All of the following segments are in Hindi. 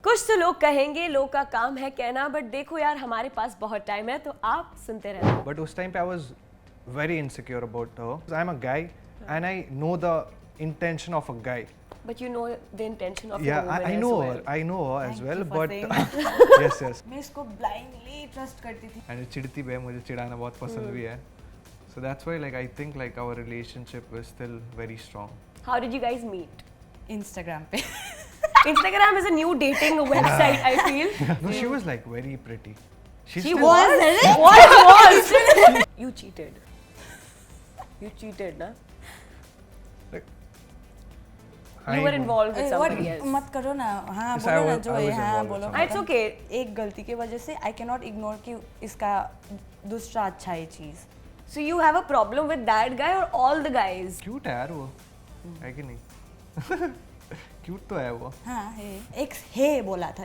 कुछ तो लोग कहेंगे, लोग का काम है कहना, बट देखो यार हमारे पास बहुत टाइम है तो आप सुनते रहना। But उस time पे I was very insecure about her. I'm a guy and I know the intention of a guy. But you know the intention of Yeah, a woman I as know well. her. I know her as Thank well. you for But saying. yes, yes. मैं इसको blindly trust करती थी. And चिढ़ती भी है, मुझे चिढ़ाना बहुत पसंद भी है. So that's why like I think like our relationship is still very strong. How did you guys meet? Instagram पे. Instagram is a new dating website, I feel. No, she was like very pretty. She still- was. You cheated. You cheated, na? Like, You were involved with somebody else. मत करो ना. हाँ Yes, बोलो I ना was- जो I है was हाँ involved with बोलो. somebody. It's okay. एक गलती की वजह से I cannot ignore कि इसका दूसरा अच्छा है चीज़. So you have a problem with that guy or all the guys? Cute है यार वो, है कि नहीं? Cute तो है वो. हाँ है. एक है बोला था.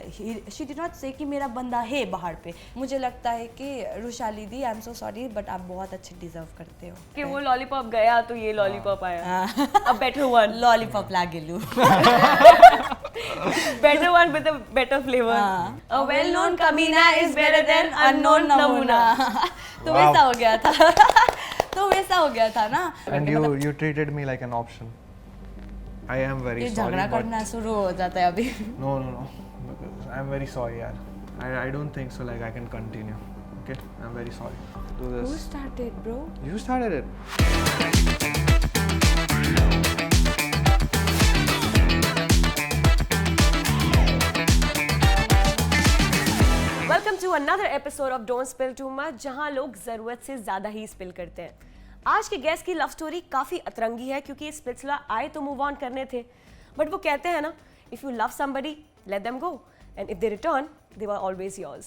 She did not say कि मेरा बंदा है बाहर पे. मुझे लगता है कि रुशाली दी, I'm so sorry but आप बहुत अच्छे डिजर्व करते हो. कि वो लॉलीपॉप गया तो ये लॉलीपॉप आया. A better one. लॉलीपॉप ला गेलू. Better one with a better flavor. A well-known kamina is better than unknown namuna. तो वैसा हो गया था. तो वैसा हो गया था ना. And you treated me like an option. I am very ये sorry. झगड़ा but करना शुरू हो जाता है अभी. No. Because I'm very sorry, yaar. I don't think so. Like I can continue. Okay, I'm very sorry. Do Who this. started, bro? You started it. Welcome to another episode of don't spill too much, जहां लोग जरूरत से ज्यादा ही स्पिल करते हैं. आज के गेस्ट की लव स्टोरी काफी अतरंगी है क्योंकि स्प्लिट्सविला आए तो मूव ऑन करने थे, बट वो कहते हैं ना, if you love somebody let them go and if they return they were always yours.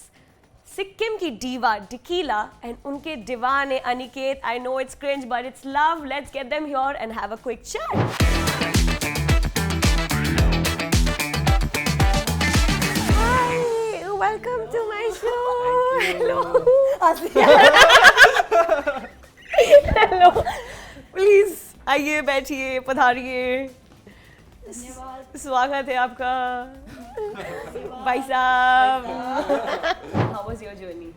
Sikkim की डीवा डिकीला एंड उनके दीवाने Aniket. I know it's cringe but it's love. Let's get them here and have a quick chat. Welcome to my show. Hello. Hello. Please आइए, बैठिए, पधारिए. स्वागत है आपका भाई साहब. How was your journey?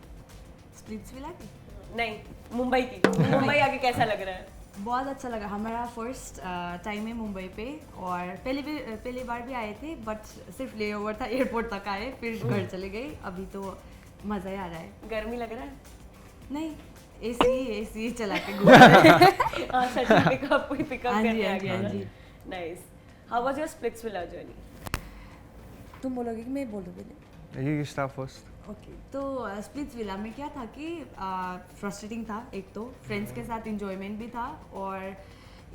Splitsvilla की नहीं, मुंबई की. मुंबई आके कैसा लग रहा है? बहुत अच्छा लगा. हमारा फर्स्ट टाइम है मुंबई पे और पहली बार भी आए थे बट सिर्फ लेओवर था. एयरपोर्ट तक आए फिर घर चले गए. अभी तो मज़ा ही आ रहा है. गर्मी लग रहा है? नहीं, एसी चला के घूम रहे हैं. हाँ, सच पिकअप हाँ जी, करने आ हाँ जी, गया. हाँ जी. Nice. How was your Splitsvilla journey? तुम बोलोगे कि मैं बोलूँ पहले? You start first. ओके तो स्प्लिट्सविला में क्या था कि फ्रस्ट्रेटिंग था. एक तो फ्रेंड्स के साथ इंजॉयमेंट भी था और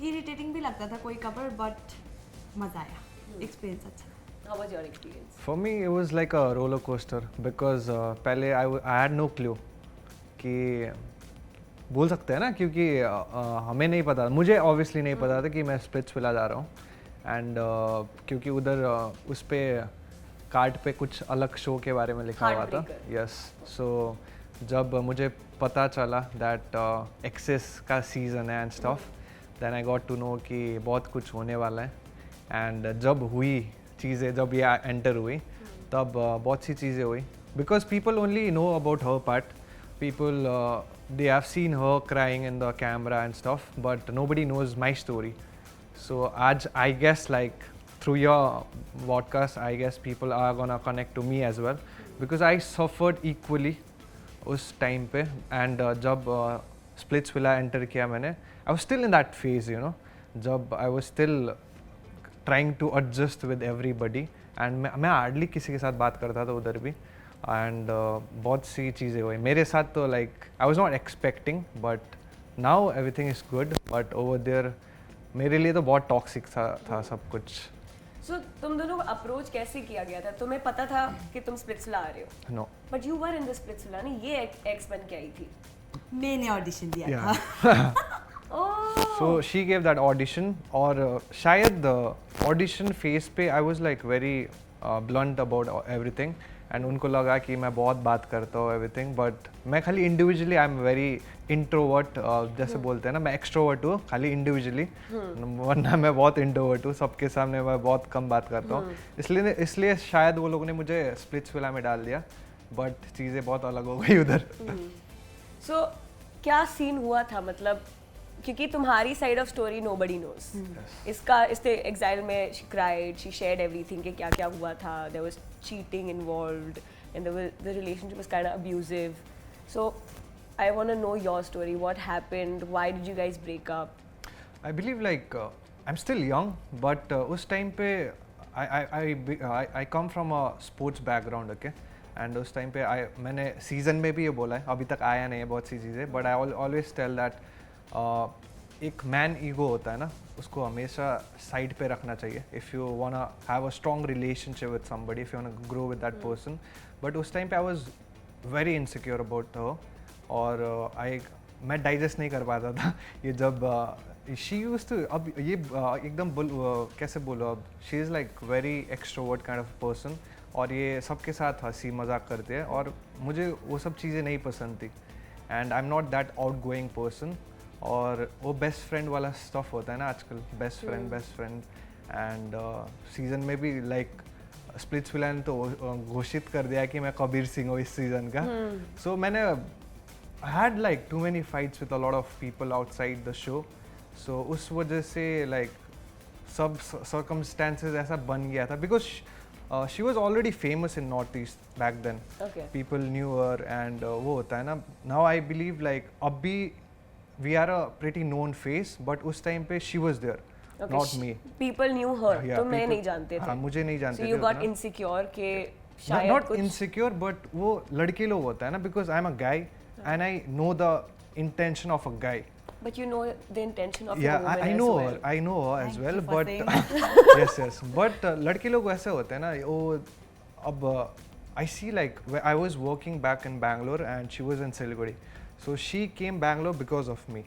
इरिटेटिंग भी लगता था कोई कपल, बट मज़ा आया. एक्सपीरियंस अच्छा. How was your experience? For me, it was like a roller coaster because पहले I had no clue कि बोल सकते हैं ना, क्योंकि हमें नहीं पता, मुझे ऑब्वियसली नहीं पता था कि मैं स्प्लिट्सविला जा रहा हूँ. एंड क्योंकि उधर उस पे कार्ड पे कुछ अलग शो के बारे में लिखा हुआ था. यस. सो जब मुझे पता चला दैट एक्सेस का सीज़न है and stuff, then I got to know कि बहुत कुछ होने वाला है. एंड जब हुई चीज़ें, जब ये एंटर हुई तब बहुत सी चीज़ें हुई. Because people only know about her part. People they have seen her crying in the camera and stuff, but nobody knows my story. So I guess like through your podcast, I guess people are gonna connect to me as well because I suffered equally उस time पे. And जब Splitsvilla enter किया मैंने, I was still in that phase, you know, जब I was still trying to adjust with everybody and मैं hardly किसी के साथ बात करता था उधर भी. एंड बहुत सी चीज़ें हुई मेरे साथ. तो like I was not expecting, but now everything is good. But over there मेरे लिए तो बहुत टॉक्सिक था सब कुछ. So तुम दोनों को अप्रोच कैसे किया गया था? तुम्हें पता था कि तुम स्प्लिट्सविला आ रहे हो? No. But you were in the Splitsvilla नहीं, ये एक्स बन के आई थी. मैंने ऑडिशन दिया था. So she gave that audition. और शायद ऑडिशन फेज पे I was like very blunt about everything and उनको लगा कि मैं बहुत बात करता हूँ एवरीथिंग, बट मैं खाली individually I am very introvert, जैसे बोलते हैं ना, मैं एक्सट्रोवर्ट हूँ खाली इंडिविजुअली, वरना मैं बहुत इंट्रोवर्ट हूँ, सबके सामने मैं बहुत कम बात करता हूँ, इसलिए शायद वो लोगों ने मुझे स्प्लिट्स विला में डाल दिया, बट चीज़ें बहुत अलग हो गई उधर। सो क्या सीन हुआ था, मतलब क्योंकि तुम्हारी side of story nobody knows, इसके एग्जाइल में she cried, she shared everything कि क्या क्या हुआ था, there was cheating involved and the relationship was kind of abusive, so I want to know your story, what happened, why did you guys break up? I believe like I am still young, but उस टाइम पे I come from a sports background, okay, and उस टाइम पे मैंने सीज़न में भी ये बोला है, अभी तक आया नहीं है बहुत सी चीज़ें, but I always tell that एक मैन ईगो होता है ना, उसको हमेशा साइड पे रखना चाहिए if you wanna have a strong relationship with somebody, if you wanna grow with that person, but उस टाइम पे I was very insecure about her, और मैं डाइजेस्ट नहीं कर पाता था ये जब शी यूज्ड टू, अब ये एकदम कैसे बोलो, अब she is like very extrovert kind of person, और ये सबके साथ हंसी मजाक करते हैं, और मुझे वो सब चीज़ें नहीं पसंद थी, and I am not that out going person, और वो बेस्ट फ्रेंड वाला स्टफ होता है ना आजकल, बेस्ट फ्रेंड, एंड सीज़न में भी लाइक स्प्लिट्स विला ने तो घोषित कर दिया कि मैं कबीर सिंह हूँ इस सीज़न का, सो मैंने I had like too many fights with a lot of people outside the show, so उस वजह से like सब circumstances ऐसा बन गया था, because she was already famous in Northeast back then. Okay. People knew her, and वो होता है ना, now I believe like अब भी we are a pretty known face, but उस time पे she was there, not me. People knew her, Yeah, तो मैं people- नहीं जानते थे, हाँ, मुझे नहीं जानते so थे you got उतना। insecure के शायद Not कुछ insecure, but वो लड़के लोग होता है ना, because I'm a guy and I know the intention of a guy. but you know the intention of Yeah, a woman I as know well. her. I know her as Thank well, you for but saying. yes, but लड़के लोग वैसे होते हैं ना, वो अब I see like I was working back in Bangalore and she was in Siliguri, so she came Bangalore because of me,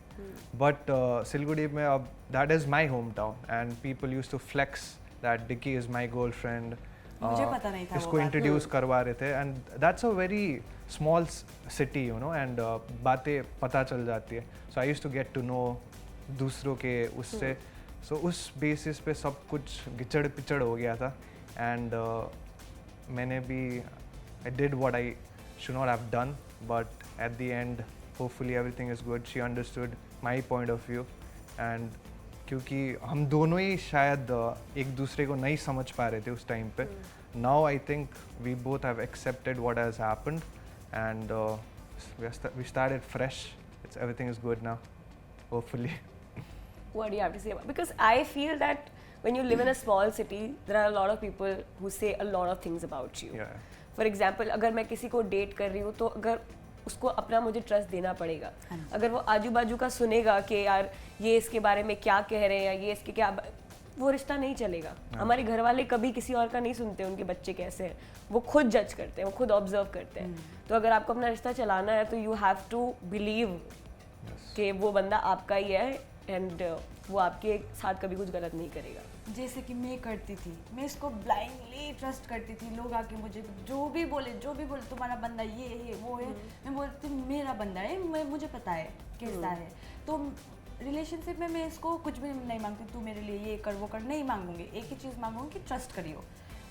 but Siliguri में अब that is my hometown and people used to flex that Dicky is my girlfriend. मुझे पता नहीं था वो इसको बात। इंट्रोड्यूस करवा रहे थे, and that's a very small city you know, and बातें पता चल जाती है, so I used to get to know दूसरों के उससे, सो उस बेसिस पे सब कुछ गिचड़ पिचड़ हो गया था, एंड मैंने भी I did what I should not have done, but at the end hopefully everything is good, she understood my point of view, and क्योंकि हम दोनों ही शायद एक दूसरे को नहीं समझ पा रहे थे उस टाइम पे, now I think we both have accepted what has happened, and we started fresh, it's everything is good now hopefully. What do you have to say about? Because I feel that when you live in a small city, there are a lot of people who say a lot of things about you. Yeah. For example, अगर मैं किसी को डेट कर रही हूँ तो अगर उसको अपना मुझे ट्रस्ट देना पड़ेगा, अगर वो आजू बाजू का सुनेगा कि यार ये इसके बारे में क्या कह रहे हैं या ये इसके क्या, वो रिश्ता नहीं चलेगा. हमारे घर वाले कभी किसी और का नहीं सुनते, उनके बच्चे कैसे हैं वो खुद जज करते हैं, वो खुद ऑब्जर्व करते हैं. तो अगर आपको अपना रिश्ता चलाना है तो यू हैव टू बिलीव कि वो बंदा आपका ही है, एंड वो आपके साथ कभी कुछ गलत नहीं करेगा. जैसे कि मैं करती थी, मैं इसको ब्लाइंडली ट्रस्ट करती थी, लोग आके मुझे जो भी बोले तुम्हारा बंदा ये है वो है, मैं बोलती थी मेरा बंदा है, मुझे पता है कैसा है. तो रिलेशनशिप में मैं इसको कुछ भी नहीं मांगती, तू मेरे लिए ये कर वो कर, नहीं मांगूंगी, एक ही चीज़ मांगूंगी कि ट्रस्ट करियो,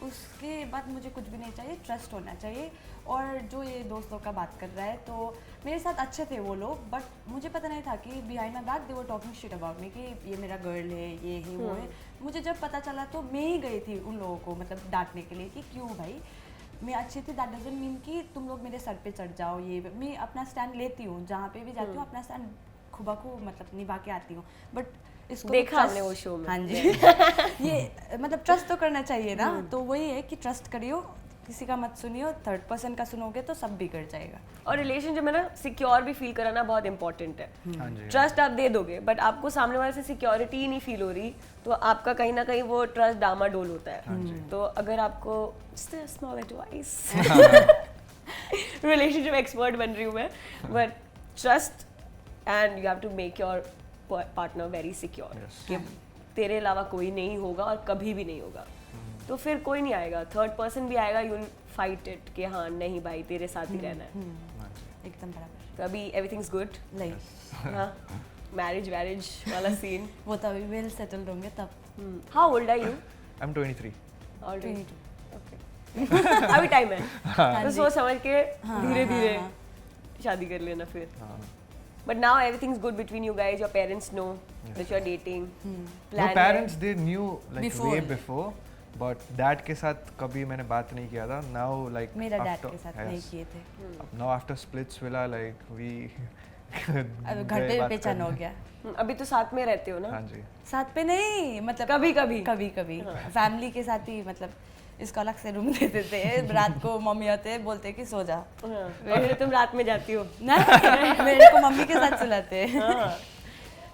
उसके बाद मुझे कुछ भी नहीं चाहिए, ट्रस्ट होना चाहिए. और जो ये दोस्तों का बात कर रहा है, तो मेरे साथ अच्छे थे वो लोग, बट मुझे पता नहीं था कि behind my back they were talking shit about me, कि ये मेरा गर्ल है, ये है वो है. मुझे जब पता चला तो मैं ही गई थी उन लोगों को मतलब डांटने के लिए कि क्यों भाई, मैं अच्छी थी, दैट डजंट मीन कि तुम लोग मेरे सर पे चढ़ जाओ. ये मैं अपना स्टैंड लेती हूँ, जहाँ पे भी जाती हूँ अपना स्टैंड खुबाखू मतलब निभा के आती हूँ, बट इसको देखा हमने वो शो में. हाँ जी ये मतलब ट्रस्ट तो करना चाहिए ना, तो वही है कि ट्रस्ट करियो, किसी का मत सुनियो, थर्ड पर्सन का सुनोगे तो सब बिगड़ जाएगा. और रिलेशनशिप में ना सिक्योर भी फील कराना बहुत इंपॉर्टेंट है. हाँ जी. ट्रस्ट आप दे दोगे बट आपको सामने वाले से सिक्योरिटी ही नहीं फील हो रही, तो आपका कहीं ना कहीं वो ट्रस्ट डामाडोल होता है. तो अगर आपको स्मॉल एडवाइस, रिलेशनशिप एक्सपर्ट बन रही हूँ मैं, but trust and you have to make your partner very secure कि तेरे अलावा कोई नहीं होगा और कभी भी नहीं होगा. तो फिर कोई नहीं आएगा, थर्ड पर्सन भी आएगा, यू विल फाइट इट कि हाँ नहीं भाई तेरे साथ ही रहना है। एकदम बराबर। तो अभी एवरीथिंग्स गुड। नहीं, हाँ, मैरिज वाला सीन। वो तो अभी वेल सेटल्ड होंगे तब। How old are you? I am 23. Already अभी टाइम है, तो सोच समझ के धीरे धीरे शादी कर लेना फिर। But now everything's good between you guys, your parents know that you are dating, No, plan parents they knew like Before. way before, but dad के साथ कभी मैंने बात नहीं किया था. Now like मेरा डैड after- के साथ yes. नहीं किए थे। Now after splits villa like we अब घर गए पे बात पहचान हो करने. गया। अभी तो साथ में रहते हो ना? हाँ जी. साथ पे नहीं, मतलब कभी कभी कभी कभी फैमिली के साथ ही, मतलब इसको अलग से रूम दे देते हैं। रात को मम्मी आते हैं, बोलते हैं कि सो जा। हाँ, वैसे तुम रात में जाती हो। नहीं, मेरे को मम्मी के साथ सुलाते हैं। हाँ,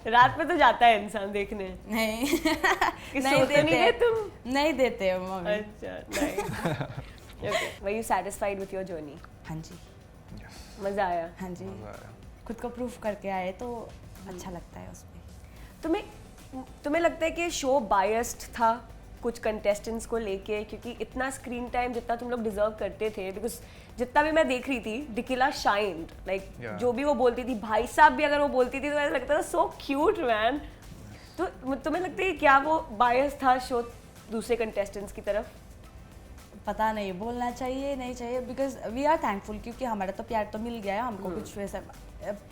रात में तो जाता है इंसान देखने। नहीं, कि नहीं सोते नहीं देते थे तुम? नहीं देते हो मम्मी। अच्छा, nice. Okay, were you satisfied with your journey? हाँ जी, Yes. मजा आया? हाँ जी, मजा आया. खुद को प्रूफ करके आए तो अच्छा लगता है उसमें। तुम्हें लगता है कि शो बायस्ड था कुछ कंटेस्टेंट्स को लेके, क्योंकि इतना स्क्रीन टाइम जितना तुम लोग डिजर्व करते थे? बिकॉज जितना भी मैं देख रही थी, डिकिला शाइन्ड लाइक, Yeah. जो भी वो बोलती थी, भाई साहब भी अगर वो बोलती थी तो ऐसा लगता था सो क्यूट मैन। तो तुम्हें लगता है कि क्या वो बायस था शो दूसरे कंटेस्टेंट्स की तरफ? पता नहीं, बोलना चाहिए नहीं चाहिए, बिकॉज वी आर थैंकफुल, क्योंकि हमारा तो प्यार तो मिल गया है हमको। कुछ वैसा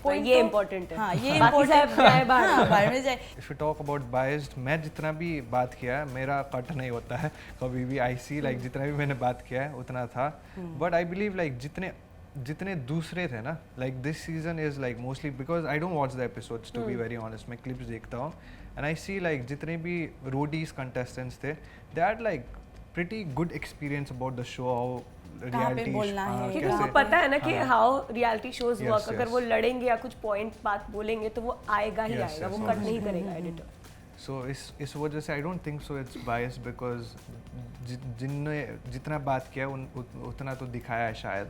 point ये तो- important है। हाँ, ये बाकी सब इम्पोर्टेंट जाए बाहर। हाँ, बाहर में जाए। If you talk about biased, मैं जितना भी बात किया है मेरा कट नहीं होता है कभी भी. I see like जितना भी मैंने बात किया है उतना था. But I believe like जितने दूसरे थे ना, like this season is like mostly because I don't watch the episodes to be very honest. मैं clips देखता हूँ and I see like जितने भी roadies contestants थे, they had like pretty good experience about the show, how कहाँ पे reality बोलना है, क्योंकि कैसे- उनको पता है ना कि how reality shows Yes, work. अगर yes. वो लड़ेंगे या कुछ पॉइंट बात बोलेंगे तो वो आएगा ही Yes, आएगा, yes, वो कट नहीं करेगा एडिटर। सो इस वजह से आई don't think so it's bias, because जिनने जितना बात किया उतना तो दिखाया है शायद,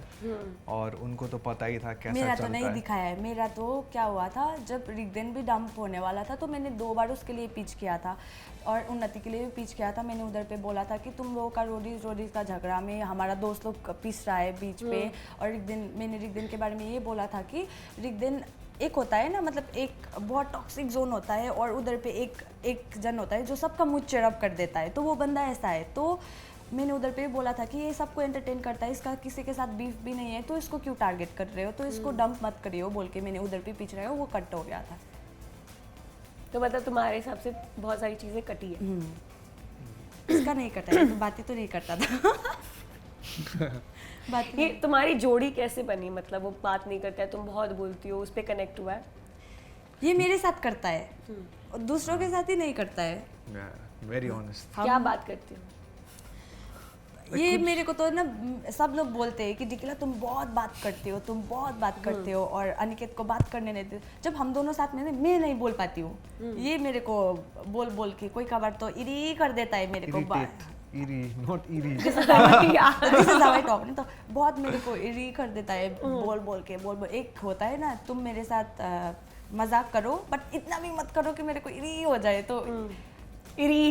और उनको तो पता ही था कैसा मेरा चलता तो नहीं है. दिखाया है। मेरा तो क्या हुआ था, जब रिगदेन भी डंप होने वाला था तो मैंने 2 बार उसके लिए पिच किया था, और उन्नति के लिए भी पिच किया था। मैंने उधर पे बोला था कि तुम लोगों का रोडीज का झगड़ा में हमारा दोस्त लोग पिस रहा है बीच पे, और मैंने रिगदेन के बारे में ये बोला था कि रिगदेन एक होता है ना, मतलब एक बहुत टॉक्सिक जोन होता है, और उधर पे एक जन होता है जो सबका मुझ चेयरअप कर देता है, तो वो बंदा ऐसा है। तो मैंने उधर पे भी बोला था कि ये सबको एंटरटेन करता है, इसका किसी के साथ बीफ भी नहीं है, तो इसको क्यों टारगेट कर रहे हो, तो इसको डंप मत करियो बोल के मैंने उधर पे पिच रहा है, वो कट हो गया था। तो मतलब तुम्हारे हिसाब से बहुत सारी चीजें कटी है। इसका नहीं कटा है, तो बातें तो नहीं करता था। बात ये तुम्हारी जोड़ी कैसे बनी? मतलब वो बात नहीं करता है, तुम बहुत बोलती हो, उस पर कनेक्ट हुआ है? ये मेरे साथ करता है, और दूसरों के साथ ही नहीं करता है। Very honest. क्या बात करती हो? ये मेरे को तो ना सब लोग बोलते हैं कि डिकिला तुम बहुत बात करते हो, तुम बहुत बात करते हो, और अनिकेत को बात करने नहीं देते। जब हम दोनों साथ में मैं नहीं बोल पाती हूँ, ये मेरे को बोल के कोई कबार तो इरी कर देता है मेरे को। Irritate, not eerie. This is how I talk. नहीं तो बहुत मेरे को इरी कर देता है बोल के। एक होता है ना, तुम मेरे साथ मजाक करो बट इतना भी मत करो कि मेरे को इरी हो जाए, तो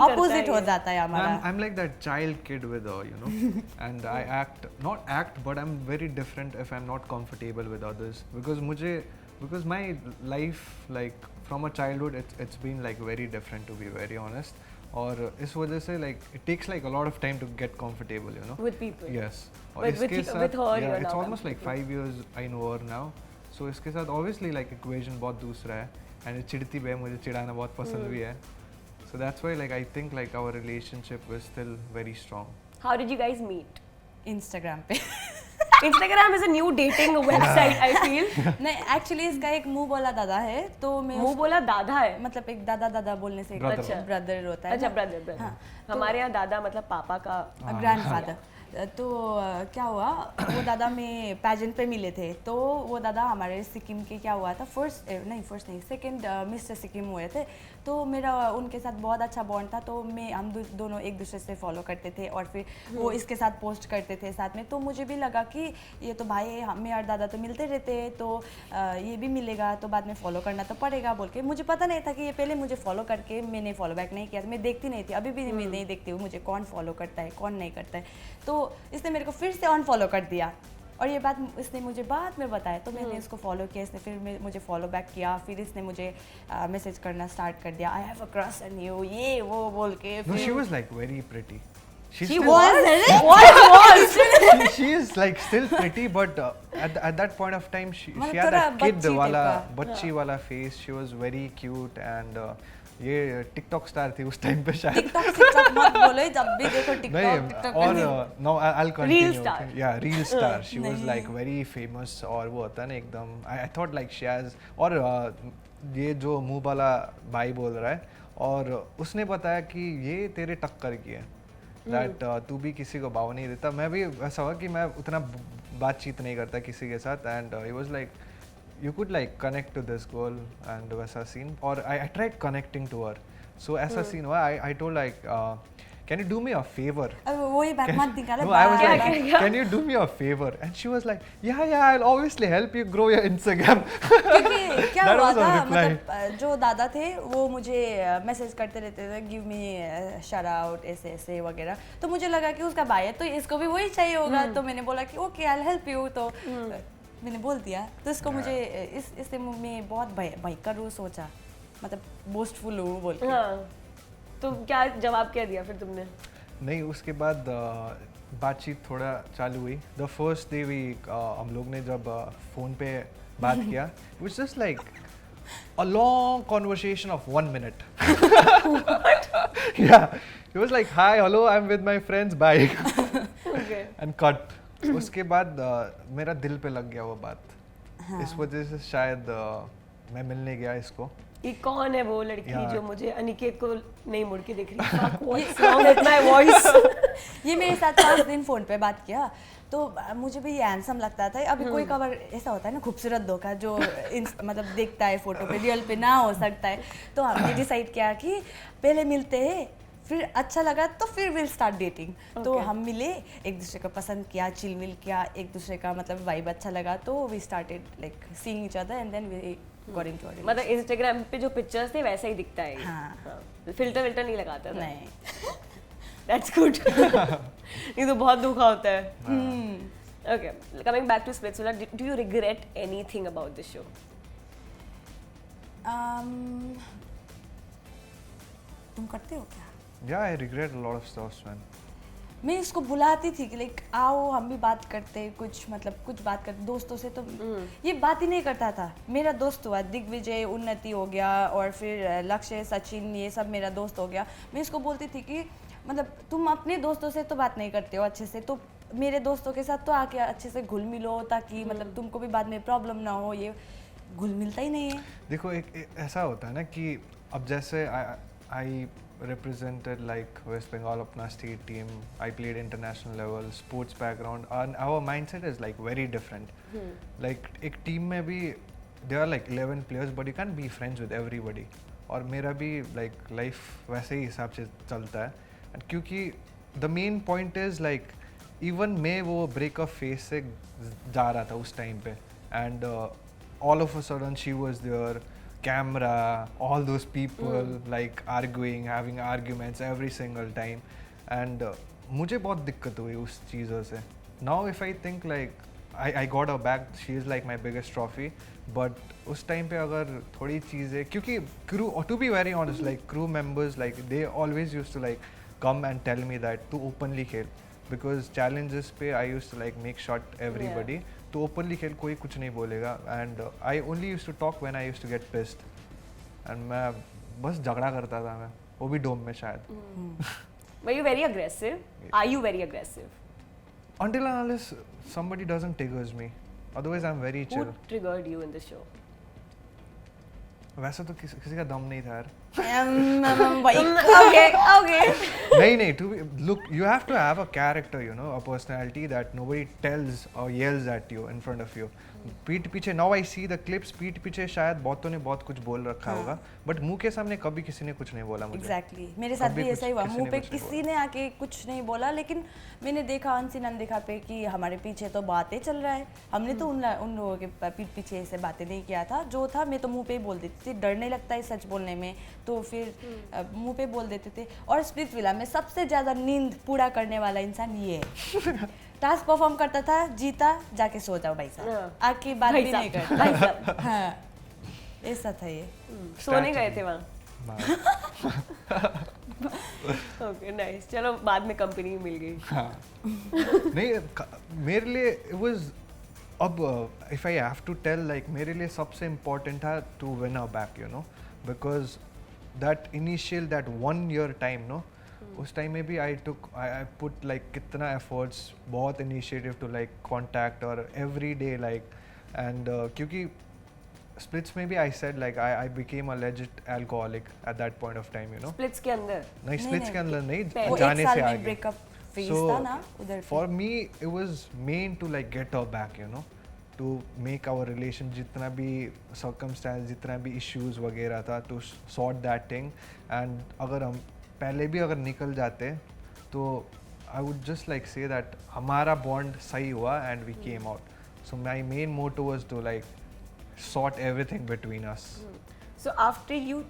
ऑपोजिट हो जाता है हमारा। I'm like that child kid with her, you know, and I not act, but I'm very different if I'm not comfortable with others, because my life like from a childhood it's been like very different, to be very honest. और इस वजह से like it takes like a lot of time to get comfortable, you know. With people. Yes. और With इसके her साथ you're yeah, it's now almost like 5 years I know her now. So इसके साथ obviously like equation बहुत दूसरा है, and चिढ़ती भी है, मुझे चिढ़ाना बहुत पसंद भी है. So that's why like I think like our relationship is still very strong. How did you guys meet? Instagram पे। Instagram is a new dating website, I feel. नहीं, एक्चुअली इसका एक मुंह बोला दादा है, तो मैं मुंह बोला दादा है? मतलब एक दादा बोलने से Brother. अच्छा। ब्रदर होता है। अच्छा, ब्रदर। हाँ, हमारे यहाँ दादा मतलब पापा का ग्रैंडफादर। तो क्या हुआ, वो दादा में पैजेंट पे मिले थे, तो वो दादा हमारे सिक्किम के क्या हुआ था, फर्स्ट नहीं सेकंड मिस्टर सिक्किम हुए थे, तो मेरा उनके साथ बहुत अच्छा बॉन्ड था, तो हम दोनों एक दूसरे से फॉलो करते थे और फिर वो इसके साथ पोस्ट करते थे साथ में, तो मुझे भी लगा कि ये तो भाई हमें और दादा तो मिलते रहते हैं, तो ये भी मिलेगा तो बाद में फॉलो करना तो पड़ेगा बोल के। मुझे पता नहीं था कि ये पहले मुझे फॉलो करके मैंने फॉलो बैक नहीं किया था, मैं देखती नहीं थी, अभी भी मैं नहीं देखती हूँ मुझे कौन फॉलो करता है कौन नहीं करता है, तो इसने मेरे को फिर से अनफॉलो कर दिया और ये बात इसने मुझे बाद में बताया, तो मैंने इसको फॉलो किया, इसने फिर मुझे फॉलो बैक किया, फिर इसने मुझे मैसेज करना स्टार्ट कर दिया, आई have a crush on you, ये वो बोल के। No, she was like very pretty. She still- was she is like still pretty, but at that point of time, she मतलब had थोड़ा that kid बच्ची वाला type का। बच्ची वाला face. She was very cute and ये TikTok star थी उस टाइम पे शायद. टिकटॉक मत बोलो, जब भी देखो नहीं, टिकटॉक और no, I'll continue. Reel star. Yeah, reel star. She was नहीं। like very famous और वो होता है ना एकदम. I thought like she has और ये जो मुंह वाला भाई बोल रहा है और उसने बताया कि ये तेरे टक्कर की है. दैट तू भी किसी को भाव नहीं देता. मैं भी ऐसा हुआ कि मैं उतना बातचीत नहीं करता किसी के साथ and he was like you could like connect to this girl and वैसा सीन और I tried connecting to her. So ऐसा सीन हुआ. I told like can you do me a favor? वही बैक मत निकालो। No, I was bar- like, can you do me a favor? And she was like, yeah, I'll obviously help you grow your Instagram. क्योंकि क्या That हुआ was her था, reply. मतलब जो दादा थे वो मुझे मैसेज करते रहते थे, गिव मी शाउट आउट ऐसे ऐसे वगैरह, तो मुझे लगा कि उसका भाई है तो इसको भी वही चाहिए होगा, तो मैंने बोला कि okay I will help you, तो मैंने बोल दिया, तो इसको मुझे इससे मैं बहुत भयंकर वो सोचा, मतलब बोस्टफुल हूँ बोल के। हाँ, तो क्या जवाब क्या दिया फिर तुमने? नहीं, उसके बाद बातचीत थोड़ा चालू हुई. द फर्स्ट डे वी हम लोग ने जब फ़ोन पे बात किया, it was just like a long conversation of 1 minute. Yeah, it was like, hi, hello, I'm with my friends, bye. Okay. And cut. उसके बाद मेरा दिल पे लग गया वो बात. इस वजह से शायद मैं मिलने गया इसको. ये कौन है वो लड़की Yeah. जो मुझे अनिकेत को नहीं मुड़ के दिख रही? Fuck, what's wrong with my voice? ये मेरे साथ 5 दिन फ़ोन पे बात किया, तो मुझे भी ये हैंडसम लगता था. अभी कोई कवर ऐसा होता है ना खूबसूरत धोखा जो मतलब देखता है फोटो पे, रियल पे ना हो सकता है, तो हमने डिसाइड किया कि पहले मिलते हैं, फिर अच्छा लगा तो फिर विल स्टार्ट डेटिंग. तो Okay. हम मिले, एक दूसरे को पसंद किया, चिल मिल किया, एक दूसरे का मतलब वाइब अच्छा लगा, तो we started like seeing each other and then we got into a relationship. मतलब इंस्टाग्राम पे जो पिक्चर्स थे वैसा ही दिखता है ये. हाँ. फिल्टर विल्टर नहीं लगाता था? नहीं. That's good. ये तो बहुत दुखा होता है. Okay, coming back to Splitsvilla, do you regret anything about the show? तुम करते हो क्या? Yeah, I regret a lot of stuff, man. मैं इसको बुलाती थी कि लाइक आओ हम भी बात करते, कुछ मतलब कुछ बात करते दोस्तों से, तो ये बात ही नहीं करता था. मेरा दोस्त हुआ दिग्विजय, उन्नति हो गया, और फिर लक्ष्य, सचिन, ये सब मेरा दोस्त हो गया. मैं इसको बोलती थी कि मतलब तुम अपने दोस्तों से तो बात नहीं करते हो अच्छे से, तो मेरे दोस्तों के साथ तो आके अच्छे से घुल मिलो, ताकि मतलब तुमको भी बाद में प्रॉब्लम ना हो. ये घुल मिलता ही नहीं है. देखो एक ऐसा होता है ना कि अब जैसे आई represented like West Bengal अपना state team. I played international level, sports background, and our mindset is like very different. Like एक team में भी there are like 11 players, but you can't be friends with everybody. और मेरा भी like life वैसे ही हिसाब से चलता है. And क्योंकि the main point is like even मैं वो breakup phase से जा रहा था उस time पे, and all of a sudden she was there. Camera, all those people like arguing, having arguments every single time, and मुझे बहुत दिक्कत हुई उस चीज़ों से. Now if I think like I got her back, she is like my biggest trophy, but उस time पे अगर थोड़ी चीज़ें, क्योंकि crew, to be very honest, like crew members, like they always used to like come and tell me that तू openly खेल, because challenges पे I used to like make shot everybody. Yeah. तो ओपनली खेल, कोई कुछ नहीं बोलेगा. And I only used to talk when I used to get pissed, एंड मैं बस झगड़ा करता था मैं, वो भी डोम में शायद. Were you very aggressive? Are you very aggressive? Until and unless somebody doesn't triggers me, otherwise I'm very Who chill. triggered you in the show? वैसे तो किसी का दम नहीं था यार. Okay, okay. नहीं, to be, look, you have to have a character, you know, a personality that nobody tells or yells at you in front of you. पीठ पीछे, now I see the clips, पीठ पीछे शायद बहुतों ने बहुत कुछ बोल रखा होगा, बट मुंह के सामने कभी किसी ने कुछ नहीं बोला मुझे. एग्जैक्टली मेरे साथ भी ऐसा ही हुआ. मुंह पे किसी ने आके कुछ नहीं बोला, लेकिन मैंने देखा अनसीन अनदेखा पे कि हमारे पीछे तो बातें चल रहा है. हमने तो उन लोगों के पीठ पीछे ऐसे बातें नहीं किया था. जो था मैं तो मुंह पे ही बोल देती थी. डर नहीं लगता है सच बोलने में, तो फिर मुंह पे बोल देते थे. और स्प्लिट विला में सबसे ज़्यादा नींद पूरा करने वाला इंसान ये है. टास्क परफॉर्म करता था, जीता, जाके सो जाओ भाई साहब, आके बात भी नहीं करता. हाँ, ऐसा था ये. सोने गए थे वहाँ. Okay, nice. चलो बाद में कंपनी मिल गई. हाँ. नहीं, मेरे लिए it was, अब if I have to tell, like मेरे लिए सबसे important था to win her back, you know, because that initial, that 1 year time, no, उस टाइम में भी I put like कितना efforts, बहुत initiative to like contact और every day like, and क्योंकि splits में भी I said like I became a legit alcoholic at that point of time, you know. Splits के अंदर. नहीं, splits के अंदर नहीं, वो जाने एक साल से में आगे. ब्रेकअप फेज So था ना उधर. for me it was meant to like get her back, you know, to make our relation, जितना भी circumstance, जितना भी issues वगैरह था, to sort that thing. And अगर हम पहले भी अगर निकल जाते तो I would just like say that हमारा bond सही हुआ and we came out. So my main motto was to like sort everything between us. So after you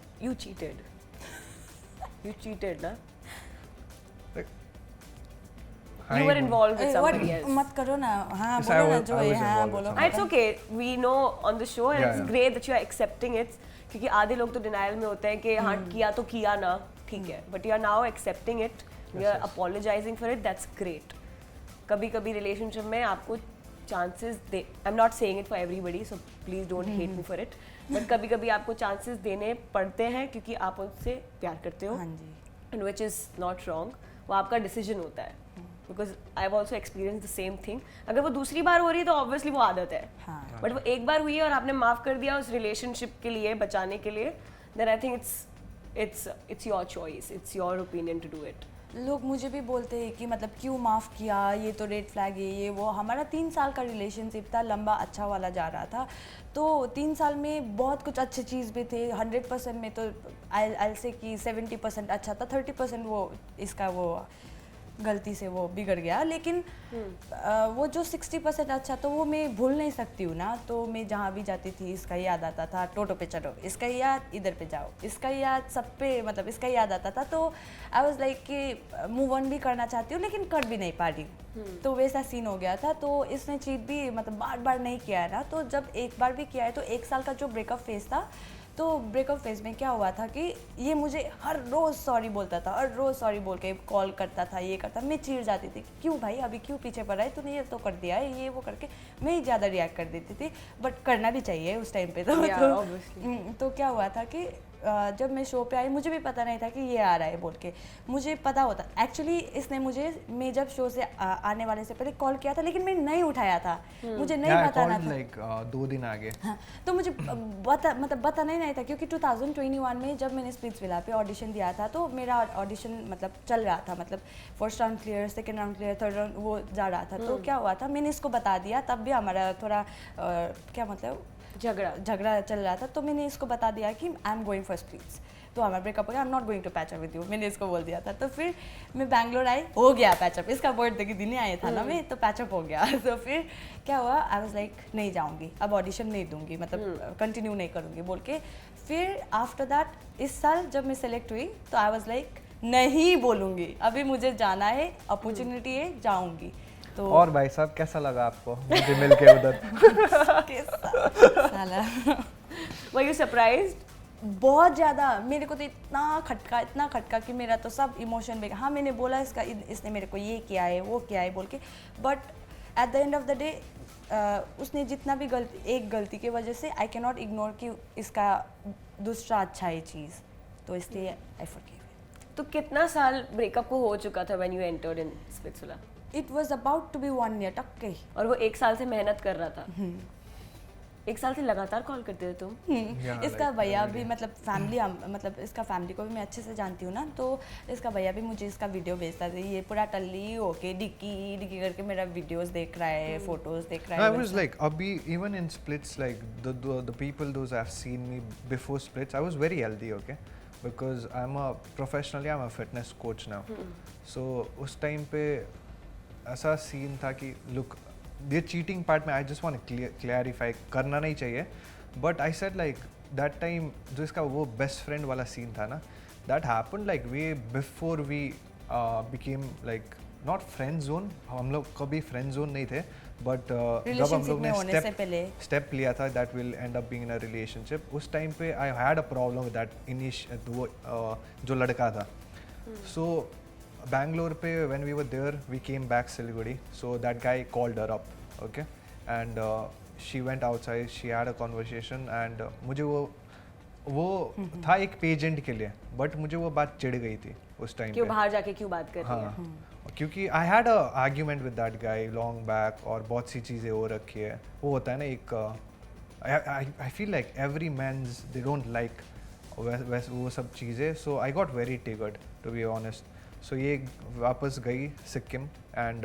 cheated. You cheated, na? You were involved with somebody else. मत करो ना. हाँ Yes, बोलो ना I जो was है. हाँ involved with बोलो. somebody. It's okay. We know on the show and Yeah, it's yeah. great that you are accepting it. क्योंकि आधे लोग तो डिनाइल में होते हैं कि हाँ किया तो किया ना, ठीक है. But you are now accepting it. You are apologizing for it. That's great. कभी कभी रिलेशनशिप में आपको chances they. I'm not saying it for everybody, so please don't hate me for it. But कभी कभी आपको चांसेस देने पड़ते हैं क्योंकि आप उनसे प्यार करते हो. हाँ जी. And which is not wrong. वो आपका डिसीजन होता है. Because I've also experienced the same thing. अगर वो दूसरी बार हो रही है तो obviously वो आदत है. हाँ. बट वो एक बार हुई है और आपने माफ कर दिया उस रिलेशनशिप के लिए, बचाने के लिए, then I think it's your choice, it's your opinion to do it. लोग मुझे भी बोलते हैं कि मतलब क्यों माफ़ किया, ये तो रेड फ्लैग है, ये वो. हमारा 3 साल का रिलेशनशिप था, लंबा अच्छा वाला जा रहा था. तो 3 साल में बहुत कुछ अच्छे चीज़ भी थे. 100% में तो आई से कि 70% अच्छा था, 30% वो इसका वो गलती से वो बिगड़ गया. लेकिन वो जो 60% अच्छा तो वो मैं भूल नहीं सकती हूँ ना. तो मैं जहाँ भी जाती थी इसका याद आता था. टोटो पे चढ़ो, इसका याद, इधर पे जाओ, इसका याद, सब पे मतलब इसका याद आता था. तो आई वाज लाइक कि मूव ऑन भी करना चाहती हूँ लेकिन कर भी नहीं पा रही. तो वैसा सीन हो गया था. तो इसने चीट भी मतलब बार बार नहीं किया है ना. तो जब एक बार भी किया है तो 1 साल का जो ब्रेकअप फेज था, तो ब्रेकअप फेज में क्या हुआ था कि ये मुझे हर रोज़ सॉरी बोलता था, हर रोज़ सॉरी बोल के कॉल करता था, ये करता. मैं चिढ़ जाती थी कि क्यों भाई अभी क्यों पीछे पड़ रहा है, तूने ये तो कर दिया है, ये वो करके मैं ही ज़्यादा रिएक्ट कर देती थी. बट करना भी चाहिए उस टाइम पे. तो क्या हुआ था कि जब मैं शो पे आई मुझे भी पता नहीं था कि ये आ रहा है बोल के. मुझे पता होता एक्चुअली इसने मुझे, मैं जब शो से आने वाले से पहले कॉल किया था लेकिन मैं नहीं उठाया था. मुझे नहीं बताना था. like 2 दिन आगे. हाँ, तो मुझे बताना ही नहीं था क्योंकि 2021 में जब मैंने स्प्लिट्स विला पे ऑडिशन दिया था तो मेरा ऑडिशन मतलब चल रहा था. मतलब first round clear, second round clear, third round वो जा रहा था. तो क्या हुआ था, मैंने इसको बता दिया. तब भी हमारा थोड़ा क्या मतलब झगड़ा चल रहा था. तो मैंने इसको बता दिया कि I am going for splits. तो हमारा ब्रेकअप हो गया. I am not going to patch up with you, मैंने इसको बोल दिया था. तो फिर मैं बैंगलोर आई, हो गया पैचअप. इसका बर्थडे के दिन ही आया था ना मैं, तो पैचअप हो गया. तो फिर क्या हुआ, आई वाज लाइक नहीं जाऊँगी अब, ऑडिशन नहीं दूंगी, मतलब कंटिन्यू नहीं करूँगी बोल के. फिर आफ्टर दैट इस साल जब मैं सेलेक्ट हुई तो आई वाज लाइक नहीं बोलूँगी, अभी मुझे जाना है, अपॉर्चुनिटी है, जाऊँगी. तो और भाई साहब कैसा लगा आपको मुझे मिलके उधर? साला Were you surprised? बहुत ज़्यादा. मेरे को तो इतना खटका कि मेरा तो सब इमोशन में. हाँ मैंने बोला इसने मेरे को ये किया है, वो किया है बोल के. But at the end of the day उसने जितना भी एक गलती की वजह से आई कैन नॉट इग्नोर कि इसका दूसरा अच्छा है चीज़. तो इसलिए आई फॉरगिव. तो कितना साल ब्रेकअप को हो चुका था when you entered in Spitzula? It was about to be 1 year तक के. और वो 1 साल से मेहनत कर रहा था. 1 साल से लगातार कॉल करते थे तुम? Yeah, इसका like भैया every भी day. मतलब फैमिली मतलब इसका फैमिली को भी मैं अच्छे से जानती हूँ ना, तो इसका भैया भी मुझे इसका वीडियो भेजता था, ये पूरा टल्ली होके डिक्की करके मेरा वीडियोस देख रहा है, फोटोज देख रहा No, है। I was like, abhi, even in splits, like the people those I've seen me before splits, I was very healthy, okay, because professionally I'm a fitness coach now. So उस time पे ऐसा सीन था कि look, ये cheating part में I just want to clarify, करना नहीं चाहिए, but I said like that time जो इसका वो best friend वाला scene था ना, that happened like way before we became like not friend zone, हम लोग कभी friend zone नहीं थे, but जब हम लोग में होने से पहले step लिया था that will end up being in a relationship, उस time पे I had a problem with that वो जो लड़का था. So Bangalore पे when we were there, we came back Siliguri, so that guy called her up, okay, and she went outside, she had a conversation, and मुझे वो था एक पेजेंट के लिए, बट मुझे वो बात चिढ़ गई थी उस टाइम क्यों पे. बाहर जाके क्यों बात कर रही है? हाँ, क्योंकि I had a argument with that guy long back, और बहुत सी चीज़ें हो रखी है. वो होता है ना एक I feel like every man's they don't like वो सब चीज़ें. So I got very triggered to be honest. So ये वापस गई Sikkim, and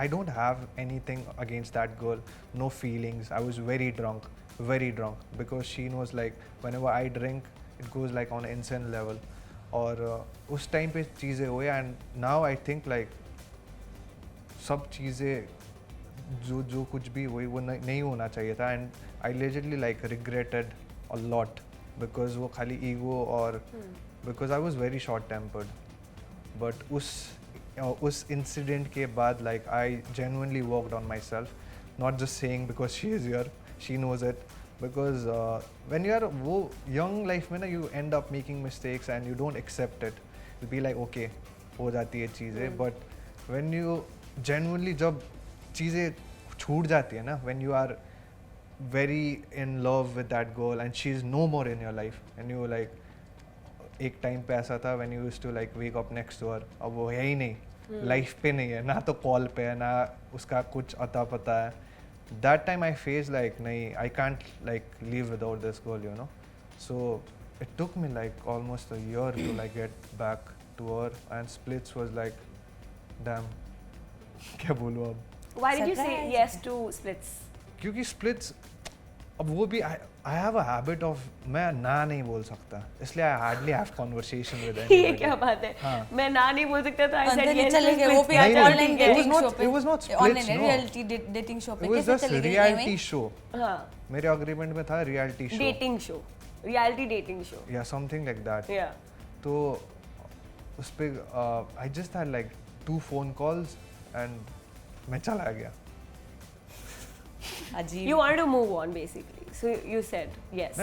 I don't have anything against that girl, no feelings. I was very drunk, because she knows like whenever I drink it goes like on an insane level. और उस टाइम पे चीज़ें हुई, and now I think like सब चीज़ें जो कुछ भी हुई वो नहीं होना चाहिए था, and I legitly like regretted a lot, because वो खाली ईगो और because I was very short tempered. But उस इंसिडेंट के बाद like I genuinely worked on myself, not just saying because she is here, she knows it, because when you are वो young life में ना you end up making mistakes and you don't accept it, you'll be like okay हो जाती है चीज़ें, but when you genuinely जब चीज़ें छूट जाती है ना, when you are very in love with that girl and she is no more in your life, and you like एक टाइम पे ऐसा था when you used to like wake up next to her, अब वो है ही नहीं, लाइफ पे नहीं है ना, तो कॉल पे है ना, उसका कुछ अता पता है. That time I faced like nahi, I can't like live without this girl, you know. So it took me like almost a year to like get back to her, and splits was like damn क्या बोलूँ अब. Why did you say Surprise. yes to splits? क्योंकि splits अब वो भी I have a habit of मैं ना नहीं बोल सकता, इसलिए I hardly have conversation with ये anybody. क्या बात है? हाँ. मैं ना नहीं बोल सकता तो I अंदर said ही yes चले to गए वो splits. पे नहीं, नहीं, online it was dating not- show पे, it was not splits, online no. Reality dating show पे It was कैसे just चले गए reality anyway? show. हाँ, मेरे agreement में था reality show. dating show, reality dating show. Yeah, something like that. Yeah. तो उस पे I just had like 2 phone calls and मैं चला गया. अजीब. You wanted to move on basically, so you said yes.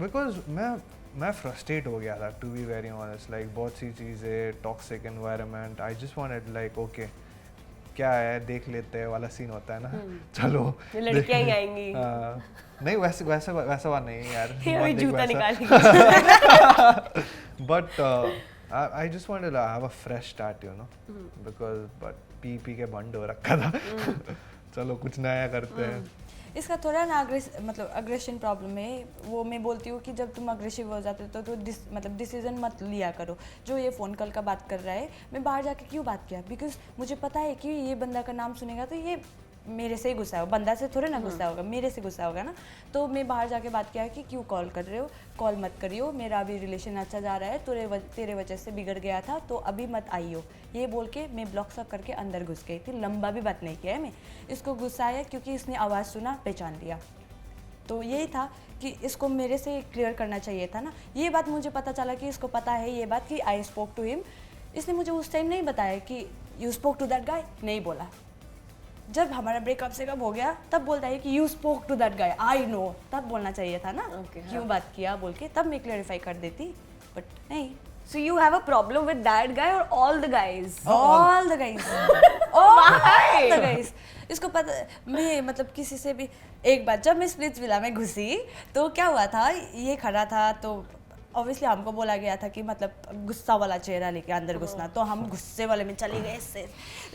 Because मैं फ्रस्ट्रेट हो गया था, to be very honest. Like बहुत सी चीज़ें, toxic environment, I just wanted like okay क्या है देख लेते हैं वाला सीन होता है ना, चलो ये लड़कियां ही आएंगी. नहीं वैसा बात नहीं है यार. ये अभी मत देख जूता वैसा. निकालेंगे. But I just wanted to have a fresh start, you know, because but P के बंद हो रखा था. चलो कुछ नया करते हैं. इसका थोड़ा ना मतलब अग्रेशन प्रॉब्लम है. वो मैं बोलती हूँ कि जब तुम अग्रेसिव हो जाते हो तो मतलब डिसीजन मत लिया करो. जो ये फ़ोन कॉल का बात कर रहा है, मैं बाहर जाके क्यों बात किया, बिकॉज मुझे पता है कि ये बंदा का नाम सुनेगा तो ये मेरे से ही गुस्सा होगा, बंदा से थोड़े ना गुस्सा होगा, मेरे से गुस्सा होगा ना. तो मैं बाहर जाके बात किया कि क्यों कॉल कर रहे हो, कॉल मत करियो, मेरा अभी रिलेशन अच्छा जा रहा है, तेरे वजह से बिगड़ गया था, तो अभी मत आइयो. ये बोल के मैं ब्लॉक सब करके अंदर घुस गई थी. लंबा भी बात नहीं किया है मैं. इसको गुस्सा आया क्योंकि इसने आवाज़ सुना, पहचान लिया. तो यही था कि इसको मेरे से क्लियर करना चाहिए था ना. ये बात मुझे पता चला कि इसको पता है ये बात कि आई स्पोक टू हिम. इसने मुझे उस टाइम नहीं बताया कि you spoke to that guy, नहीं बोला. जब हमारा ब्रेकअप से कब हो गया तब बोलता है कि you spoke to that guy, I know. तब बोलना चाहिए था ना. Okay, क्यों बात किया बोल के तब मैं क्लैरिफाई कर देती, बट नहीं. So you have a problem with that guy or all the guys? All the guys. All the guys. इसको पता, मैं मतलब किसी से भी एक बार जब मैं स्प्लिट्स विला में घुसी तो क्या हुआ था, ये खड़ा था तो ऑब्वियसली हमको बोला गया था कि मतलब गुस्सा वाला चेहरा लेके अंदर घुसना, तो हम गुस्से वाले में चले गए. इससे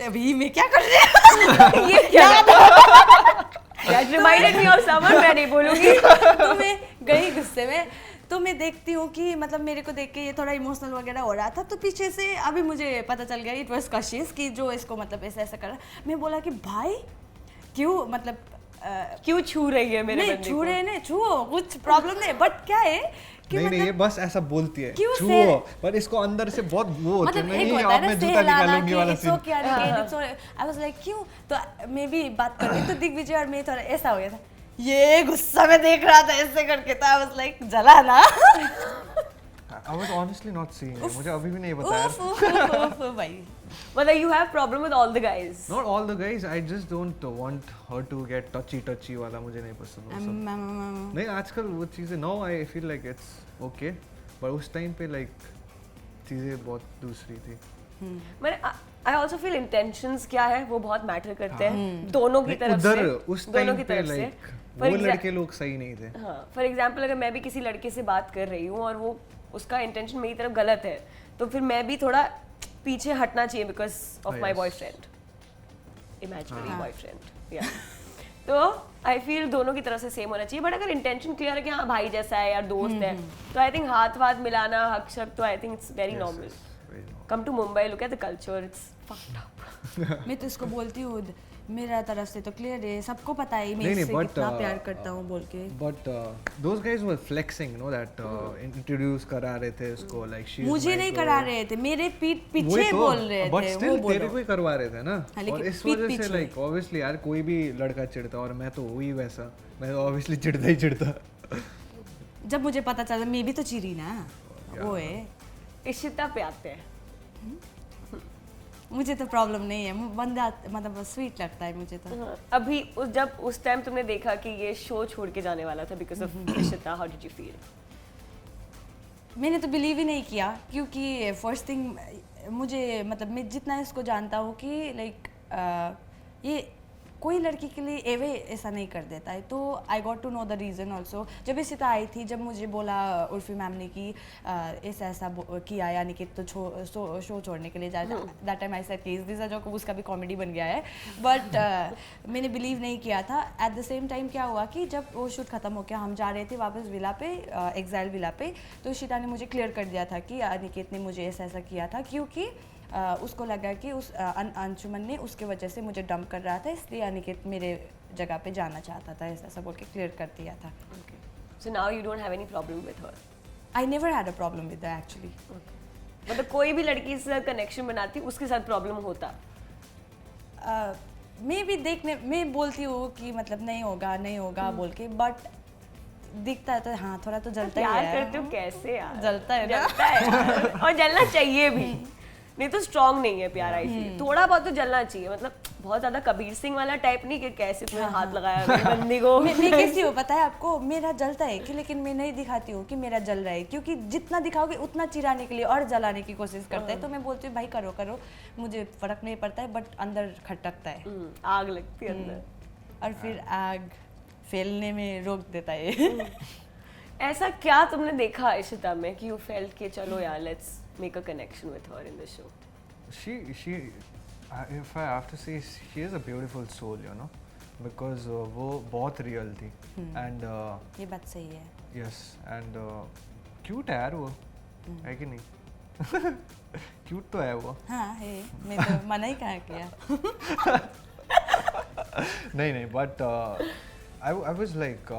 अभी मैं क्या कर रही हूँ, ये क्या रिमाइंडेड मी ऑफ समवन, मैं नहीं बोलूंगी। तो मैं गई गुस्से में, तो मैं देखती हूँ कि मतलब मेरे को देख के ये थोड़ा इमोशनल वगैरह हो रहा था, तो पीछे से अभी मुझे पता चल गया इट वाज कशिश कि जो इसको मतलब ऐसा ऐसा कर रहा। मैं बोला कि भाई क्यों मतलब क्यों छू रही है मेरे नहीं बंदे छू को? रहे नहीं छुओ, कुछ प्रॉब्लम नहीं, बट क्या है कि नहीं नहीं, ये मतलब बस ऐसा बोलती है क्यों छुओ, पर इसको अंदर से बहुत वो होता है, मतलब एक नहीं होता है आप ना मैं से जूता हिलाना निकालूंगी कि वाला it's seen. Okay I was like क्यों, तो मैं भी बात कर रही तो दिग्विजय और मैं थोड़ा ऐसा हो गया था, ये गुस्सा में देख रहा था ऐसे करके, तो आई वाज लाइक जला ना। I was honestly not seeing it. मुझे अभी भी नहीं पता यार। उफ भाई मतलब you have problem with all the guys? Not all the guys, I just don't want her to get touchy वाला, मुझे नहीं पसंद वो सब। नहीं आजकल वो चीज़ें, now I feel like it's okay, but उस टाइम पे like चीज़ें बहुत दूसरी थी। मैं I also feel intentions क्या है वो बहुत मैटर करते हैं दोनों की तरफ उधर से, उस दोनों टाइम की पे तरफ से। like For वो exa- लड़के लोग सही नहीं थे। हाँ, फॉर एग्जाम्पल अगर मैं भी किसी लड़के से बात कर रही हूँ और वो उसका इंटेंशन मेरी तरफ गलत है, तो फिर मैं भी थोड़ा पीछे हटना चाहिए because of my yes. Boyfriend, imaginary boyfriend, या तो आई फील दोनों की तरफ से सेम होना चाहिए। बट अगर इंटेंशन क्लियर है कि हाँ भाई जैसा है यार दोस्त है, तो आई थिंक हाथ वाथ मिलाना हक शक, तो I think it's very normal. Very normal. Come to Mumbai, look at the culture, it's fucked up. मैं तो इसको बोलती हूँ मेरा तरफ से तो क्लियर है, सबको पता है मैं नहीं, इससे but, कितना प्यार करता हूँ बोल के। But those guys were flexing, you know that introduce करा रहे थे उसको like she is मुझे my नहीं girl. करा रहे थे, मेरे पीठ वही पीछे तो, बोल रहे but थे, still वो तेरे बोलो। को ही करवा रहे थे ना। हाँ, लेकिन और इस पीठ वजह से पीछे। like obviously यार कोई भी लड़का चिढ़ता, और मैं तो वही वैसा, मैं तो obviously चिढ़ता ही चिढ़ता। जब मुझे पता चला मैं भी तो चिरी ना, वो है, इशिता पे आते हैं। मुझे तो प्रॉब्लम नहीं है, बंदा मतलब स्वीट लगता है मुझे तो। हाँ, अभी जब उस टाइम तुमने देखा कि ये शो छोड़ के जाने वाला था because of Ishita, how did you feel? मैंने तो बिलीव ही नहीं किया, क्योंकि फर्स्ट थिंग मुझे मतलब मैं जितना इसको जानता हूँ कि लाइक ये कोई लड़की के लिए एवे ऐसा नहीं कर देता है, तो I got to know the reason also. जब इशिता आई थी, जब मुझे बोला उर्फी मैम ने कि ऐसा ऐसा किया यानी कि तो शो छोड़ने के लिए जा, that time I said please this जो उसका भी कॉमेडी बन गया है, बट मैंने बिलीव नहीं किया था। एट द सेम टाइम क्या हुआ कि जब वो शूट खत्म हो गया, हम जा रहे थे वापस विला पे, एग्जाइल विला पे, तो इशिता ने मुझे क्लियर कर दिया था कि अनिकेत ने मुझे ऐसा ऐसा किया था, क्योंकि उसको लगा कि उस अंशुमन ने उसके वजह से मुझे डंप कर रहा था, इसलिए अनिकेत मेरे जगह पे जाना चाहता था, ऐसा ऐसा बोल के क्लियर कर दिया था। So now you don't have any problem with her? I never had a problem with that actually. मतलब कोई भी लड़की से कनेक्शन बनाती उसके साथ प्रॉब्लम होता? मैं भी देखने मैं बोलती हूँ कि मतलब नहीं होगा बोल के, बट दिखता है तो हाँ थोड़ा तो जलता ही प्यार है। करते हो कैसे यार? जलता है ना। जलता है यार। और जलना चाहिए भी, नहीं तो स्ट्रांग नहीं है प्यार। आई थोड़ा बहुत तो जलना चाहिए, मतलब बहुत ज्यादा कबीर सिंह वाला टाइप नहीं कि कैसे तुम्हें हाथ लगाया मेरी बंदी को। मैं कैसी हूँ पता है आपको, मेरा जलता है कि, लेकिन मैं नहीं दिखाती हूँ कि मेरा जल रहा है, क्योंकि जितना दिखाओगे उतना चिराने के लिए और जलाने की कोशिश करता है। तो मैं बोलती हूँ भाई करो करो, मुझे फर्क नहीं पड़ता है, बट अंदर खटकता है आग लगती है अंदर। और फिर आग फैलने में रोक देता है। ऐसा क्या तुमने देखा इशिता में कि यू फेल्ट कि चलो यार let's make a connection with her in the show? She if I have to say, she is a beautiful soul, you know, because वो बहुत real थी, and ये बात सही है। yes, and cute है यार वो, है कि नहीं? cute तो है वो। हाँ है, मैं तो मना ही कहाँ किया। नहीं but I was like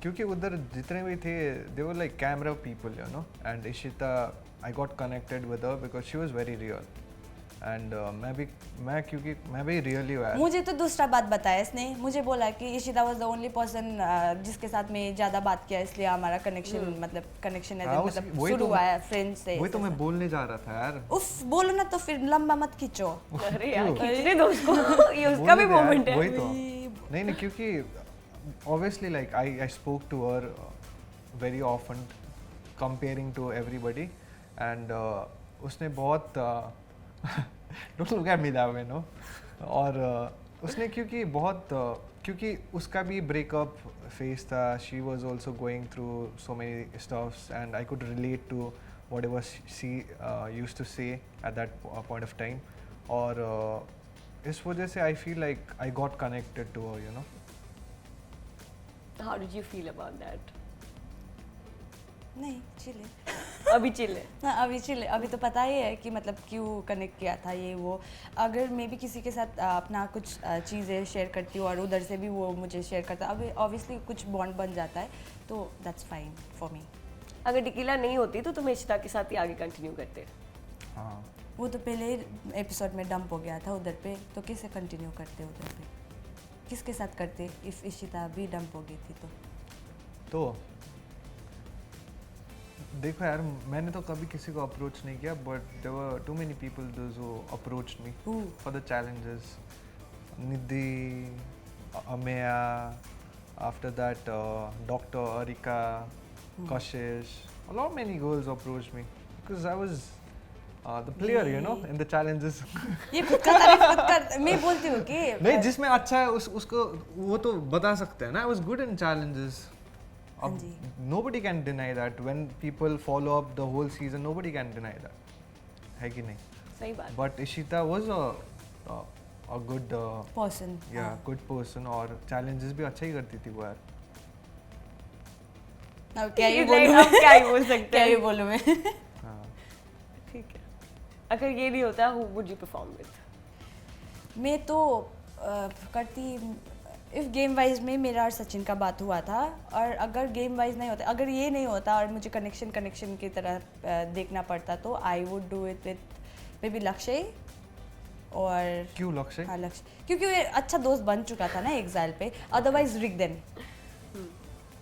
क्योंकि उधर जितने भी थे they were like camera people, you know, and Ishita I got connected with her because she was very real, and क्योंकि मैं भी रियल ही हुआ। मुझे तो दूसरा बात बताया इसने, मुझे बोला कि Ishita was the only person जिसके साथ मैं ज़्यादा बात किया, इसलिए हमारा कनेक्शन मतलब कनेक्शन है मतलब शुरू हुआ है फ्रेंड से। वही तो मैं बोलने जा रहा था यार। उफ बोलो ना तो फिर लंबा मत खींचो। अरे यार खींचने दो उसको, ये उसका भी मोमेंट है। वही तो नहीं क्योंकि obviously like I spoke to her very often comparing to everybody, and उसने बहुत don't look at me that way, no, और उसने क्योंकि बहुत क्योंकि उसका भी ब्रेकअप फेस था, she was also going through so many stuffs, and I could relate to whatever she used to say at that point of time, और इस वजह से I feel like I got connected to her, you know. How did you feel about that? नहीं चिल अभी चिल है. हाँ अभी चिल अभी तो पता ही है कि मतलब क्यों कनेक्ट किया था ये वो. अगर मैं भी किसी के साथ अपना कुछ चीज़ें शेयर करती हूँ और उधर से भी वो मुझे शेयर करता है, अभी ऑब्वियसली कुछ बॉन्ड बन जाता है, तो दैट्स फाइन फॉर मी. अगर टिकीला नहीं होती तो तुम इशिता के साथ ही आगे कंटिन्यू करते? हाँ. वो तो पहले ही एपिसोड में डंप हो गया था उधर पे, तो कैसे कंटिन्यू करते उधर पे? किसके साथ करते इफ़ इशिता भी डंप हो गई थी तो देखो यार, मैंने तो कभी किसी को अप्रोच नहीं किया, but there were too many people those who approached me Who? For the challenges. Nidhi, Ameya, after that doctor Arika, Kashish, a lot many girls approached me because I was the player, you know, in the challenges. ये खुद का तारीफ खुद कर मैं बोलती हूँ कि नहीं, जिसमें अच्छा है उसको वो तो बता सकते हैं ना. I was good in challenges. अब nobody can deny that. When people follow up the whole season, nobody can deny that. है कि नहीं? सही बात. But Ishita was a good person. yeah, good person और challenges भी अच्छा ही करती थी वो यार. अब क्या ही Like, बोलूँ अब क्या ही बोल सकते क्या ही हैं. बोलूँ मैं. हाँ. ठीक है. अगर ये नहीं होता, who would you perform with? मैं तो करती इफ़ गेम वाइज में मेरा और सचिन का बात हुआ था, और अगर गेम वाइज नहीं होता, अगर ये नहीं होता और मुझे कनेक्शन की तरह देखना पड़ता, तो I would do it with may be लक्ष्य. और क्यों लक्ष्य? हाँ लक्ष्य, क्योंकि वो अच्छा दोस्त बन चुका था ना एग्जाइल पे. अदरवाइज रिगदेन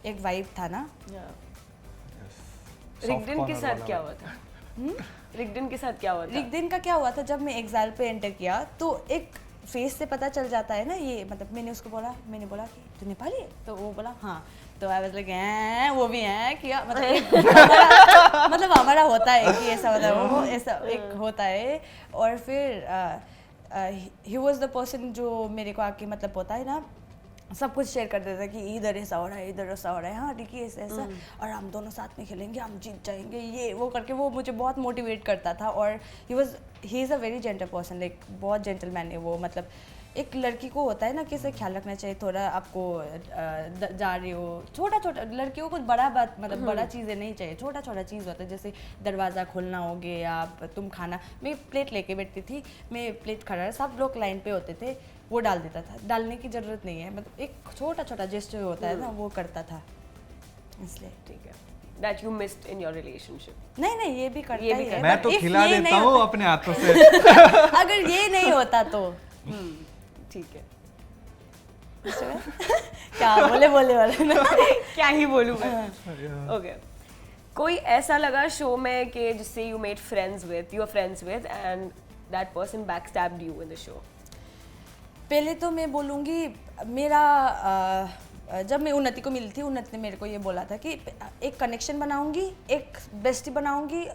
एक वाइब था ना. रिगडिन के साथ क्या हुआ था? रिगडिन के साथ क्या हुआ था? रिगदेन का क्या हुआ था, जब मैं एग्जाइल पे एंटर किया तो एक फेस से पता चल जाता है ना ये, मतलब मैंने बोला कि तू नेपाली है, तो वो बोला हाँ, तो आई वाज लाइक वो भी हैं किया, मतलब हमारा होता है कि ऐसा होता है, वो ऐसा एक होता है. और फिर ही वाज द पर्सन जो मेरे को आके मतलब होता है ना, सब कुछ शेयर कर देता है कि इधर ऐसा हो रहा है, इधर ऐसा हो रहा है, हाँ ठीक है ऐसा ऐसा, और हम दोनों साथ में खेलेंगे, हम जीत जाएंगे, ये वो करके वो मुझे बहुत मोटिवेट करता था. और he is a very gentle person, like बहुत जेंटलमैन है वो. मतलब एक लड़की को होता है ना कि इसे ख्याल रखना चाहिए थोड़ा, आपको जा रही हो, छोटा छोटा लड़कियों को बड़ा बात मतलब बड़ा चीज़ें नहीं चाहिए, छोटा छोटा चीज़ होता है, जैसे दरवाज़ा खोलना हो गया, तुम खाना, मैं प्लेट लेके बैठती थी, मैं प्लेट खड़ा, सब लोग लाइन पे होते थे, वो डाल देता था. डालने की ज़रूरत नहीं है, मतलब एक छोटा छोटा जेस्चर होता है ना, वो करता था, इसलिए. ठीक है. That you missed in your relationship. नहीं ये भी करता ये भी ही है. मैं but तो if खिला ये देता नहीं हूँ होता- अपने हाथों से. अगर ये नहीं होता तो ठीक है. क्या बोले क्या ही बोलूँ मैं. ओके. कोई ऐसा लगा शो में कि जिससे you made friends with and that person backstabbed you in the show? पहले तो मैं बोलूँगी मेरा जब मैं उन्नति को मिली थी, उन्नति ने मेरे को ये बोला था कि एक कनेक्शन बनाऊंगी, एक बेस्टी बनाऊंगी,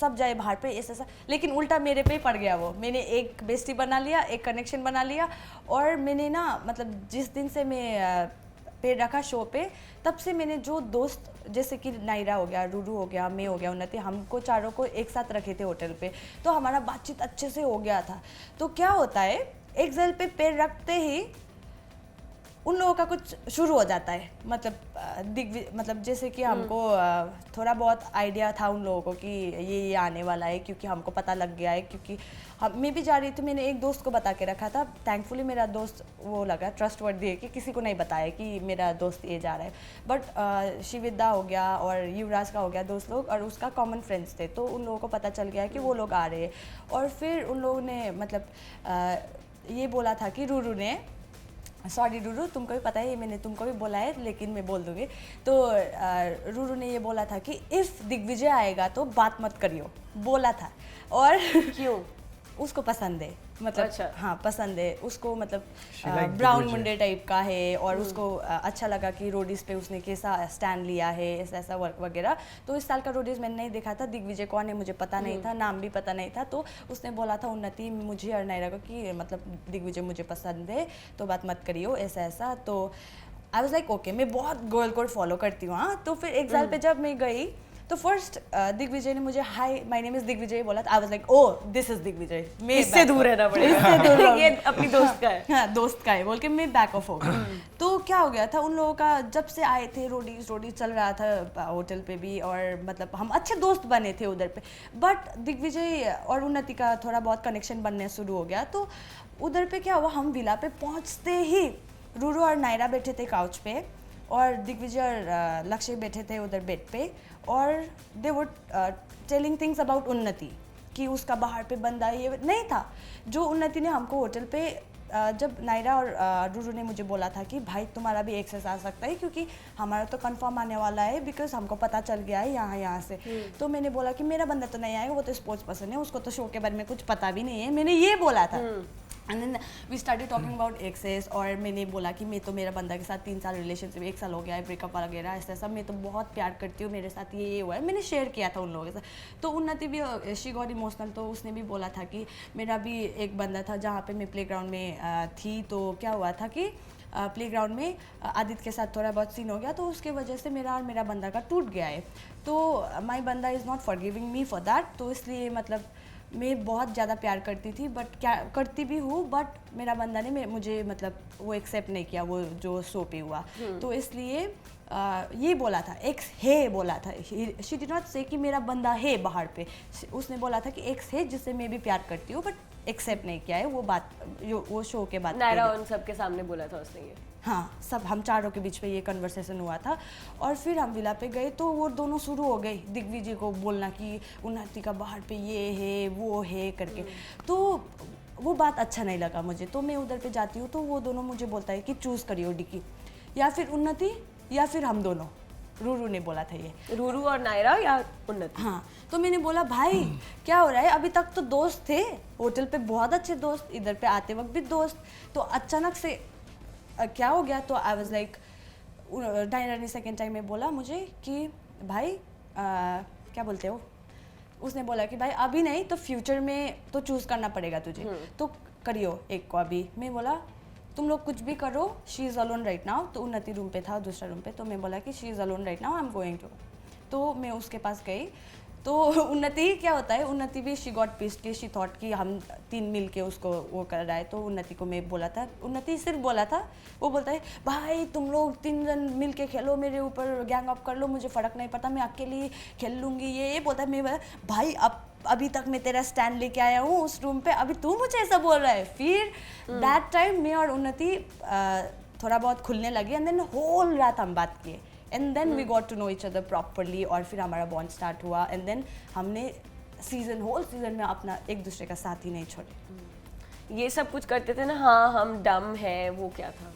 सब जाए बाहर पे ऐसा, लेकिन उल्टा मेरे पे ही पड़ गया वो. मैंने एक बेस्टी बना लिया, एक कनेक्शन बना लिया, और मैंने ना मतलब जिस दिन से मैं पैर रखा शो पे, तब से मैंने जो दोस्त जैसे कि नायरा हो गया, रूरू हो गया, मैं हो गया, उन्नति, हमको चारों को एक साथ रखे थे होटल पे, तो हमारा बातचीत अच्छे से हो गया था. तो क्या होता है, एक्सेल पे पैर रखते ही उन लोगों का कुछ शुरू हो जाता है, मतलब मतलब जैसे कि हमको थोड़ा बहुत आइडिया था उन लोगों को कि ये आने वाला है, क्योंकि हमको पता लग गया है, क्योंकि मैं भी जा रही थी, मैंने एक दोस्त को बता के रखा था. थैंकफुली मेरा दोस्त वो लगा ट्रस्टवर्दी है कि किसी को नहीं बताया कि मेरा दोस्त ये जा रहा है. बट शिविदा हो गया और युवराज का हो गया दोस्त लोग, और उसका कॉमन फ्रेंड्स थे, तो उन लोगों को पता चल गया कि वो लोग आ रहे हैं. और फिर उन लोगों ने मतलब ये बोला था कि रूरू ने, सॉरी रूरू तुमको भी पता है, ये मैंने तुमको भी बोला है लेकिन मैं बोल दूँगी, तो रूरू ने ये बोला था कि इफ़ दिग्विजय आएगा तो बात मत करियो, बोला था. और क्यों? उसको पसंद है, मतलब अच्छा. हाँ पसंद है उसको, मतलब liked ब्राउन दिग्विजय. मुंडे टाइप का है, और उसको अच्छा लगा कि रोडीज पे उसने कैसा स्टैंड लिया है, ऐसा वर्क वगैरह. तो इस साल का रोडीज मैंने नहीं देखा था, दिग्विजय कौन है मुझे पता नहीं था, नाम भी पता नहीं था, तो उसने बोला था उन्नति मुझे और नायरा को कि मतलब दिग्विजय मुझे पसंद है, तो बात मत करियो ऐसा. तो आई वाज लाइक ओके, मैं बहुत गर्ल कोड फॉलो करती हूँ. हाँ, तो फिर एग्जाम पे जब मैं गई तो फर्स्ट दिग्विजय ने मुझे hi my name is Digvijay बोला, I was like oh this is Digvijay, मैं इससे दूर रहना पड़ेगा, इससे दूर रहूं। ये अपनी दोस्त का है। हाँ दोस्त का है बोल के मैं बैक ऑफ हो गई। तो क्या हो गया था उन लोगों का, जब से आए थे रोडीज चल रहा था होटल पे भी, और मतलब हम अच्छे दोस्त बने थे उधर पे, बट दिग्विजय और उन्नति का थोड़ा बहुत कनेक्शन बनने शुरू हो गया। तो उधर पे क्या हुआ, हम विला पे पहुंचते ही रूरू और नायरा बैठे थे काउच पे, और दिग्विजय और लक्ष्य बैठे थे उधर बेड पे, और दे वर टेलिंग थिंग्स अबाउट उन्नति कि उसका बाहर पे बंदा ये नहीं था। जो उन्नति ने हमको होटल पे जब नायरा और रूरू ने मुझे बोला था कि भाई तुम्हारा भी एक्सेस आ सकता है क्योंकि हमारा तो कंफर्म आने वाला है, बिकॉज हमको पता चल गया है यहाँ से। तो मैंने बोला कि मेरा बंदा तो नहीं आएगा, वो तो स्पोर्ट्स पर्सन है, उसको तो शो के बारे में कुछ पता भी नहीं है, मैंने ये बोला था। And then we started talking about exes, और मैंने बोला कि मैं तो मेरा बंदा के साथ 3 साल रिलेशनशिप, 1 साल हो गया है, ब्रेकअप वगैरह ऐसा सब, मैं तो बहुत प्यार करती हूँ, मेरे साथ ये हुआ है, मैंने शेयर किया था उन लोगों के साथ। तो उन्नति भी शी गॉट इमोशनल, तो उसने भी बोला था कि मेरा भी एक बंदा था जहाँ पे मैं प्लेग्राउंड में थी, तो क्या हुआ था कि प्लेग्राउंड में आदित्य के साथ थोड़ा बहुत सीन हो गया, तो उसके वजह से मेरा और मेरा बंदा का टूट गया है। तो माई बंदा is not forgiving me for that, तो इसलिए मतलब मैं बहुत ज़्यादा प्यार करती थी, बट क्या करती भी हूँ, बट मेरा बंदा ने मुझे मतलब वो एक्सेप्ट नहीं किया, वो जो शो पे हुआ। तो इसलिए ये बोला था, एक्स है बोला था, शी डिड नॉट से कि मेरा बंदा है बाहर पे, उसने बोला था कि एक्स है जिससे मैं भी प्यार करती हूँ, बट एक्सेप्ट नहीं किया है वो बात, वो शो के बाद नायरा उन सबके सामने बोला था उसने ये। हाँ, सब हम चारों के बीच में ये कन्वर्सेशन हुआ था। और फिर हम विला पे गए तो वो दोनों शुरू हो गए दिग्विजय को बोलना कि उन्नति का बाहर पे ये है वो है करके। तो वो बात अच्छा नहीं लगा मुझे, तो मैं उधर पे जाती हूँ तो वो दोनों मुझे बोलता है कि चूज़ करियो डिकी, या फिर उन्नति या फिर हम दोनों। रूरू ने बोला था ये, रूरू और नायरा या उन्नति? हाँ। तो मैंने बोला भाई क्या हो रहा है, अभी तक तो दोस्त थे होटल पे, बहुत अच्छे दोस्त, इधर पे आते वक्त भी दोस्त, तो अचानक से क्या हो गया? तो आई वाज लाइक, डायना ने सेकेंड टाइम में बोला मुझे कि भाई क्या बोलते हो, उसने बोला कि भाई अभी नहीं तो फ्यूचर में तो चूज़ करना पड़ेगा तुझे, तो करियो एक को अभी। मैं बोला तुम लोग कुछ भी करो, she is alone right now. तो उन्नति रूम पे था, दूसरा रूम पे, तो मैं बोला कि she is alone right now, I am going to. तो मैं उसके पास गई, तो उन्नति क्या होता है, उन्नति भी शी गॉट पिस्ड कि शी थॉट कि हम 3 मिल के उसको वो कर रहा है। तो उन्नति को मैं बोला था, उन्नति सिर्फ बोला था, वो बोलता है भाई तुम लोग 3 जन मिल के खेलो, मेरे ऊपर गैंग अप कर लो, मुझे फ़र्क नहीं पड़ता, मैं अकेली खेल लूँगी, ये बोलता है। मैं बोला भाई अभी तक मैं तेरा स्टैंड लेके आया हूँ उस रूम पे, अभी तू मुझे ऐसा बोल रहा है। फिर दैट टाइम मैं और उन्नति थोड़ा बहुत खुलने लगे, एंड देन होल रात हम बात किए, and then we got to know each other properly, और फिर हमारा बॉन्ड स्टार्ट हुआ, एंड देन हमने होल सीजन में अपना एक दूसरे का साथ ही नहीं छोड़े। ये सब कुछ करते थे ना, हाँ हम डम है, वो क्या था?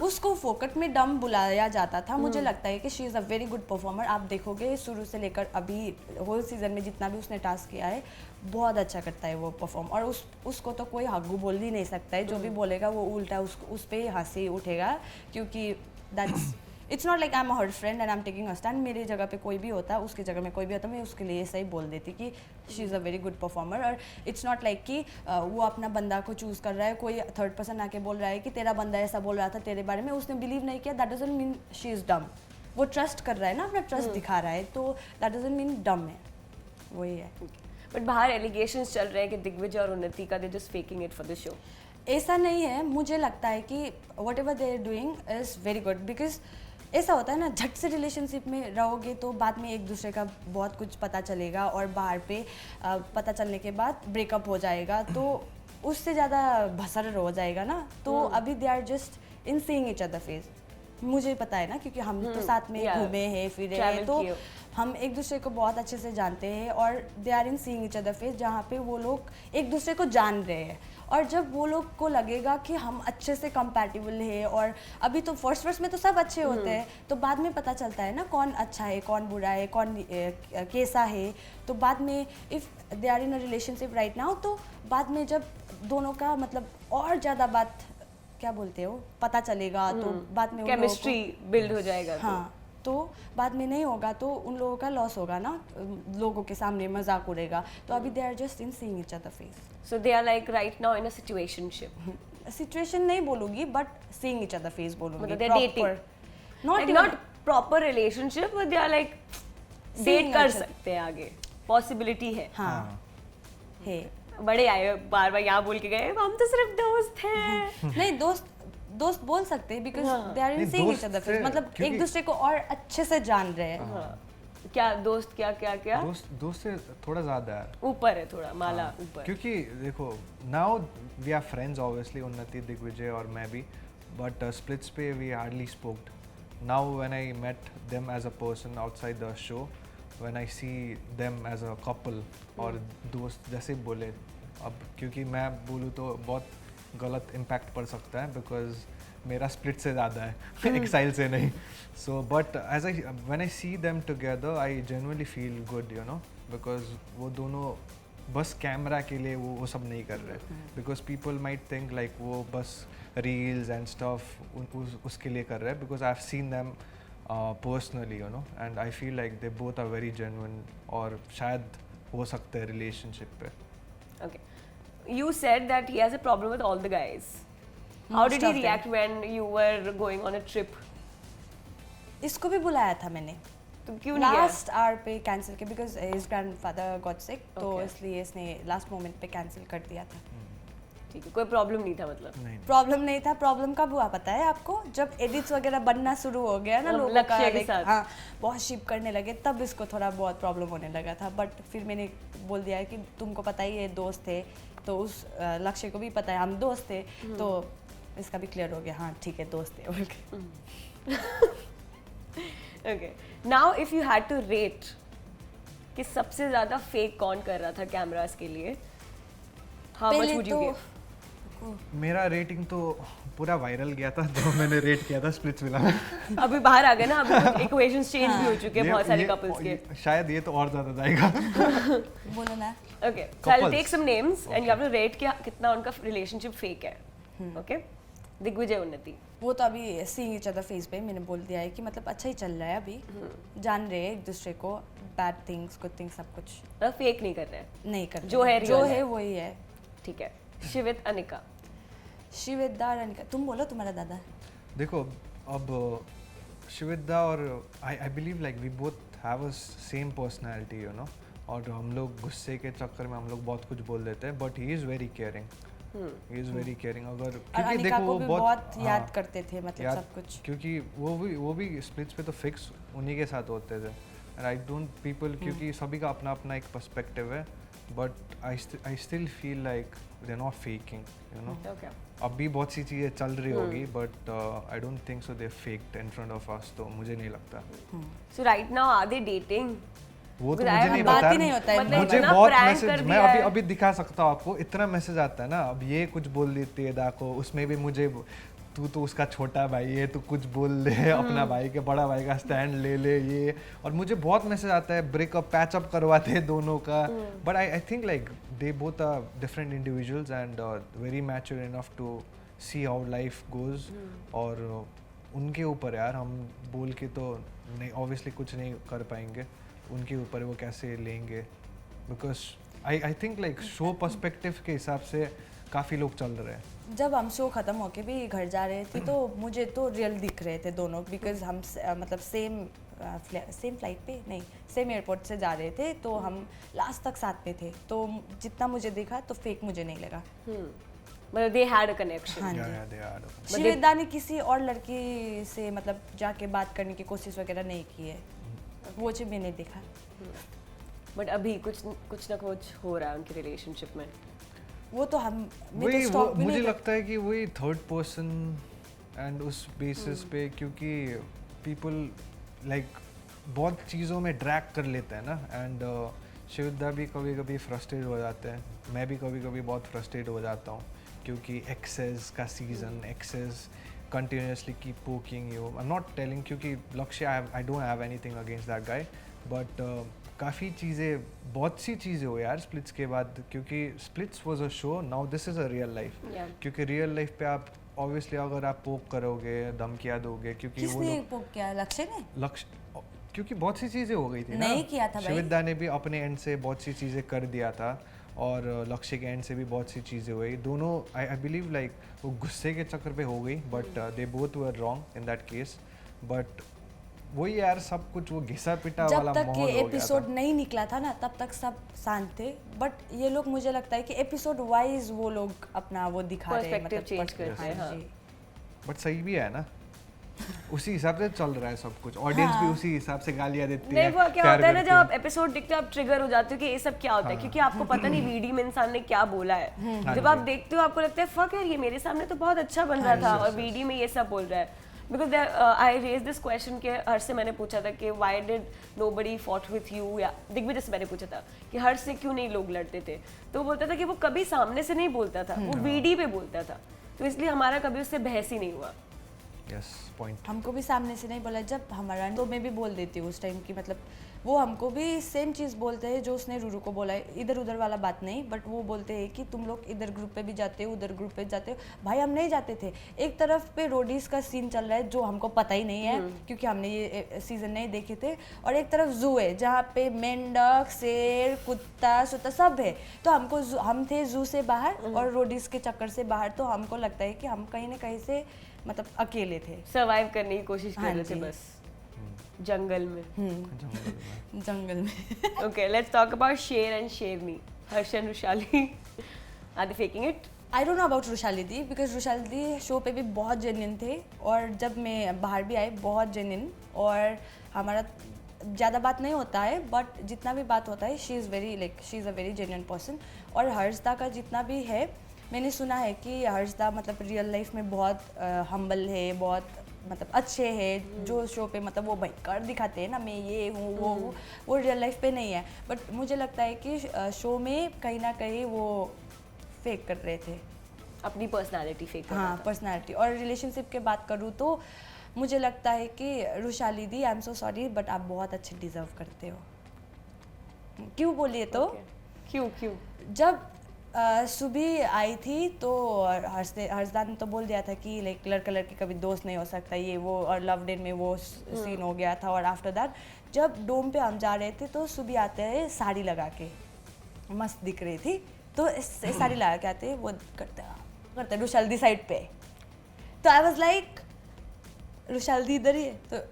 उसको फोकट में डम बुलाया जाता था। मुझे लगता है कि she is a very good performer. आप देखोगे शुरू से लेकर अभी होल सीजन में जितना भी उसने टास्क किया है, बहुत अच्छा करता है वो परफॉर्म, और उसको तो कोई हग्गू बोल ही नहीं सकता है। जो भी बोलेगा वो उल्टा उस पर हंसी उठेगा, क्योंकि that's it's not like I M her friend and I am taking a stand. मेरी जगह पे कोई भी होता, उसकी जगह में कोई भी होता, मैं उसके लिए ऐसा ही बोल देती कि she is a very good performer. और इट्स नॉट लाइक कि वो अपना बंदा को चूज़ कर रहा है, कोई थर्ड पर्सन आके बोल रहा है कि तेरा बंदा ऐसा बोल रहा था तेरे बारे में, उसने बिलीव नहीं किया, that doesn't mean she is डम। वो ट्रस्ट कर रहा है ना, अपना ट्रस्ट दिखा रहा है, तो दैट डजंट मीन डम है, वही है। बट बाहर एलिगेशंस चल रहे हैं कि दिग्विजय और उन्नति का they just faking it for the show. ऐसा नहीं है, मुझे लगता है कि whatever they are doing is very good, because ऐसा होता है ना, झट से रिलेशनशिप में रहोगे तो बाद में एक दूसरे का बहुत कुछ पता चलेगा, और बाहर पे पता चलने के बाद ब्रेकअप हो जाएगा, तो उससे ज़्यादा भसर हो जाएगा ना। तो अभी they are just in seeing each other phase. मुझे पता है ना, क्योंकि हम तो साथ में घूमे हैं फिरे हैं, तो हम एक दूसरे को बहुत अच्छे से जानते हैं, और they are in seeing each other phase, जहाँ पे वो लोग एक दूसरे को जान रहे हैं। और जब वो लोग को लगेगा कि हम अच्छे से कंपैटिबल है, और अभी तो फर्स्ट में तो सब अच्छे होते हैं, तो बाद में पता चलता है ना कौन अच्छा है, कौन बुरा है, कौन कैसा है। तो बाद में if they are in a relationship right now, तो बाद में जब दोनों का मतलब और ज़्यादा बात क्या बोलते हो पता चलेगा, तो बाद में केमिस्ट्री बिल्ड हो जाएगा। हाँ, तो बाद में नहीं होगा तो उन लोगों का लॉस होगा ना, लोगों के सामने मजाक उड़ेगा। तो अभी they are just in seeing each other phase. So they are like right now in a situationship. Situation नहीं बोलूंगी, but seeing each other phase बोलूंगी। मतलब they are dating, not proper relationship, but they are like date कर सकते हैं आगे, पॉसिबिलिटी है। हाँ है। बड़े आए बार बार यहाँ बोल के गए हम तो सिर्फ दोस्त हैं। नहीं, दोस्त बोल सकते हैं बिकॉज दे आर इन नहीं, सीइंग दोस्त ईच अदर से- मतलब एक क्योंकि- दूसरे को और अच्छे से जान रहे हैं। हाँ। क्या दोस्त क्या क्या क्या दोस्त से थोड़ा ज़्यादा यार, ऊपर है थोड़ा माला ऊपर। क्योंकि देखो now we are friends obviously, Unnati, Digvijay और मैं भी, बट स्प्लिट्स पे we hardly spoked. Now when I met them as a person outside the show, when I see them as a couple और दोस्त जैसे बोले, अब क्योंकि मैं बोलूँ तो बहुत गलत इम्पैक्ट पड़ सकता है बिकॉज मेरा स्प्लिट से ज़्यादा है एक्साइल से नहीं. So but as I when I see them together I genuinely feel good, you know, because वो दोनों बस कैमरा के लिए वो सब नहीं कर रहे, because people might think like वो बस रील्स एंड स्टफ उसके लिए कर रहे हैं, because I have seen them personally, you know, and I feel like they both are very genuine और शायद हो सकते हैं रिलेशनशिप पे. Okay. You said that he has a problem with all the guys. How Most did he of them. react when you were going on a trip? इसको भी बुलाया था मैंने तो क्यों नहीं गया? लास्ट आवर पे कैंसिल किया because his grandfather got sick, तो Okay. इसलिए इसने लास्ट मोमेंट पे कैंसिल कर दिया था। ठीक है, कोई प्रॉब्लम नहीं था मतलब। नहीं, प्रॉब्लम नहीं था। प्रॉब्लम कब हुआ पता है आपको? जब एडिट्स वगैरह बनना शुरू हो गया ना मतलब लोगों का, लक्ष्य के like, साथ। हाँ, बहुत शिप करने लगे, तब इसको थोड़ा बहुत प्रॉब्लम होने लगा था। बट फिर मैंने बोल दिया कि तुमको पता ही है दोस्त थे, तो उस लक्ष्य को भी पता है हम दोस्त थे, तो इसका भी क्लियर हो गया, हाँ ठीक है दोस्त थे बोल के। Okay. Now if you had to rate कि सबसे ज्यादा फेक कौन कर रहा था कैमरास के लिए, how much पहले would you तो give? मेरा रेटिंग तो पूरा वायरल गया था जो मैंने रेट किया था स्प्लिट्स विला में. अभी बाहर आ गए ना, अभी इक्वेशंस चेंज भी हो चुके हैं बहुत सारे कपल्स के। शायद ये तो और ज़्यादा जाएगा. बोलो ना। Okay, so I'll Couples. take some names and you have to rate कि कितना उनका रिलेशनशिप फेक है. Okay? दिग्विजय, उन्नति. वो तो अभी सीइंग ईच अदर फेस पे मैंने बोल दिया है कि मतलब अच्छा ही चल रहा है अभी, जान रहे हैं एक दूसरे को, बैड थिंग्स गुड थिंग्स सब कुछ फेक नहीं कर रहे हैं. नहीं कर रहे जो है जो real है। है वही है। ठीक है. शिवित, अनिका. शिवेदार अनिका, तुम बोलो तुम्हारा दादा। देखो अब शिविदा और I believe like we both have a same personality, you know, और हम लोग गुस्से के चक्कर में हम लोग बहुत कुछ बोल देते हैं, but he is very caring. He is very caring. अगर और क्योंकि अनिका देखो को वो भी बहुत बहुत याद हाँ, करते थे मतलब याद- सब कुछ। क्योंकि वो भी स्प्लिट्स पे तो फिक्स उन्हीं के साथ होते थे. एंड आई डोंट पीपल, क्योंकि सभी का अपना अपना एक पर्सपेक्टिव है, but I still feel like they are not faking, you know. Okay. अब भी बहुत सी चीज़ें चल रही होगी, but I don't think so they faked in front of us, तो मुझे नहीं लगता. So right now are they dating? वो तो Because I मुझे have नहीं बात पता. ही नहीं होता है मतलब मुझे इतना बहुत prank मैसेज, कर मैं दिया अभी है। अभी दिखा सकता हूँ आपको, इतना मैसेज आता है ना. अब ये कुछ बोल देती है दाको, उसमें भी मुझे तू तो उसका छोटा भाई है, तू कुछ बोल दे, अपना भाई के बड़ा भाई का स्टैंड ले ले ये. और मुझे बहुत मैसेज आता है, ब्रेकअप पैचअप करवाते हैं दोनों का. But I think like they both are different individuals and very mature enough to see how life goes. और उनके ऊपर यार, हम बोल के तो नहीं ऑब्वियसली कुछ नहीं कर पाएंगे. उनके ऊपर वो कैसे लेंगे, because I think like show perspective के हिसाब से काफ़ी लोग चल रहे हैं. जब हम शो खत्म होके भी घर जा रहे थे तो मुझे तो रियल दिख रहे थे दोनों, बिकॉज हम मतलब सेम फ्लाइट पे नहीं, सेम एयरपोर्ट से जा रहे थे, तो हम लास्ट तक साथ में थे, तो जितना मुझे दिखा तो फेक मुझे नहीं लगा। मतलब they had a connection. हाँ Yeah, ji. yeah, they are. शिवेदा ने किसी और लड़की से मतलब जाके बात करने की कोशिश वगैरह नहीं की है, वो चीज़ मैंने देखा। बट अभी कुछ ना कुछ हो रहा है उनके रिलेशनशिप में. वो तो हम मैं वही तो स्टॉक भी मुझे नहीं लगता है कि वही थर्ड पर्सन एंड उस बेसिस पे, क्योंकि पीपल लाइक बहुत चीज़ों में ड्रैग कर लेते हैं ना. एंड शिवदा भी कभी कभी फ्रस्ट्रेट हो जाते हैं, मैं भी कभी कभी बहुत फ्रस्ट्रेट हो जाता हूँ, क्योंकि एक्सेस का season, exes continuously keep poking you. I am not telling, क्योंकि Lakshya I don't have anything against that guy, but काफ़ी चीज़ें, बहुत सी चीज़ें हो यार स्प्लिट्स के बाद, क्योंकि splits was a show, now this is a real life. Yeah. क्योंकि रियल लाइफ पे आप ऑब्वियसली अगर आप पोक करोगे, धमकियाँ दोगे, क्योंकि वो किसने लोग पोक किया? लक्ष्य ने लक्ष्य, क्योंकि बहुत सी चीज़ें हो गई थी ना. नहीं किया था भाई। शिविदा ने भी अपने एंड से बहुत सी चीज़ें कर दिया था, और लक्ष्य के एंड से भी बहुत सी चीज़ें हुई. दोनों आई बिलीव लाइक वो गुस्से के चक्कर पे हो गई, but they both were wrong in that case. But वही यार सब कुछ वो घिसा पिटा जब वाला तक माहौल ये हो गया एपिसोड था। नहीं निकला था ना तब तक सब शांत थे, बट ये लोग मुझे लगता है कि एपिसोड वाइज वो लोग अपना वो दिखा रहे हैं, Perspective change करते हैं, हाँ हाँ। जी। बट सही भी है ना, उसी हिसाब से चल रहा है सब कुछ, ऑडियंस भी उसी हिसाब से गालियां देती नहीं है, वो क्या प्यार होता है ना, करती जब आप एपिसोड देखते हो आप ट्रिगर हो जाते हो कि ये सब क्या होता है, क्योंकि आपको पता नहीं वीडी में इंसान ने क्या बोला है। जब आप देखते हो आपको लगता है फक यार ये मेरे सामने तो बहुत अच्छा बन रहा था और वीडी में ये सब बोल रहा है। Because I raise this question के हर्ष से मैंने पूछा था कि why did nobody fought with you, या दिग्विजय से मैंने पूछा था कि हर्ष से क्यों नहीं लोग लड़ते थे, तो वो बोलता था कि वो कभी सामने से नहीं बोलता था, वो वीडी पे बोलता था, तो इसलिए हमारा कभी उससे बहस ही नहीं हुआ। Yes point. हमको भी सामने से नहीं बोला, जब हमारा तो मैं भी बोल देती हूँ उस टाइम की, मतलब वो हमको भी सेम चीज़ बोलते हैं जो उसने रूरू को बोला है, इधर उधर वाला बात नहीं, बट वो बोलते हैं कि तुम लोग इधर ग्रुप पे भी जाते हो उधर ग्रुप पे जाते हो। भाई हम नहीं जाते थे, एक तरफ पे रोडीज का सीन चल रहा है जो हमको पता ही नहीं है क्योंकि हमने ये सीजन नहीं देखे थे, और एक तरफ जू है जहाँ पे मेंढक, शेर, कुत्ता सुत्ता सब है, तो हमको हम थे जू से बाहर और रोडीज के चक्कर से बाहर, तो हमको लगता है कि हम कहीं ना कहीं से मतलब अकेले थे, सर्वाइव करने की कोशिश कर हाँ रहे थे जी। बस जंगल में। जंगल में। Okay, let's talk about Sher and Sherni. Harsh and Rushali. Are they faking it? I don't know about Rushali the, because Rushali the show पे भी बहुत जेन्युइन थे और जब मैं बाहर भी आई बहुत जेन्युइन, और हमारा ज़्यादा बात नहीं होता है बट जितना भी बात होता है she is very like she is a very genuine person. और हर्षदा का जितना भी है, मैंने सुना है कि हर्षदा मतलब रियल लाइफ में बहुत हम्बल है, बहुत मतलब अच्छे हैं, जो शो पे मतलब वो भयंकर दिखाते हैं ना मैं ये हूँ वो हूँ, वो रियल लाइफ पे नहीं है, बट मुझे लगता है कि शो में कहीं ना कहीं वो फेक कर रहे थे अपनी पर्सनालिटी फेक कर हाँ रहा था। पर्सनालिटी। और रिलेशनशिप के बात करूँ तो मुझे लगता है कि Rushali di I am so sorry but आप बहुत अच्छे डिजर्व करते हो। क्यों बोलिए तो Okay. क्यों क्यों? जब सुबी आई थी तो हर्षदा ने तो बोल दिया था कि लाइक लड़का लड़की कभी दोस्त नहीं हो सकता ये वो, और लव डे में वो सीन हो गया था। और आफ्टर दैट जब डोम पे हम जा रहे थे तो सुबी आते हैं साड़ी लगा के, मस्त दिख रही थी, तो साड़ी लगा के आते वो करते रुशाल्दी साइड पे, तो आई वाज लाइक रुशाल्दी इधर ही है तो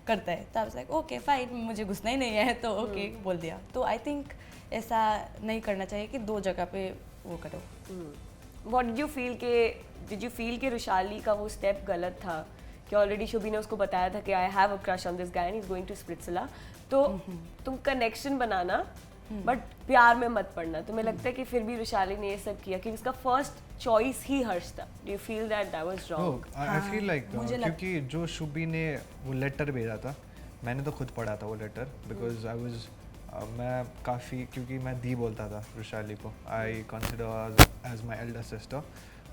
करता है, तो I was like okay fine, मुझे घुसना ही नहीं है तो ओके बोल दिया। तो आई थिंक ऐसा नहीं करना चाहिए कि दो जगह पे वो करो। What did you feel के did you feel कि रुशाली का वो स्टेप गलत था कि ऑलरेडी शुभी ने उसको बताया था कि I have a crush on this guy and he is going to Splitsvilla, तो तुम कनेक्शन बनाना बट प्यार में मत पड़ना। तुम्हें लगता है कि फिर भी रुशाली ने ये सब किया क्योंकि उसका फर्स्ट चॉइस ही हर्ष था? Do you feel that that was wrong? I feel like मुझे क्योंकि जो शुभी ने वो लेटर भेजा था, मैंने तो खुद पढ़ा था वो लेटर, बिकॉज आई वाज मैं काफ़ी, क्योंकि मैं दी बोलता था रुशाली को, I consider as my elder sister,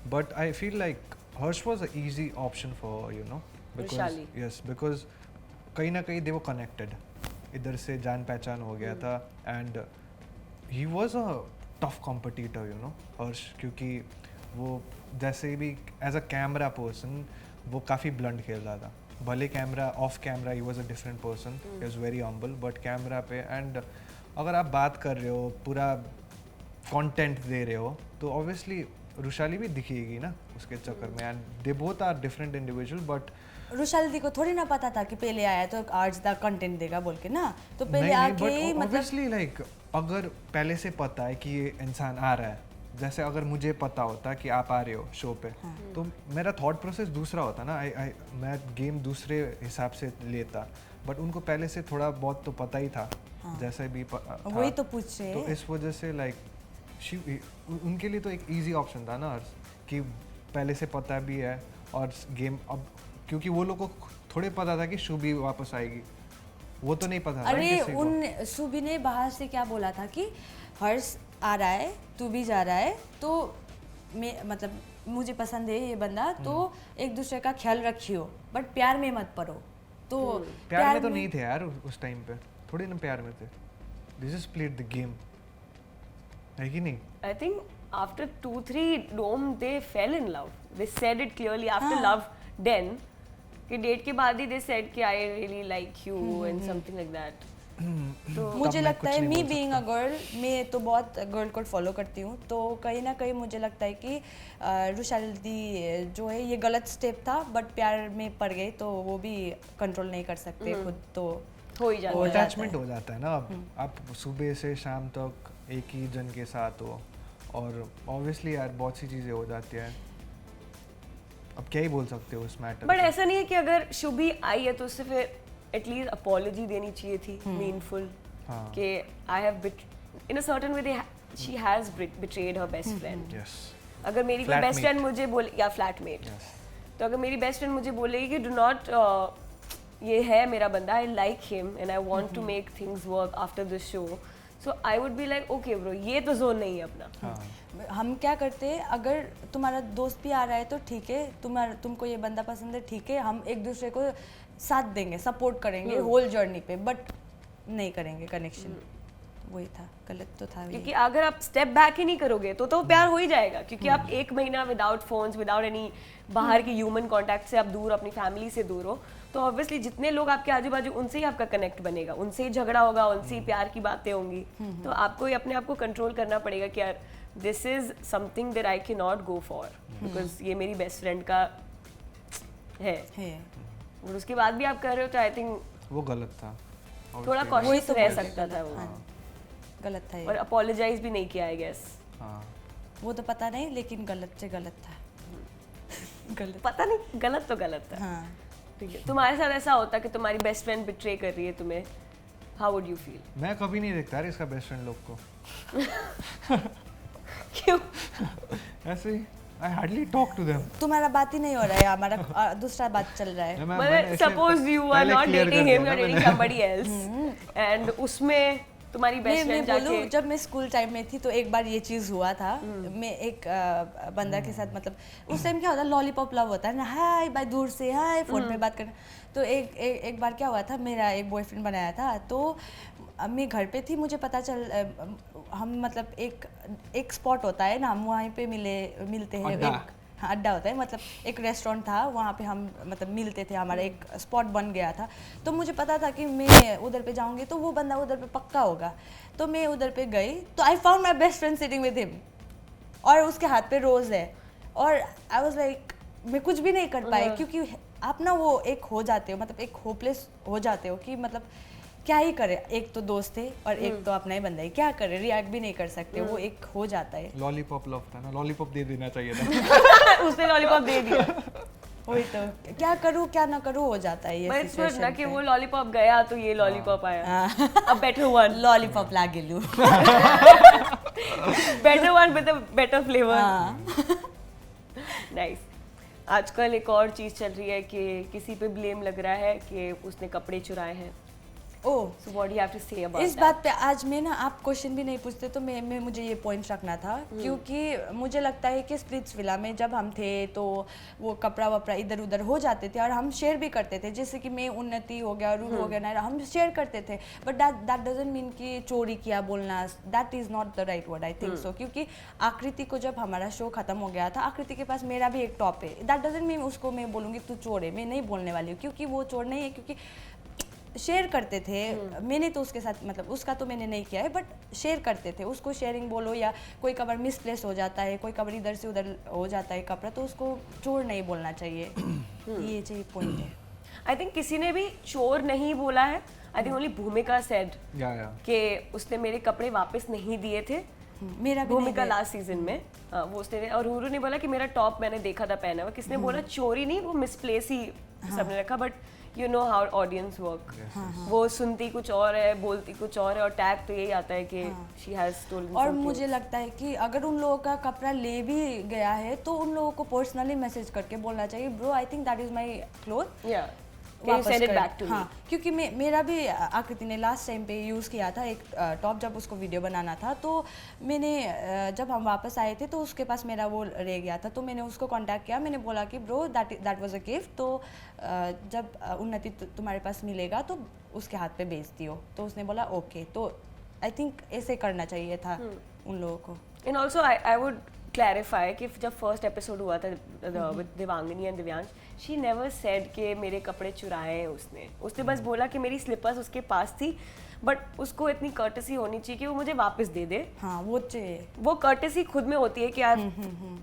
but I feel like Harsh was a easy option for you know, because Rushali. Yes because कहीं ना कहीं दे वो कनेक्टेड, इधर से जान पहचान हो गया था, and he was a tough competitor you know Harsh, क्योंकि वो जैसे भी एज अ कैमरा पर्सन वो काफ़ी ब्लंट खेल रहा था, भले camera off camera he was a different person, he was very humble, but camera पे एंड अगर आप बात कर रहे हो पूरा कंटेंट दे रहे हो तो ऑब्वियसली रुशाली भी दिखेगी ना उसके चक्कर में, and they both are different individual. But Rushali di को थोड़ी ना पता था कि पहले आया तो आज दा कंटेंट देगा बोल के ना, तो पहले आके ही मतलब ऑब्वियसली लाइक अगर पहले से पता है कि ये इंसान आ रहा है, जैसे अगर मुझे पता होता कि आप आ रहे हो शो पे, तो मेरा थॉट प्रोसेस दूसरा होता ना, मैं गेम दूसरे हिसाब से लेता, बट उनको पहले से थोड़ा बहुत तो पता ही था, जैसे भी था, वही तो पूछ रहे तो हैं। इस वजह से लाइक उनके लिए तो एक इजी ऑप्शन था ना हर्ष, कि पहले से पता भी है और गेम, अब क्योंकि वो लोग को थोड़े पता था कि शुभी वापस आएगी, वो तो नहीं पता था अरे किसी को। उन सुबी ने बाहर से क्या बोला था कि हर्ष आ रहा है तू भी जा रहा है, तो मैं मतलब मुझे पसंद है ये बंदा, तो एक दूसरे का ख्याल रखियो बट प्यार में मत पड़ो। तो प्यार में तो नहीं थे यार उस टाइम पे, थोड़ी ना प्यार में थे, this is played the game, है कि नहीं? I think after 2-3 Dome they fell in love. They said it clearly after Love Den. कि डेट के बाद ही they said कि I really like you and something like that. तो मुझे मैं लगता कुछ है नहीं मी बोल बीइंग अ गर्ल, मैं तो बहुत गर्ल कोड फॉलो करती हूँ, तो कहीं ना कहीं मुझे लगता है कि रुशाल दी जो है ये गलत स्टेप था, बट प्यार में पड़ गई तो वो भी कंट्रोल नहीं कर सकते खुद, तो हो ही जाता हो है। जाता अटैचमेंट हो जाता है ना। अब आप सुबह से शाम तक एक ही जन के साथ हो, और ऑब्वियसली यार बहुत सी चीज़ें हो जाती हैं। अब क्या ही बोल सकते हो उस मैटर बट ऐसा नहीं है कि अगर शुभी आई है तो उससे फिर एटलीस्ट अपॉलॉजी देनी चाहिए थी, मीनफुल, हाँ। कि I have in a certain way she has betrayed her best friend. Yes. अगर मेरी कोई बेस्ट Flatmate. फ्रेंड मुझे बोले, या फ्लैटमेट, तो अगर मेरी बेस्ट फ्रेंड मुझे बोलेगी कि डू नॉट, ये है मेरा बंदा, I like him and I want to make things work after this show, so I would be like okay bro, ये तो जोन नहीं है अपना। हाँ। हम क्या करते हैं, अगर तुम्हारा दोस्त भी आ रहा है तो ठीक है, तुमको ये बंदा पसंद है, ठीक है, हम एक दूसरे को साथ देंगे, सपोर्ट करेंगे होल जर्नी पे, बट नहीं करेंगे कनेक्शन। वही था, गलत तो था ये। क्योंकि अगर आप स्टेप बैक ही नहीं करोगे तो प्यार हो ही जाएगा, क्योंकि आप एक महीना विदाउट फोन्स, विदाउट एनी बाहर के ह्यूमन कांटेक्ट से आप दूर, अपनी फैमिली से दूर हो, तो ऑब्वियसली जितने लोग आपके आजू बाजू, उनसे ही आपका कनेक्ट बनेगा, उनसे ही झगड़ा होगा, उनसे ही प्यार की बातें होंगी। तो आपको ही अपने आप को कंट्रोल करना पड़ेगा कि यार this is something that I can not go for, because ये मेरी बेस्ट फ्रेंड का है। और उसके बाद भी आप कर रहे हो तो आई थिंक वो गलत था। थोड़ा Obviously, कॉशियस तो रह बोल सकता था वो, गलत था और ये, अपोलोजाइज भी नहीं किया आई गेस। हाँ। वो तो पता नहीं, लेकिन गलत से गलत था। गलत, पता नहीं, गलत तो गलत था। हाँ। ठीक है, तुम्हारे साथ ऐसा होता कि तुम्हारी बेस्ट फ्रेंड बिट्रे कर रही है तुम्हें, हाउ वुड यू फील? मैं कभी नहीं देखता यार इसका बेस्ट फ्रेंड लोग को, क्यों? ऐसे ही I hardly talk to them. तुम्हारा बात ही नहीं हो रहा है, हमारा दूसरा बात चल रहा है। मतलब suppose you are not dating him, you are dating somebody else, and उसमें तुम्हारी बेस्ट मैं फ्रेंड बोलूं, जाके, जब मैं स्कूल टाइम में थी तो एक बार ये चीज़ हुआ था। मैं एक बंदा के साथ, मतलब उस टाइम क्या होता है, लॉलीपॉप लव होता है ना, हाय बाय दूर से, हाय फोन पे बात करना। तो एक बार क्या हुआ था, मेरा एक बॉयफ्रेंड बनाया था, तो मैं घर पे थी, मुझे पता चल, हम मतलब एक स्पॉट होता है ना, हम वहीं पे मिलते हैं, अड्डा। हाँ, अड्डा होता है, मतलब एक रेस्टोरेंट था, वहाँ पे हम मतलब मिलते थे, हमारा एक स्पॉट बन गया था। तो मुझे पता था कि मैं उधर पे जाऊँगी तो वो बंदा उधर पे पक्का होगा, तो मैं उधर पे गई, तो I found my best friend sitting with him, और उसके हाथ पे रोज़ है, और आई वाज लाइक, मैं कुछ भी नहीं कर पाई, क्योंकि आप ना वो एक हो जाते हो, मतलब एक होपलेस हो जाते हो कि मतलब क्या ही करे, एक तो दोस्त है और एक तो अपना ही बंदा है, क्या करे, रिएक्ट भी नहीं कर सकते, वो एक हो जाता है। लॉलीपॉप लव था ना, लॉलीपॉप दे देना चाहिए था। उसने लॉलीपॉप दे दिया। वही तो, क्या करूँ क्या ना करूँ, हो जाता है ये बट इट्स गुड ना सिचुएशन कि पे। वो लॉलीपॉप गया तो ये लॉलीपॉप आया, अ बेटर वन, लॉलीपॉप ला गेलू। Better one with a better flavour. Nice. आजकल एक और चीज चल रही है कि किसी पे ब्लेम लग रहा है कि उसने कपड़े चुराए हैं। Oh, so what do you have to say about इस बात पे आज मैं ना, आप क्वेश्चन भी नहीं पूछते तो मैं मुझे ये पॉइंट रखना था, क्योंकि मुझे लगता है कि स्प्लिट्स विला में जब हम थे तो वो कपड़ा वपड़ा इधर उधर हो जाते थे और हम शेयर भी करते थे, जैसे कि मैं उन्नति हो गया, रूल हो गया, नायरा, हम शेयर करते थे, बट दैट डजंट मीन कि चोरी किया बोलना, that is not the right word, I think so. क्योंकि आकृति को जब हमारा शो खत्म हो गया था, आकृति के पास मेरा भी एक टॉप है, दैट डजंट मीन उसको मैं बोलूँगी तू चोर है, मैं नहीं बोलने वाली हूँ, क्योंकि वो चोर नहीं है, क्योंकि शेयर करते थे। मैंने तो उसके साथ, मतलब उसका तो मैंने नहीं किया है, बट शेयर करते थे, उसको शेयरिंग बोलो, या कोई कवर मिसप्लेस हो जाता है, कोई कवर इधर से उधर हो जाता है कपड़ा, तो उसको चोर नहीं बोलना चाहिए। ये चाहिए पॉइंट है। आई थिंक किसी ने भी चोर नहीं बोला है, आई थिंक ओनली भूमिका सेड या कि उसने मेरे कपड़े वापस नहीं दिए थे। मेरा भी भूमिका नहीं लास्ट सीजन में, वो उसने, और रूरू ने बोला कि मेरा टॉप मैंने देखा था पहना हुआ, किसने बोला चोरी नहीं, वो मिसप्लेस ही सबने रखा, but you know how audience work, वो सुनती कुछ और है, बोलती कुछ और है, और टैग तो यही आता है कि शी हैज स्टोलन। और मुझे लगता है कि अगर उन लोगों का कपड़ा ले भी गया है तो उन लोगों को पर्सनली मैसेज करके बोलना चाहिए, bro I think that is my cloth, या can you send it back to me. हाँ, क्योंकि मेरा भी आकृति ने लास्ट टाइम पे यूज़ किया था एक टॉप, जब उसको वीडियो बनाना था, तो मैंने जब हम वापस आए थे तो उसके पास मेरा वो रह गया था, तो मैंने उसको कांटेक्ट किया, मैंने बोला कि bro that was a gift, तो जब उन्नति तुम्हारे पास मिलेगा तो उसके हाथ पे भेज दियो, तो उसने बोला ओके। तो आई थिंक ऐसे करना चाहिए था उन लोगों को। And also I would clarify कि जब फर्स्ट एपिसोड हुआ था with Devangini and Divyansh, she never said कि मेरे कपड़े चुराए हैं उसने बस बोला कि मेरी स्लीपर्स उसके पास थी, बट उसको इतनी कर्टसी होनी चाहिए कि वो मुझे वापस दे दे। हाँ वो चाहिए, वो कर्टसी खुद में होती है कि यार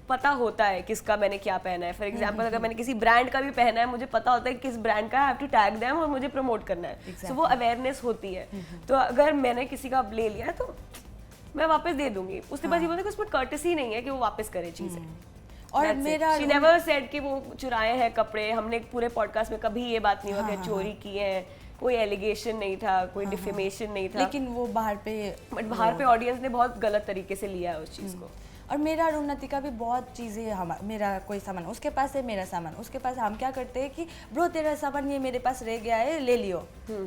पता होता है किसका मैंने क्या पहना है। फॉर एग्जांपल अगर मैंने किसी ब्रांड का भी पहना है, मुझे पता होता है कि किस ब्रांड का है, I have to tag them और मुझे प्रमोट करना है। सो वो अवेयरनेस होती है। तो अगर मैंने किसी का ले लिया है तो मैं वापस दे दूंगी। उसके बाद ये बोलते कि उसमें कर्टसी नहीं है कि वो वापस करे चीजें। और मेरा शी नेवर सेड कि वो चुराए हैं कपड़े। हमने पूरे पॉडकास्ट में कभी ये बात नहीं हुआ कि चोरी किए हैं, कोई एलिगेशन नहीं था, कोई डिफेमेशन नहीं था। लेकिन वो बाहर पे, बट बाहर पे ऑडियंस ने बहुत गलत तरीके से लिया है उस चीज को। और मेरा और उन्नति का भी बहुत चीज़ें, हम मेरा कोई सामान उसके पास है, मेरा सामान उसके पास, हम क्या करते हैं कि ब्रो तेरा सामान ये मेरे पास रह गया है ले लियो,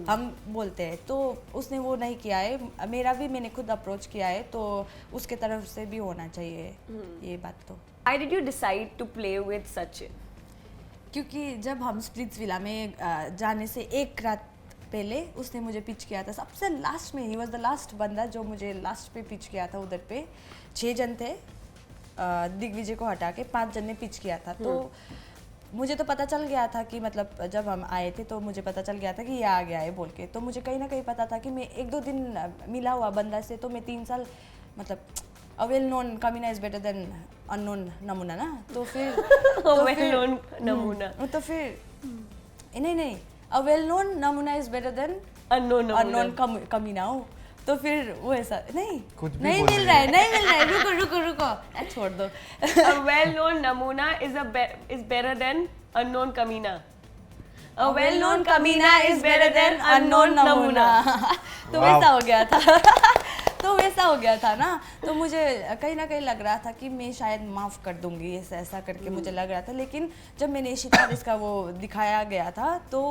हम बोलते हैं। तो उसने वो नहीं किया है, मेरा भी मैंने खुद अप्रोच किया है, तो उसके तरफ से भी होना चाहिए ये बात। तो Why did you decide to play with Sachin? क्योंकि जब हम स्प्लिट्सविला में जाने से एक रात पहले उसने मुझे पिच किया था सबसे लास्ट में। ही वॉज द लास्ट बंदा जो मुझे लास्ट पे पिच किया था। उधर पे 6 जन थे, दिग्विजय को हटा के 5 जन ने पिच किया था। तो मुझे तो पता चल गया था कि मतलब जब हम आए थे तो मुझे पता चल गया था कि ये आ गया है बोल के। तो मुझे कहीं ना कहीं पता था कि मैं 1-2 दिन मिला हुआ बंदा से, तो मैं 3 साल मतलब अ वेल नोन कमीना इज बेटर देन अननोन नमूना ना। तो फिर well known नमूना। तो फिर नहीं, अ वेल नोन नमूना इज बेटर देन Unknown नमूना। अननोन कमीना हो। तो फिर वो ऐसा नहीं कुछ भी नहीं बोल मिल रही रहा है, नहीं मिल रहा है, रुको छोड़ दो। A well-known नमूना is better than unknown कमीना। A well-known कमीना is better than unknown नमूना। तो वैसा हो गया था। तो वैसा हो गया था ना। तो मुझे कहीं ना कहीं लग रहा था कि मैं शायद माफ़ कर दूंगी, ऐसा करके मुझे लग रहा था। लेकिन जब मैंने इशितारिस का वो दिखाया गया था तो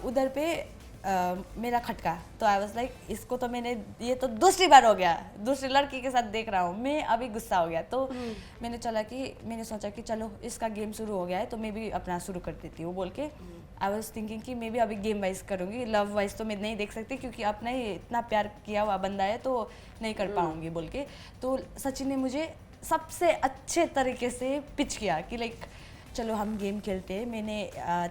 उधर पे मेरा खटका। तो आई वाज लाइक इसको तो मैंने, ये तो दूसरी बार हो गया, दूसरी लड़की के साथ देख रहा हूँ मैं, अभी गुस्सा हो गया। तो मैंने सोचा कि चलो इसका गेम शुरू हो गया है तो मैं भी अपना शुरू कर देती हूँ बोल के। आई वॉज थिंकिंग कि मैं भी अभी गेम वाइज करूँगी, लव वाइज तो मैं नहीं देख सकती क्योंकि अपना ही इतना प्यार किया हुआ बंदा है तो नहीं कर पाऊँगी बोल के। तो सचिन ने मुझे सबसे अच्छे तरीके से पिच किया कि लाइक चलो हम गेम खेलते हैं, मैंने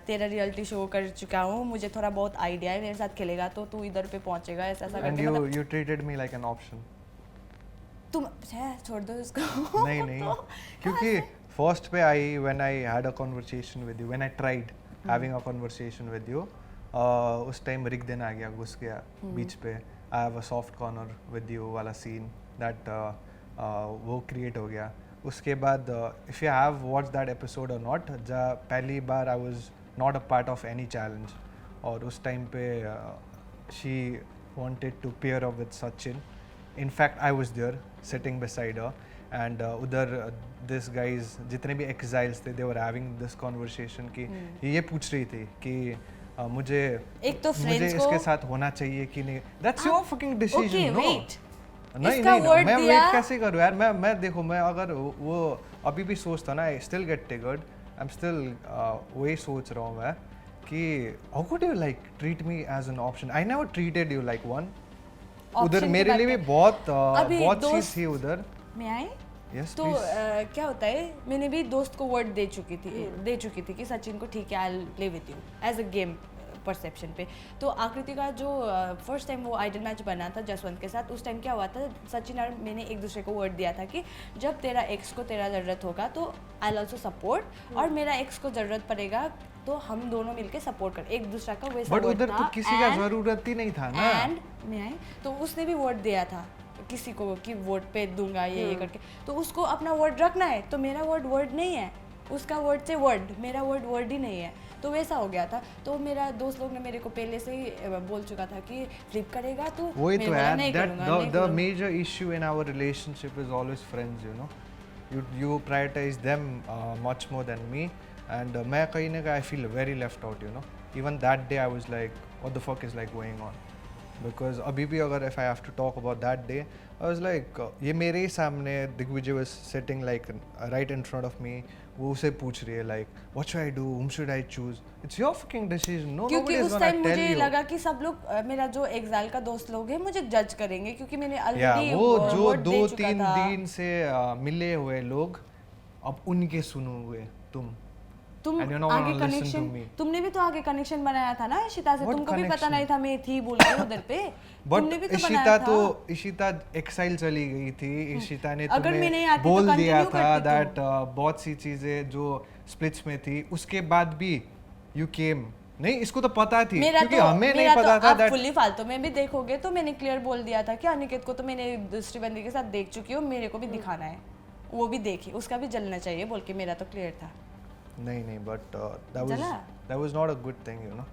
तेरा रियलिटी शो कर चुका हूँ, मुझे थोड़ा बहुत आइडिया है, मेरे साथ खेलेगा तो तू इधर पे पहुँचेगा, ऐसा एंड करके। You treated me like an option. तुम छोड़ दो इसको। नहीं क्योंकि फर्स्ट पे आई when I had a conversation with you, when I tried having a conversation with you, उस टाइम रिक दिन आ गया, घुस गया बीच पे। आई have a soft corner with you वाला सीन दैट वो क्रिएट हो गया। उसके बाद if you have watch that episode और नॉट, पहली बार आई was not a part of any challenge, और उस टाइम पे she wanted to pair up with Sachin. In fact, I was there sitting beside her, and उधर this guys जितने भी exiles थे, they were having this conversation कि ये पूछ रही थी कि मुझे एक तो मुझे friends इसके को साथ होना चाहिए कि नहीं। That's your fucking decision. Okay, no. wait. नहीं इसका word मैं दिया। वेट कैसे करूँ यार। मैं देखो, मैं अगर वो अभी भी सोचता ना, I still get triggered. I'm still वही सोच रहा हूँ मैं कि how could you like treat me as an option? I never treated you like one. उधर Option की मेरे बात लिए भी कर- बहुत अभी बहुत चीज दोस्त- थी उधर। मैं आई यस तो क्या होता है, मैंने भी दोस्त को वर्ड दे चुकी थी कि सचिन को ठीक है I will play with you as a game perception पे। तो आकृति का जो फर्स्ट टाइम वो आइडल मैच बना था जसवंत के साथ, उस टाइम क्या हुआ था, सचिन और मैंने एक दूसरे को वर्ड दिया था कि जब तेरा एक्स को तेरा ज़रूरत होगा तो आई विल ऑल्सो सपोर्ट, और मेरा एक्स को ज़रूरत पड़ेगा तो हम दोनों मिलके सपोर्ट कर एक दूसरा का वैसा बट word उधर तो था। किसी का And- जरूरत ही नहीं था ना। एंड मैं आई तो उसने भी वर्ड दिया था किसी को कि वोट पे दूंगा ये करके, तो उसको अपना वर्ड रखना है। तो मेरा वर्ड नहीं है, उसका वर्ड से वर्ड, मेरा वर्ड ही नहीं है। तो वैसा हो गया था। तो मेरा दोस्त लोग ने मेरे को पहले से ही बोल चुका था कि फ्लिप करेगा तो वही मैंने तो बोला, है नहीं दैट करूंगा, नहीं द करूंगा। Major issue in our relationship is always friends, you know. you prioritize them much more than me, and मैं कहीं ना कहीं I feel very left out, you know. Even that day I was like, what the fuck is like going on? Because अभी भी अगर if I have to talk about that day, I was like ये मेरे ही सामने Digvijay was sitting like right in front of me, वो उसे पूछ रही है like what should I do, whom should I choose? It's your fucking decision. No, क्योंकि nobody is उस gonna टाइम tell मुझे you. लगा कि सब लोग मेरा जो एग्जाइल का दोस्त लोग हैं मुझे जज करेंगे क्योंकि मैंने या ऑलरेडी वो जो वोट दे चुका 2-3 था। दिन से मिले हुए लोग अब उनके सुनोगे तुम तुम And you're not आगे gonna listen to connection me. तुमने भी तो आगे कनेक्शन बनाया था ना इशिता से, What तुमको भी पता connection? नहीं था मैं थी बोल के उधर पे। तुमने भी बट तो इशिता बनाया तो था। इशिता एक्साइल चली गई थी, इशिता ने अगर मैं नहीं तुम्हें आती तो बोल दिया continue था करती दैट बहुत सी चीजें जो स्प्लिट्स में थी उसके बाद भी यू केम नहीं, इसको तो पता थी क्योंकि हमें नहीं पता था दैट फुल्ली फालतू में भी देखोगे तो मैंने क्लियर बोल दिया था कि अनिकेत को तो मैंने दूसरी बंदी के साथ देख चुकी हूँ, मेरे को भी दिखाना है, वो भी देखे, उसका भी जलना चाहिए बोल के मेरा तो क्लियर था। नहीं बट जला? that was not a good thing, you know,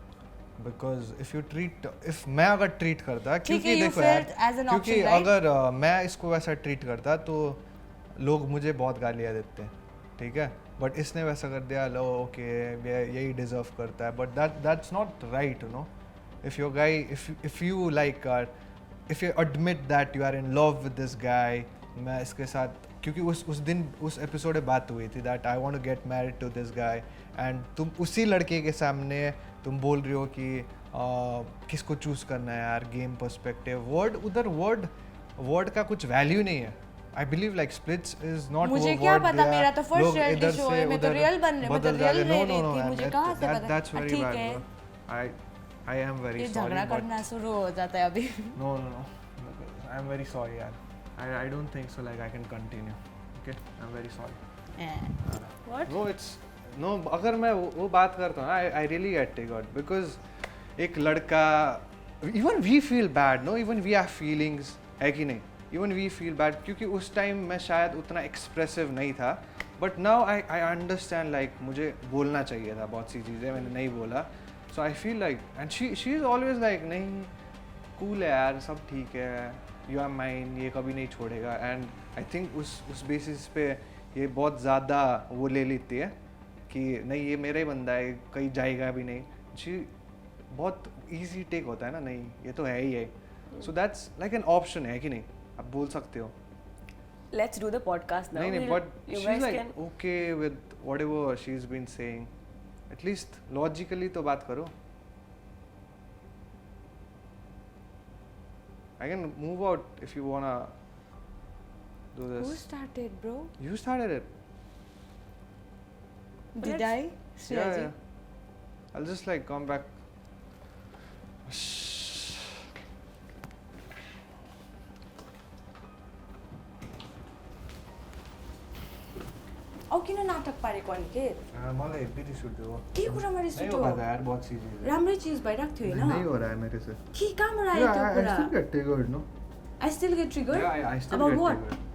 because if मैं अगर ट्रीट करता ठीक है, क्योंकि you देखो यार felt as an क्योंकि option, right? अगर मैं इसको वैसा ट्रीट करता तो लोग मुझे बहुत गालियाँ देते हैं, ठीक है, बट इसने वैसा कर दिया, लो ओके यही डिजर्व करता है, but that's not right, you know, if your guy if you like if you admit that you are in love with this guy, मैं इसके साथ क्योंकि उस दिन उस एपिसोड में बात हुई थी that I want to get married to this guy एंड तुम उसी लड़के के सामने तुम बोल रही हो कि किसको चूज करना है यार, गेम पर्सपेक्टिव वर्ड का कुछ वैल्यू नहीं है। आई believe like splits is not मुझे क्या पता, मेरा तो फर्स्ट रियलिटी शो है, मैं तो रियल रह रही थी, मुझे कहाँ से पता। ठीक है, आई एम वेरी ये सॉरी झगड़ा करना शुरू हो जाता है अभी। No, I am very sorry, यार. I don't think so. Like I can continue. Okay, I'm very sorry. What? No, अगर मैं वो बात करता हूँ ना, I really get triggered because एक लड़का, even we feel bad, no? Even we have feelings, है कि नहीं? Even we feel bad क्योंकि उस टाइम मैं शायद उतना expressive नहीं था, but now I understand like मुझे बोलना चाहिए था बहुत सी चीज़ें मैंने नहीं बोला, so I feel like and she is always like नहीं cool है यार, सब ठीक है, यू आर माइन, ये कभी नहीं छोड़ेगा, एंड आई थिंक उस बेसिस पे ये बहुत ज़्यादा वो ले लेती है कि नहीं ये मेरा ही बंदा है, कहीं जाएगा भी नहीं, जी बहुत इजी टेक होता है ना, नहीं ये तो है ही है, so that's like an option है कि नहीं, आप बोल सकते हो। Let's do the podcast now. नहीं but You she guys is like can. Okay with whatever she is been saying, at least logically तो बात करो। I can move out if you wanna do this. Who started, bro? You started it. Did I? Yeah. I'll just like come back. औ किन नाटक पारेको अनिकेत? मलाई एक भी रिस उठ्यो। के कुरामा रिस नहीं उठ्यो? हो रहा यार बहुत चीजें। राम्रै चीज भइराको थियो नहीं हैन? हो रहा है मेरे से। के कहाँबाट आयो त्यो I कुरा? still get triggered, no? I still get triggered? Yeah, I still About get what? triggered.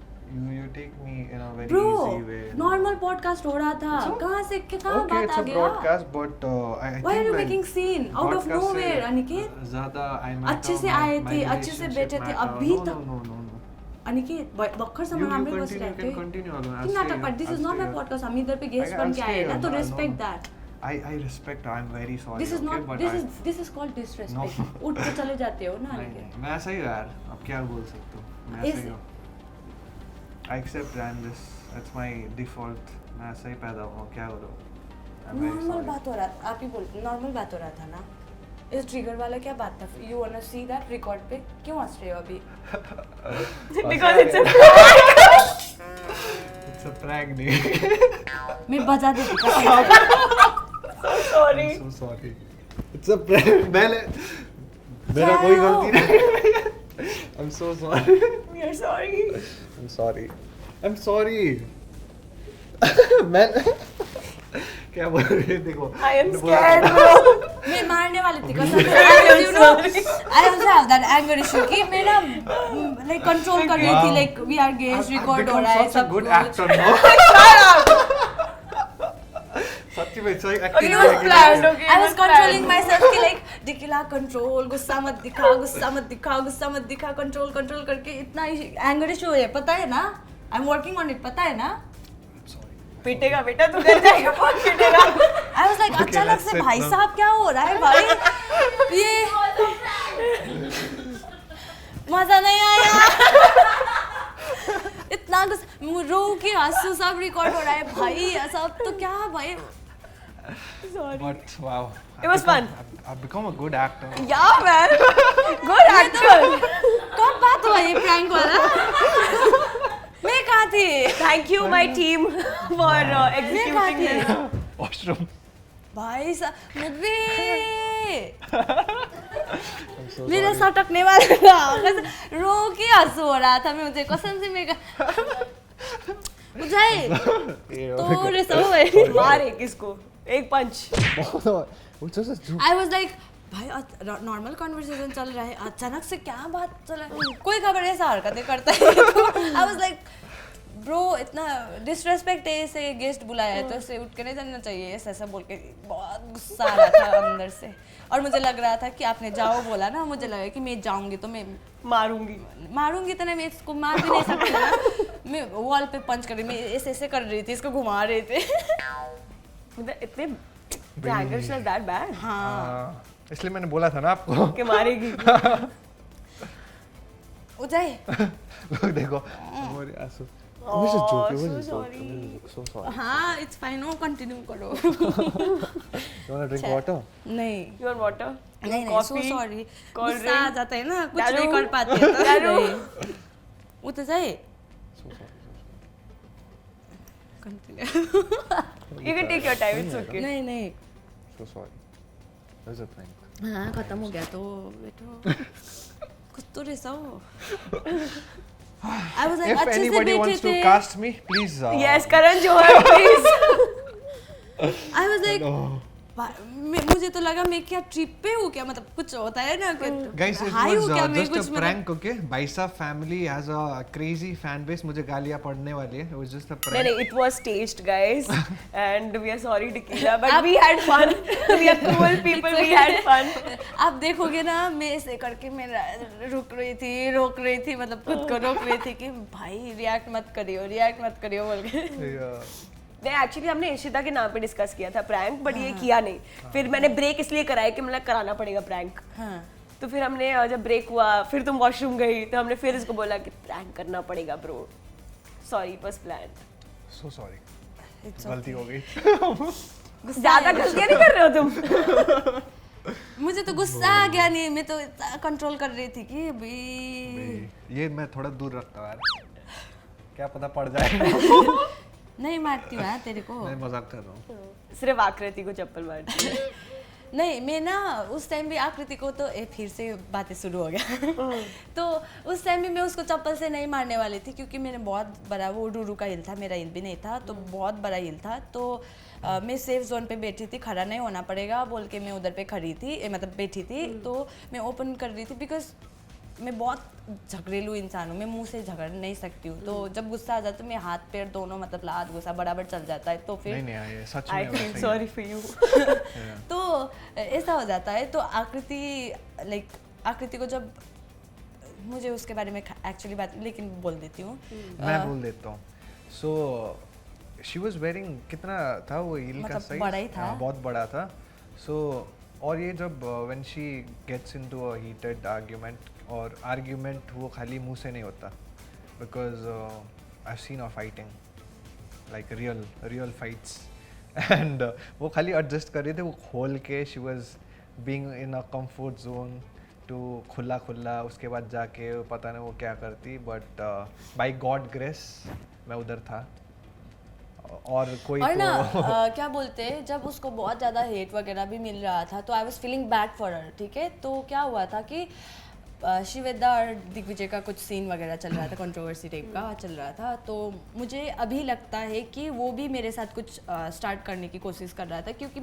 You take me in a very Bro, easy way. Normal podcast हो रहा था, कहाँ से कहाँ Okay, बात it's आ a गया? broadcast, but I Why think are you like making scene out of broadcast nowhere, से अनिकेत? ज़्यादा I might अच्छे have से my- आए my थे, अच्छे से relationship बैठे थे, might have- अभी no, तक- no, no. अनिकेत भर्खरसम्म You राम्रै continue, बसिरहेको can थिएँ। continue, Alona. किन I'll नाटक stay par? here. This is I'll not stay my here. podcast. हम इधर पे गेस्ट I'll बन के stay आए here. ना, तो No, respect no. that. I respect. I'm very sorry. This is okay, not. but This is called disrespect. No. उठ के चले जाते हो ना नहीं अनिकेत। नहीं मैं ऐसा ही हूँ यार, अब क्या बोल सकते हो, मैं ऐसा ही हूँ। I accept and this, that's my default. मैं ऐसा ही पैदा हुआ हूँ, क्या करूँ? I'm very normal sorry. बात हो रहा था, आप ही बोल, नॉर्मल बात हो रहा था ना। इस ट्रिगर वाला क्या बात था? You wanna see that record पे? क्यों हंस रहे हो अभी? Because it's a It's a prank, नहीं। मैं बजा देती कसम। sorry. I'm so sorry. It's a prank. मेरा कोई गलती नहीं। I'm so sorry. We are sorry. I'm sorry. I'm sorry. मैं क्या बोल रही है देखो। I am scared, bro. मैं मारने वाली थी कसम से। You know, I also have that anger issue कि मैं ना like control कर रही थी, like we are gays, record हो रहा है सब good कुछ। actor, no? सच्ची में सही acting It was किया planned, है। okay? I it was was controlling planned. myself कि like दिखला control, गुस्सा मत दिखा, गुस्सा मत दिखा, गुस्सा मत दिखा, control करके इतना anger issue है, पता है ना? I'm working on it, पता है ना? पीटेगा बेटा, तू घर जाएगा बहुत पीटेगा। I was like Okay, अचानक let's से sit भाई now. साहब क्या हो रहा है भाई? ये मजा नहीं आया। इतना रो के आंसू सब रिकॉर्ड हो रहा है भाई, सब तो क्या भाई। But wow, It was fun. I've become a good actor. Yeah, man. Good actor. कब बात हुआ ये प्रैंक वाला? मैं कहाँ थी? Thank you, my team, for executing थी? this. Washroom. भाई साहब मुझे मेरा सटकने वाला था, रो के आंसू हो रहा था, मुझे कसम से मेरे मुझे तो रे मारे किसको एक पंच। आई वाज लाइक भाई नॉर्मल कॉन्वर्सेशन चल रहा है, अचानक से क्या बात चल रहा है, कोई खबर ऐसा हरकतें करता है। तो आई वाज लाइक ब्रो इतना डिसरेस्पेक्ट है, इसे गेस्ट बुलाया है तो इसे उठ के नहीं जाना चाहिए, ऐसा ऐसा बोल के बहुत गुस्सा आ रहा था अंदर से। और मुझे लग रहा था कि आपने जाओ बोला ना, मुझे लगा कि मैं जाऊंगी तो मैं मारूंगी तो नहीं, मैं इसको मार भी नहीं सकती ना, मैं वॉल पे पंच कर रही, मैं ऐसे ऐसे कर रही थी, इसको घुमा रहे थे। इतने प्रैंकर्स आर दैट बैड? हाँ इसलिए मैंने बोला था ना आपको कि मारेगी। उजाई लोग देखो हमारे आंसू। Oh, so sorry. So sorry. हाँ इट्स फाइन, वो कंटिन्यू करो। You wanna drink water? नहीं You want water? नहीं Coffee? सो सॉरी, Cold गुस्सा आ drink? जाता है ना, कुछ दारू? नहीं कर पाते हैं तो दारू? नहीं। वो तो जाए So sorry. Continue. You can take your time. It's okay. नहीं नहीं So sorry. There's a prank. हाँ खत्म हो गया तो बैठो, कुछ तो रेसा हो। I was like If अच्छे से anybody बैठे wants to थे। cast me, please. Yes, Karan Johar, please. I was like मुझे तो लगा मैं क्या ट्रिप पे हूँ क्या, मतलब कुछ होता है ना कि Guys, it हाई हूँ was क्या, मैं just कुछ a मतलब prank, okay? Baisa family has a crazy fan base. मुझे गालियाँ पड़ने वाली है. It was just a No, prank. no, it was staged, guys, and we are sorry, Tequila, but we had fun. We are cool people. We had fun. आप देखोगे ना मैं ऐसे करके मैं रोक रही थी, मतलब खुद को रोक रही थी कि भाई रिएक्ट मत करियो बोल के। Yeah. नहीं, एक्चुअली हमने इशिता के नाम पे डिस्कस किया था प्रैंक, बट ये किया नहीं। फिर मैंने ब्रेक इसलिए कराया कि मतलब कराना पड़ेगा प्रैंक। हाँ तो फिर हमने जब ब्रेक हुआ, फिर तुम वॉशरूम गई, तो हमने फिर इसको बोला कि प्रैंक करना पड़ेगा bro, sorry it was planned. So sorry. It's गलती हो गई. ज्यादा गलतियां नहीं कर रहे हो तुम। मुझे तो गुस्सा आ गया, नहीं मैं तो इतना कंट्रोल कर रही थी कि भाई ये मैं थोड़ा दूर रखता हूँ यार. क्या पता पड़ जाए. नहीं मारती हूँ तेरे को। मैं मजाक कर रहा हूँ. सिर्फ आकृति को चप्पल मारती है। नहीं मैं ना उस टाइम भी आकृति को तो फिर से बातें शुरू हो गया। तो उस टाइम भी मैं उसको चप्पल से नहीं मारने वाली थी, क्योंकि मैंने बहुत बड़ा, वो डूरू का हिल था, मेरा हिल भी नहीं था, तो बहुत बड़ा हिल था, तो मैं सेफ जोन पे बैठी थी, खड़ा नहीं होना पड़ेगा बोल के मैं उधर पे खड़ी थी, मतलब बैठी थी, तो मैं ओपन कर रही थी, बिकॉज मैं बहुत झगड़ेलू इंसान हूँ, मैं मुंह से झगड़ नहीं सकती हूँ, तो जब गुस्सा आ जाता है मैं हाथ पैर दोनों, मतलब लात गुस्सा बराबर चल जाता है, तो फिर नहीं ये सच आई में फील वैसा ही सॉरी फॉर यू। तो ऐसा हो जाता है। तो आकृति को जब मुझे उसके बारे में एक्चुअली बात, लेकिन बोल देती हूँ। मैं बोल देता हूँ. So she was wearing, कितना था वो हील का मतलब साइज? बड़ा ही था। बहुत बड़ा था. So और ये जब when she gets into a heated argument, और argument वो खाली मुंह से नहीं होता, because I've seen her fighting, like real fights, and वो खाली adjust कर रहे थे, वो खोल के she was being in a comfort zone to खुला उसके बाद जाके पता नहीं वो क्या करती, but by God grace मैं उधर था. और कोई और तो ना क्या बोलते हैं, जब उसको बहुत ज़्यादा हेट वगैरह भी मिल रहा था, तो I was feeling bad for her, ठीक है। तो क्या हुआ था कि शिवेदा और दिग्विजय का कुछ सीन वगैरह चल रहा था, कंट्रोवर्सी टाइप का चल रहा था, तो मुझे अभी लगता है कि वो भी मेरे साथ कुछ स्टार्ट करने की कोशिश कर रहा था, क्योंकि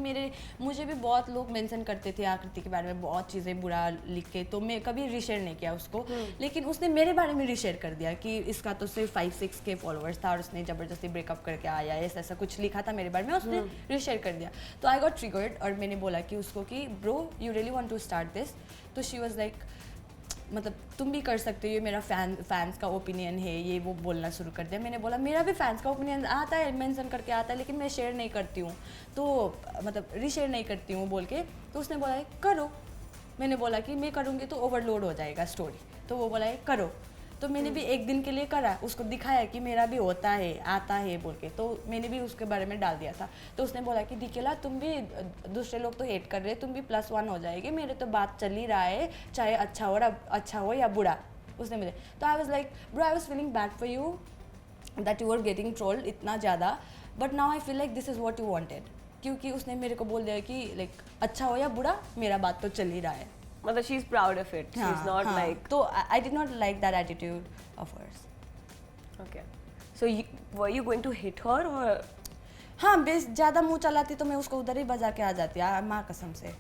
मुझे भी बहुत लोग मेंशन करते थे आकृति के बारे में बहुत चीज़ें बुरा लिख के, तो मैं कभी रीशेयर नहीं किया उसको, लेकिन उसने मेरे बारे में रीशेयर कर दिया कि इसका तो सिर्फ 5-6 के फॉलोअर्स था और उसने ज़बरदस्ती ब्रेकअप करके आया, ऐसा कुछ लिखा था मेरे बारे में, उसने रीशेयर कर दिया। तो आई गॉट ट्रिगर्ड और मैंने बोला कि उसको कि bro you really want to start this, तो शी वाज लाइक मतलब तुम भी कर सकते हो, ये मेरा फैंस का ओपिनियन है, ये वो बोलना शुरू कर दिया। मैंने बोला मेरा भी फैंस का ओपिनियन आता है, मेंशन करके आता है, लेकिन मैं शेयर नहीं करती हूँ, तो मतलब रीशेयर नहीं करती हूँ बोल के। तो उसने बोला है करो, मैंने बोला कि मैं करूँगी तो ओवरलोड हो जाएगा स्टोरी, तो वो बोला है करो। तो मैंने भी एक दिन के लिए करा, उसको दिखाया कि मेरा भी होता है, आता है बोल के, तो मैंने भी उसके बारे में डाल दिया था। तो उसने बोला कि डिकेला तुम भी, दूसरे लोग तो हेट कर रहे हैं, तुम भी +1 हो जाएगी, मेरे तो बात चल ही रहा है, चाहे अच्छा हो या बुरा, उसने मुझे। तो I was like bro, I was feeling bad for you that you are getting trolled इतना ज़्यादा, but now I feel like this is what you wanted, क्योंकि उसने मेरे को बोल दिया कि लाइक अच्छा हो या बुरा मेरा बात तो चल ही रहा है। मतलब she is proud of it, she is not like. तो I did not like that attitude of hers. Okay, so were you going to hit her और? हाँ, बेस ज़्यादा मुंह चलाती तो मैं उसको उधर ही बजा के आ जाती, माँ कसम से।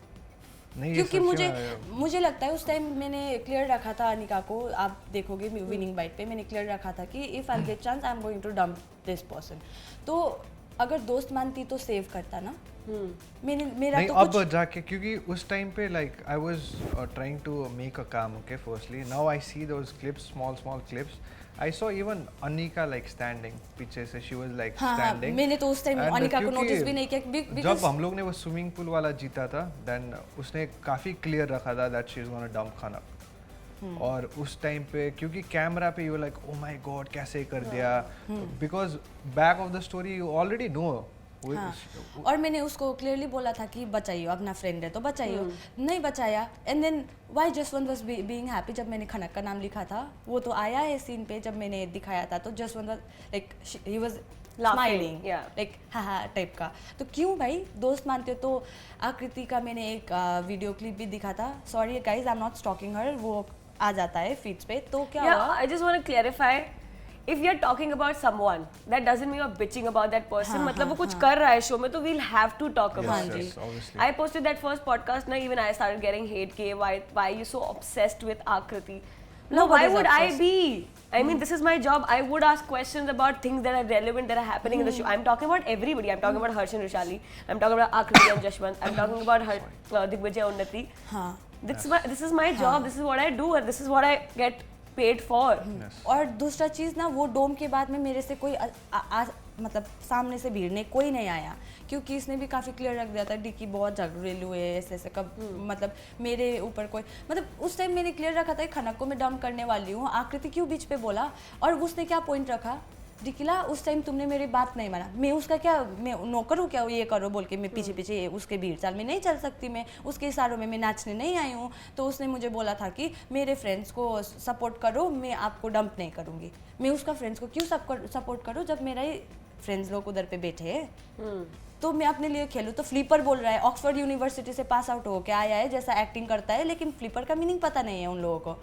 नहीं, क्योंकि मुझे लगता है उस टाइम मैंने क्लियर रखा था अनिका को, आप देखोगे विनिंग बाइट पे मैंने क्लियर रखा था कि if I get chance I am going to dump this person. तो अगर दोस्त मानती तो सेव करता ना। मेरा नहीं, तो अब जाके, क्योंकि उस टाइम पे like I was trying to make a काम, okay, firstly now I see those clips, small clips, I saw even Anika like standing पीछे से, शी वाज लाइक स्टैंडिंग। मैंने तो उस टाइम अनिका को नोटिस भी नहीं किया। जब हम लोग ने वो स्विमिंग पूल वाला जीता था, देन उसने काफ़ी क्लियर रखा था that she is gonna dump खाना। और उस टाइम पे क्योंकि कैमरा पे you like oh my God कैसे कर दिया, because back of the story you already know. और मैंने उसको क्लियरली बोला था कि बचाइयो, अपना फ्रेंड है तो बचाइयो, नहीं बचाया। And then why Jaswant was being happy, जब मैंने खनक का नाम लिखा था वो तो आया है सीन पे, जब मैंने दिखाया था तो Jaswant was like he was smiling like हा टाइप का। तो क्यों भाई, दोस्त मानते हो तो। आकृति का मैंने एक वीडियो क्लिप भी दिखा था, sorry guys I am not stalking her, वो आ जाता है फीड्स पे। तो क्या हुआ, I just want to clarify, if we are talking about someone that doesn't mean you're bitching about that person, मतलब वो कुछ कर रहा है शो में तो we'll have to talk about it. Yes, obviously. I posted that first podcast na, even I started getting hate ke why you so obsessed with Akriti. No, why would I be? I mean, this is my job. I would ask questions about things that are relevant, that are happening in the show. I'm talking about everybody. I'm talking about Harsh and Rushali. I'm talking about Akriti and Jashwant. I'm talking about Digvijay Unnati. This is my job. This is what I do, and this is what I get paid for. और दूसरा चीज़ ना, वो डोम के बाद में मेरे से कोई मतलब सामने से भिड़ने कोई नहीं आया, क्योंकि इसने भी काफ़ी क्लियर रख दिया था डिकी बहुत झगड़ेलू है, ऐसे कब मतलब मेरे ऊपर कोई, मतलब उस टाइम मैंने क्लियर रखा था कि खनक को मैं डंप करने वाली हूँ, आकृति क्यों बीच पे बोला। और उसने क्या पॉइंट रखा, डिकिला उस टाइम तुमने मेरी बात नहीं माना, मैं उसका क्या, मैं नौकर हूँ क्या ये करो बोल के, मैं पीछे पीछे उसके भीड़ चाल में नहीं चल सकती, मैं उसके इशारों में मैं नाचने नहीं आई हूँ। तो उसने मुझे बोला था कि मेरे फ्रेंड्स को सपोर्ट करो, मैं आपको डंप नहीं करूँगी। मैं उसका फ्रेंड्स को क्यों सपोर्ट करूँ जब मेरा ही फ्रेंड्स लोग उधर पे बैठे हैं। तो मैं अपने लिए खेलूँ तो फ्लिपर बोल रहा है, ऑक्सफोर्ड यूनिवर्सिटी से पास आउट हो के आया है, जैसा एक्टिंग करता है, लेकिन फ्लिपर का मीनिंग पता नहीं है उन लोगों को।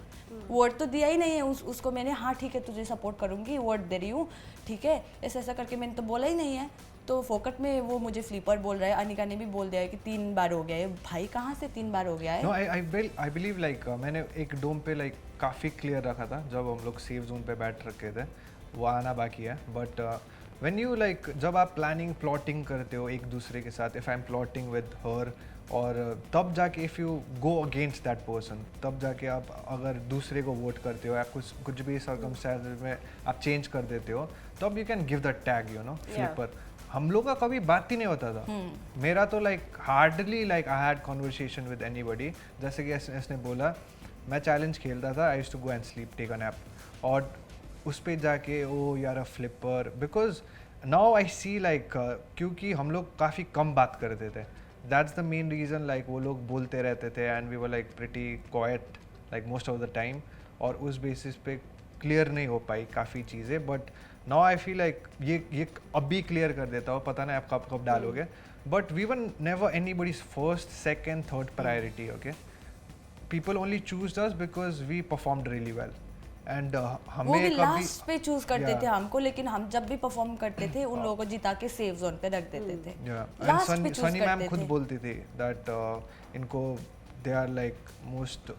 वर्ड तो दिया ही नहीं है उसको मैंने, हाँ ठीक है तुझे सपोर्ट करूँगी, वर्ड दे रही हूँ, ठीक है, ऐसा करके मैंने तो बोला ही नहीं है। तो फोकट में वो मुझे फ्लिपर बोल रहा है। अनिका ने भी बोल दिया है कि 3 बार हो गया है। भाई कहाँ से 3 बार हो गया है? नो, आई बिलीव लाइक मैंने एक डोम पे लाइक काफ़ी क्लियर रखा था जब हम लोग सेफ जोन पे बैठ रखे थे, वो आना बाकी है। बट व्हेन यू लाइक जब आप प्लॉटिंग करते हो एक दूसरे के साथ, if I am plotting with her, और तब जाके if you go against that person, तब जाके आप अगर दूसरे को वोट करते हो या कुछ भी सर्कमस्टेंसेस में आप चेंज कर देते हो, तब you can give the tag, you know, flipper. हम लोग का कभी बात ही नहीं होता था। मेरा तो like hardly like I had conversation with anybody. जैसे कि इसने बोला मैं चैलेंज खेलता था, I used to go and sleep, take a nap, और उस पे जाके ओ यार अ फ्लिपर, because now I see like क्योंकि हम लोग काफ़ी कम बात करते थे, that's the main reason. Like वो लोग बोलते रहते थे and we were like pretty quiet like most of the time, और उस बेसिस पे क्लियर नहीं हो पाई काफ़ी चीज़ें। But now I feel like ये अभी क्लियर कर देता हूँ, पता नहीं आप कब डालोगे, but we were never anybody's first, second, third priority, okay. People only choose us because we performed really well, and हमें वो भी कभी लास्ट पे चूज करते थे हमको, लेकिन हम जब भी परफॉर्म करते थे उन लोगों को जिता के सेफ जोन पे रख देते थे। लास्ट पे चूज सनी मैम करते खुद थे। बोलती थी दैट इनको they are like most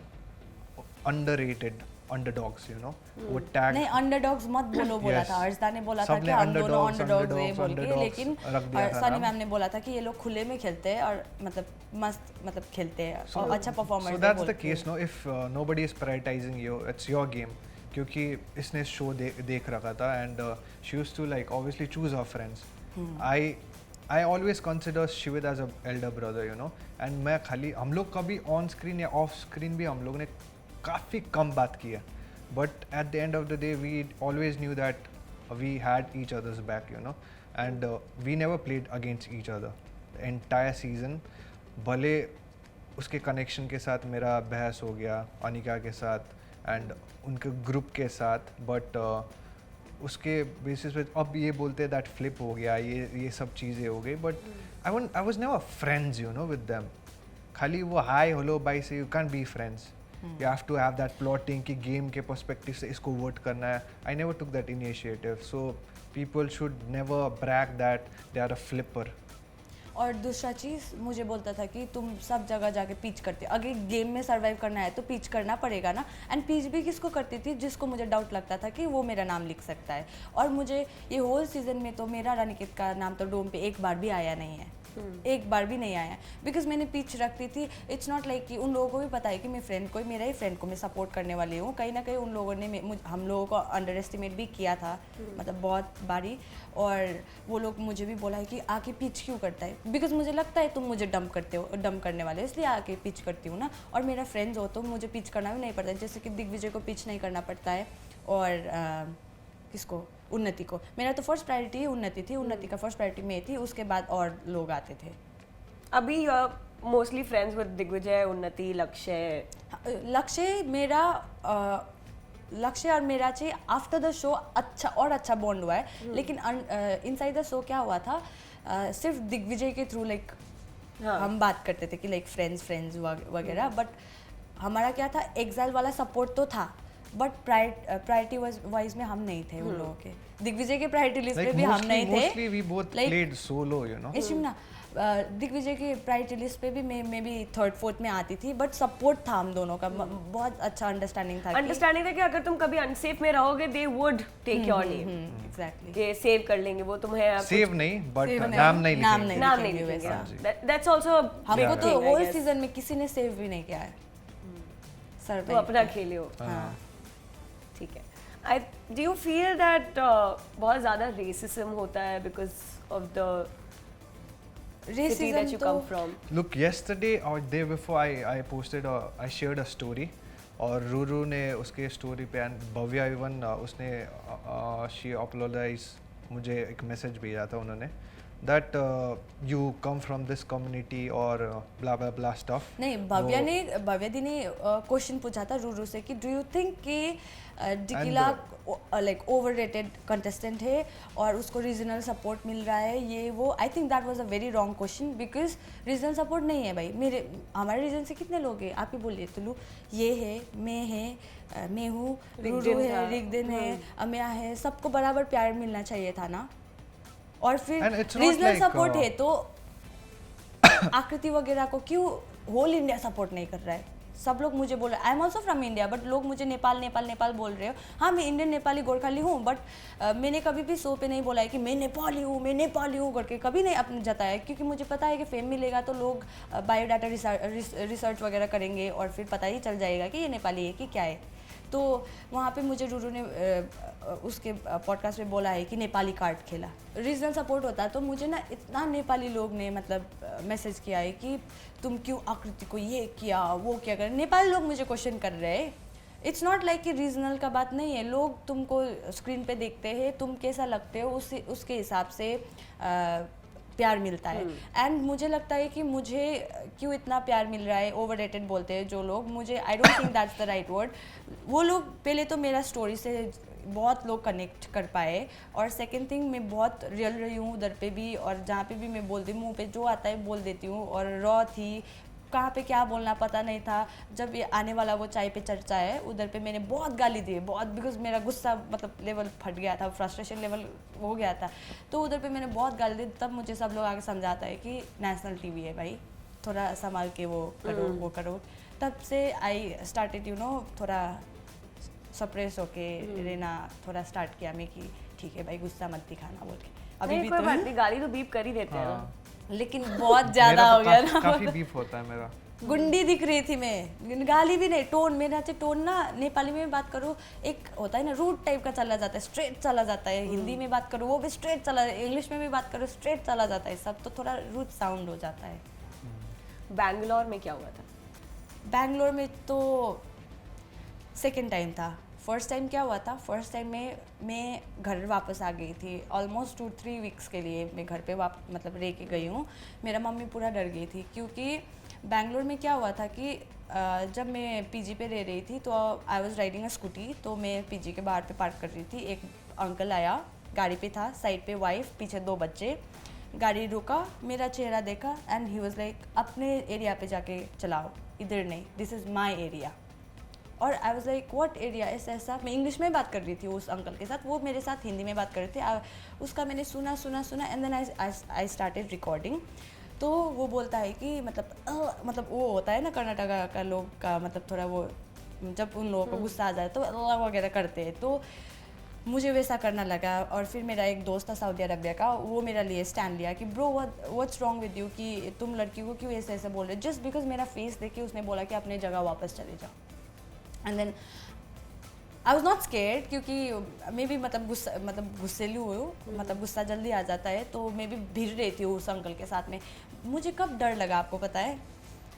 underrated underdogs, you know. वो टैग नहीं, अंडरडॉग्स मत बोलो बोला था, हर्षदा ने बोला था कि सबने हम दोनों underdogs, अंडरडॉग्स है बोल के, underdogs लेकिन रख दिया था सनी नाम। मैम ने बोला था कि ये लोग खुले में खेलते हैं और मतलब मस्त मतलब खेलते हैं और अच्छा परफॉर्मर So है that's बोल the के। case, no? If nobody is prioritizing you, it's your game. क्योंकि इसने शो देख रखा था and she used to like obviously choose her friends. I always consider Shivit as a elder brother, you know. And मैं खाली हम लोग कभी on screen या off screen भी हम लोग ने काफ़ी कम बात की है, but at the end of the day we always knew that we had each other's back, you know, and we never played against each other the entire season. भले उसके कनेक्शन के साथ मेरा बहस हो गया अनिका के साथ एंड उनके ग्रुप के साथ, बट उसके बेसिस पे अब ये बोलते हैं दैट फ्लिप हो गया, ये सब चीज़ें हो गई, but I was never friends, you know, with them. खाली वो हाय हेलो बाय से you can be friends. You have to have that plotting कि गेम के पर्सपेक्टिव से इसको वोट करना है. I never took that initiative, so people should never brag that they are a flipper. और दूसरा चीज़ मुझे बोलता था कि तुम सब जगह जाके पिच करते, अगर गेम में सर्वाइव करना है तो पिच करना पड़ेगा ना. एंड पिच भी किसको करती थी? जिसको मुझे डाउट लगता था कि वो मेरा नाम लिख सकता है. और मुझे ये होल सीजन में तो मेरा रानीकेत का नाम तो डोम पे एक बार भी आया नहीं है, एक बार भी नहीं आया, बिकॉज मैंने पिच रखती थी. इट्स नॉट लाइक कि उन लोगों को भी पता है कि मैं फ्रेंड को, मेरा ही फ्रेंड को मैं सपोर्ट करने वाली हूँ. कहीं ना कहीं उन लोगों ने हम लोगों को अंडर एस्टिमेट भी किया था, मतलब बहुत बारी. और वो लोग मुझे भी बोला है कि आके पिच क्यों करता है, बिकॉज मुझे लगता है तुम मुझे डंप करते हो, डंप करने वाले, इसलिए आके पिच करती हूँ ना. और मेरा फ्रेंड्स हो तो मुझे पिच करना भी नहीं पड़ता है, जैसे कि दिग्विजय को पिच नहीं करना पड़ता है. और किसको? उन्नति को. मेरा तो फर्स्ट प्रायोरिटी उन्नति थी, उन्नति का फर्स्ट प्रायोरिटी में थी, उसके बाद और लोग आते थे. अभी मोस्टली फ्रेंड्स विद दिग्विजय, उन्नति, लक्ष्य. लक्ष्य और मेरा चाहिए आफ्टर द शो अच्छा बॉन्ड हुआ है. लेकिन इनसाइड द शो क्या हुआ था, सिर्फ दिग्विजय के थ्रू लाइक हम बात करते थे कि लाइक फ्रेंड्स वगैरह. बट हमारा क्या था, एग्जाइल वाला सपोर्ट तो था, बट प्रायोरिटी वाइज में हम नहीं थे उन लोगों के. दिग्विजय के प्रायोरिटी लिस्ट पे भी हम नहीं थे. Mostly we both played solo, you know. ना दिग्विजय की प्रायोरिटी लिस्ट पे भी मैं भी थर्ड फोर्थ में आती थी, बट सपोर्ट था हम दोनों का. बहुत अच्छा अंडरस्टैंडिंग था कि अगर तुम कभी अनसेफ में रहोगे they would take your name. Exactly. ये सेव कर लेंगे वो तुम्हें. सेव नहीं, बट नाम नहीं लिखेंगे. नाम नहीं लिखेंगे. दैट्स आल्सो हमको तो होल सीजन में किसी ने सेव भी नहीं किया है. सर तो अपना खेले हो. हाँ. ठीक है. डू यू फील दैट बहुत ज़्यादा रेसिज्म होता है because of the city that you come from? Look, yesterday or day before I posted I shared a story और रूरू ने उसके स्टोरी पे एंड भव्या इवन उसने she apologized, मुझे एक मैसेज भेजा था उन्होंने that you come from this community और blah blah blah stuff. नहीं, भव्या दी ने क्वेश्चन पूछा था रूरू से कि डू यू थिंक कि डिकिला लाइक ओवररेटेड कंटेस्टेंट है और उसको रीजनल सपोर्ट मिल रहा है, ये वो. आई think that was a very wrong question, because regional support नहीं है भाई. हमारे रीजन से कितने लोग हैं, आप ही बोलिए. तुलू ये है, मैं हूँ, रूरू है, रिगदिन है, अमिया है, सबको बराबर प्यार मिलना चाहिए था ना. और फिर रीजनल सपोर्ट है तो आकृति वगैरह को क्यों होल इंडिया सपोर्ट नहीं कर रहा है? सब लोग मुझे बोल रहे हैं, I am also from India, but लोग मुझे नेपाल बोल रहे हो. हाँ, मैं इंडियन नेपाली गोरखाली हूँ, बट मैंने कभी भी शो पे नहीं बोला है कि मैं नेपाली हूँ करके, कभी नहीं अपने जताया. क्योंकि मुझे पता है कि फेम मिलेगा तो लोग बायोडाटा रिसर्च वगैरह करेंगे और फिर पता ही चल जाएगा कि ये नेपाली है कि क्या है. तो वहाँ पे मुझे रूरू ने उसके पॉडकास्ट में बोला है कि नेपाली कार्ड खेला. रीजनल सपोर्ट होता तो मुझे ना इतना नेपाली लोग ने मतलब मैसेज किया है कि तुम क्यों आकृति को ये किया वो क्या कर. नेपाली लोग मुझे क्वेश्चन कर रहे हैं. इट्स नॉट लाइक कि रीजनल का बात नहीं है. लोग तुमको स्क्रीन पे देखते हैं, तुम कैसा लगते हो उसके हिसाब से प्यार मिलता है. एंड मुझे लगता है कि मुझे क्यों इतना प्यार मिल रहा है, ओवररेटेड बोलते हैं जो लोग, मुझे आई don't think that's the right word. वो लोग पहले तो मेरा स्टोरी से बहुत लोग कनेक्ट कर पाए, और सेकंड थिंग मैं बहुत रियल रही हूँ उधर पे भी, और जहाँ पे भी मैं बोलती हूँ मुँह पे जो आता है बोल देती हूँ. और रॉ थी, कहाँ पे क्या बोलना पता नहीं था. जब ये आने वाला वो चाय पे चर्चा है उधर पे मैंने बहुत गाली दी है, बहुत, बिकॉज मेरा गुस्सा मतलब लेवल फट गया था, फ्रस्ट्रेशन लेवल हो गया था. तो उधर पे मैंने बहुत गाली दी. तब मुझे सब लोग आगे समझाता है कि नेशनल टीवी है भाई, थोड़ा संभाल के वो करो. तब से आई स्टार्टेड यू नो थोड़ा सप्रेस होके रहना थोड़ा स्टार्ट किया मैं कि ठीक है भाई गुस्सा मत दिखाना बोल के. अभी भी कोई बात नहीं, गाली तो बीप कर ही देते हैं ना. लेकिन बहुत ज्यादा हो गया ना. काफी बीफ होता है मेरा. गुंडी दिख रही थी मैं, गाली भी नहीं. टोन मेरा टोन ना नेपाली में बात करूँ एक होता है ना रूट टाइप का चला जाता है, स्ट्रेट चला जाता है. हिंदी में बात करूँ वो भी स्ट्रेट चला, इंग्लिश में भी बात करूँ स्ट्रेट चला जाता है सब, तो थोड़ा रूट साउंड हो जाता है. बैंगलोर में क्या हुआ था? बैंगलोर में तो सेकेंड टाइम था. फर्स्ट टाइम क्या हुआ था, फर्स्ट टाइम में मैं घर वापस आ गई थी, ऑलमोस्ट 2-3 वीक्स के लिए मैं घर पे मतलब रह के गई हूँ। मेरा मम्मी पूरा डर गई थी, क्योंकि बैंगलोर में क्या हुआ था कि जब मैं पीजी पे रह रही थी तो I was riding a scooty, तो मैं पीजी के बाहर पे पार्क कर रही थी। एक अंकल आया, गाड़ी पे था, साइड पे वाइफ, पीछे 2 बच्चे। गाड़ी रुका, मेरा चेहरा देखा एंड ही वाज लाइक अपने एरिया पे जाके चलाओ, इधर नहीं, दिस इज़ माई एरिया। और I was like what area, ऐसा मैं इंग्लिश में बात कर रही थी उस अंकल के साथ, वो मेरे साथ हिंदी में बात कर रहे थे। उसका मैंने सुना and then I started recording. तो वो बोलता है कि मतलब वो होता है ना कर्नाटका का लोग का, मतलब थोड़ा वो जब उन लोगों को गुस्सा आ जाए तो वगैरह करते हैं, तो मुझे वैसा करना लगा। और फिर मेरा एक दोस्त था सऊदी अरबिया का, वो मेरा लिए स्टैंड लिया कि bro what's wrong with you, कि तुम लड़की को क्यों ऐसे बोल रहे, जस्ट बिकॉज मेरा फेस देख के उसने बोला कि अपने जगह वापस चले जाओ। And then I was not scared, क्योंकि मैं भी मतलब गुस्सेलू हूँ, मतलब गुस्सा जल्दी आ जाता है, तो मैं भी भिड़ रही थी उस अंकल के साथ में। मुझे कब डर लगा आपको पता है,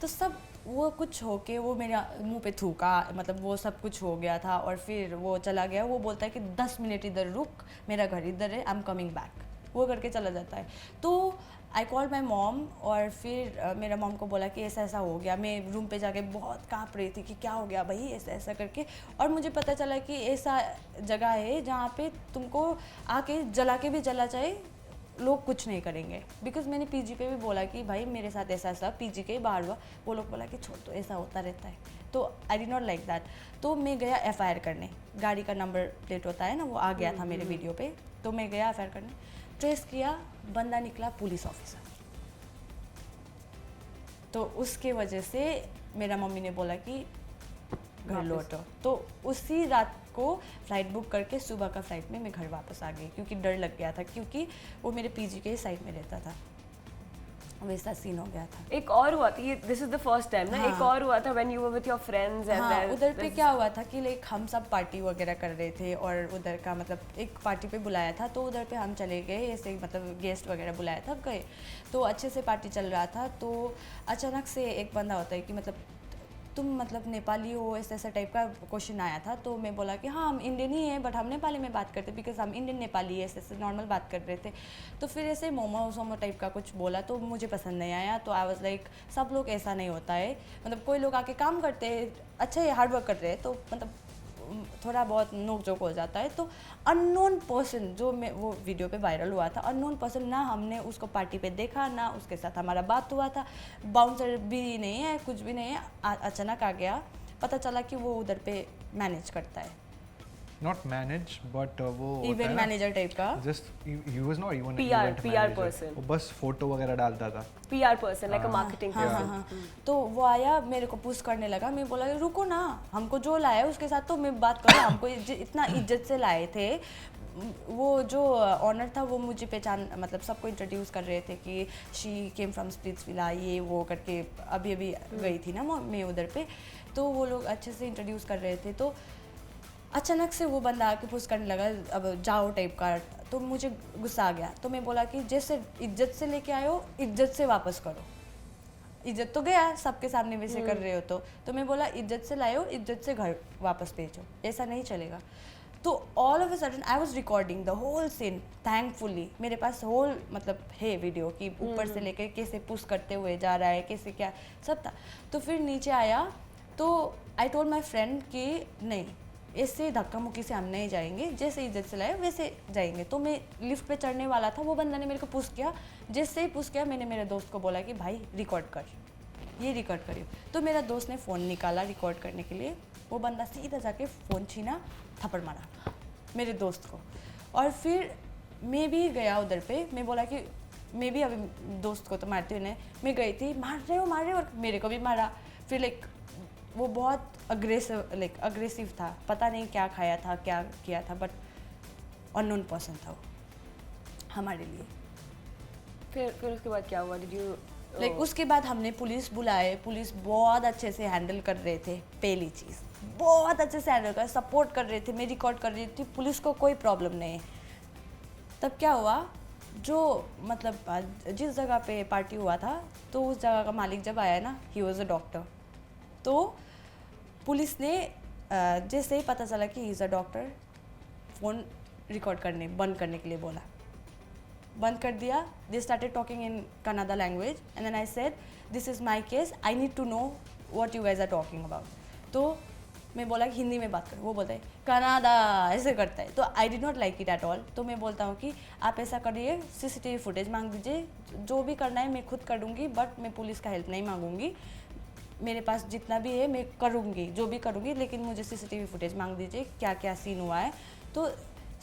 तो सब वो कुछ होके वो मेरे मुंह पे थूका, मतलब वो सब कुछ हो गया था। और फिर वो चला गया, वो बोलता है कि 10 मिनट इधर रुक, मेरा घर इधर है, आई एम कमिंग बैक, वो करके चला जाता है। तो आई कॉल माई मॉम, और फिर मेरा मॉम को बोला कि ऐसा ऐसा हो गया। मैं रूम पे जाके बहुत काँप रही थी कि क्या हो गया भाई, ऐसा ऐसा करके। और मुझे पता चला कि ऐसा जगह है जहाँ पे तुमको आके जला के भी जला जाए, लोग कुछ नहीं करेंगे। बिकॉज मैंने पीजी पे भी बोला कि भाई मेरे साथ ऐसा ऐसा पीजी के बाहर हुआ, वो लोग बोला कि छोड़, तो ऐसा होता रहता है। तो I did not like that. तो मैं गया एफआईआर करने, गाड़ी का नंबर प्लेट होता है ना, वो आ गया था मेरे वीडियो पे, तो मैं गया एफआईआर करने, ट्रेस किया, बंदा निकला पुलिस ऑफिसर। तो उसके वजह से मेरा मम्मी ने बोला कि घर लौटो। तो उसी रात को फ़्लाइट बुक करके सुबह का फ़्लाइट में मैं घर वापस आ गई, क्योंकि डर लग गया था, क्योंकि वो मेरे पीजी के साइड में रहता था। वैसा सीन हो गया था। एक और हुआ था, ये this is the first time ना, एक और हुआ था when you were with your friends and हाँ, उधर पे क्या हुआ था कि लाइक हम सब पार्टी वगैरह कर रहे थे, और उधर का मतलब एक पार्टी पे बुलाया था, तो उधर पे हम चले गए, ऐसे मतलब गेस्ट वगैरह बुलाया था, गए तो अच्छे से पार्टी चल रहा था। तो अचानक से एक बंदा होता है कि मतलब तुम मतलब नेपाली हो, ऐसा ऐसा टाइप का क्वेश्चन आया था। तो मैं बोला कि हाँ हम इंडियन ही हैं, बट हम नेपाली में बात करते बिकॉज हम इंडियन नेपाली है, ऐसे ऐसे नॉर्मल बात कर रहे थे। तो फिर ऐसे मोमो टाइप का कुछ बोला, तो मुझे पसंद नहीं आया। तो आई वाज लाइक सब लोग ऐसा नहीं होता है, मतलब कोई लोग आके काम करते हैं, अच्छे हार्ड वर्क कर रहे हैं, तो मतलब थोड़ा बहुत नोक झोंक हो जाता है। तो अननोन पर्सन, जो मैं वो वीडियो पे वायरल हुआ था, अननोन पर्सन, ना हमने उसको पार्टी पे देखा, ना उसके साथ हमारा बात हुआ था, बाउंसर भी नहीं है, कुछ भी नहीं है। अचानक आ गया, पता चला कि वो उधर पे मैनेज करता है, नॉट मैनेज बट वो इवेंट मैनेजर टाइप का। Just he was not even PR person. वो बस फोटो वगैरह डालता था। PR person, like a marketing हाँ person. हाँ हाँ। तो वो आया, मेरे को पुश करने लगा। मैं बोला रुको ना, हमको जो लाया उसके साथ तो मैं बात करूँ, हमको इतना इज्जत से लाए थे। वो जो ऑनर था वो मुझे पहचान, मतलब सबको इंट्रोड्यूस कर रहे थे कि शी केम फ्रॉम स्प्लिट्सविला, ये वो करके। अभी गई थी ना मैं उधर पे, तो वो लोग अच्छे से इंट्रोड्यूस कर रहे थे। तो अचानक से वो बंदा आके पुश करने लगा, अब जाओ टाइप का। तो मुझे गुस्सा आ गया, तो मैं बोला कि जैसे इज्जत से लेके आए हो, इज्जत से वापस करो। इज्जत तो गया, सबके सामने वैसे कर रहे हो तो मैं बोला इज्जत से लाए हो, इज्जत से घर वापस भेजो, ऐसा नहीं चलेगा। तो all of a sudden I was recording the whole scene, thankfully मेरे पास होल मतलब है वीडियो कि ऊपर से लेकर कैसे पुश करते हुए जा रहा है, कैसे क्या सब था। तो फिर नीचे आया, तो आई टोल्ड माई फ्रेंड कि नहीं, ऐसे धक्का मुक्की से हम नहीं जाएंगे, जैसे इज्जत से लाए वैसे जाएंगे। तो मैं लिफ्ट पे चढ़ने वाला था, वो बंदा ने मेरे को पुश किया। जैसे ही पुश किया, मैंने मेरे दोस्त को बोला कि भाई रिकॉर्ड कर, ये रिकॉर्ड करियो। तो मेरा दोस्त ने फ़ोन निकाला रिकॉर्ड करने के लिए, वो बंदा सीधा जाके फ़ोन छीना, थप्पड़ मारा मेरे दोस्त को। और फिर मैं भी गया उधर पे, मैं बोला कि मैं भी अभी दोस्त को तो मारती हूँ, मैं गई थी, मार रहे हो, और मेरे को भी मारा। फिर लाइक वो बहुत अग्रेसिव था, पता नहीं क्या खाया था, क्या किया था, बट अननोन पर्सन था वो हमारे लिए। फिर उसके बाद क्या हुआ? डिड यू लाइक उसके बाद हमने पुलिस बुलाए, पुलिस बहुत अच्छे से हैंडल कर रहे थे। पहली चीज़ बहुत अच्छे से हैंडल कर, सपोर्ट कर रहे थे, मैं रिकॉर्ड कर रही थी, पुलिस को कोई प्रॉब्लम नहीं है। तब क्या हुआ, जो मतलब जिस जगह पे पार्टी हुआ था, तो उस जगह का मालिक जब आया ना, ही वॉज अ डॉक्टर। तो पुलिस ने जैसे ही पता चला कि is a doctor, phone record करने बंद करने के लिए बोला, बंद कर दिया. They started talking in Kannada language and then I said this is my case, I need to know what you guys are talking about. तो मैं बोला कि हिंदी में बात करो. वो बोलता है कनाडा, ऐसे करता है. तो I did not like it at all. तो मैं बोलता हूँ कि आप ऐसा करिए, CCTV फुटेज मांग दीजिए, जो भी करना है मैं खुद करूँगी, बट मैं पुलिस का हेल्प नहीं मांगूंगी. मेरे पास जितना भी है मैं करूँगी, जो भी करूँगी, लेकिन मुझे CCTV फुटेज मांग दीजिए, क्या क्या सीन हुआ है. तो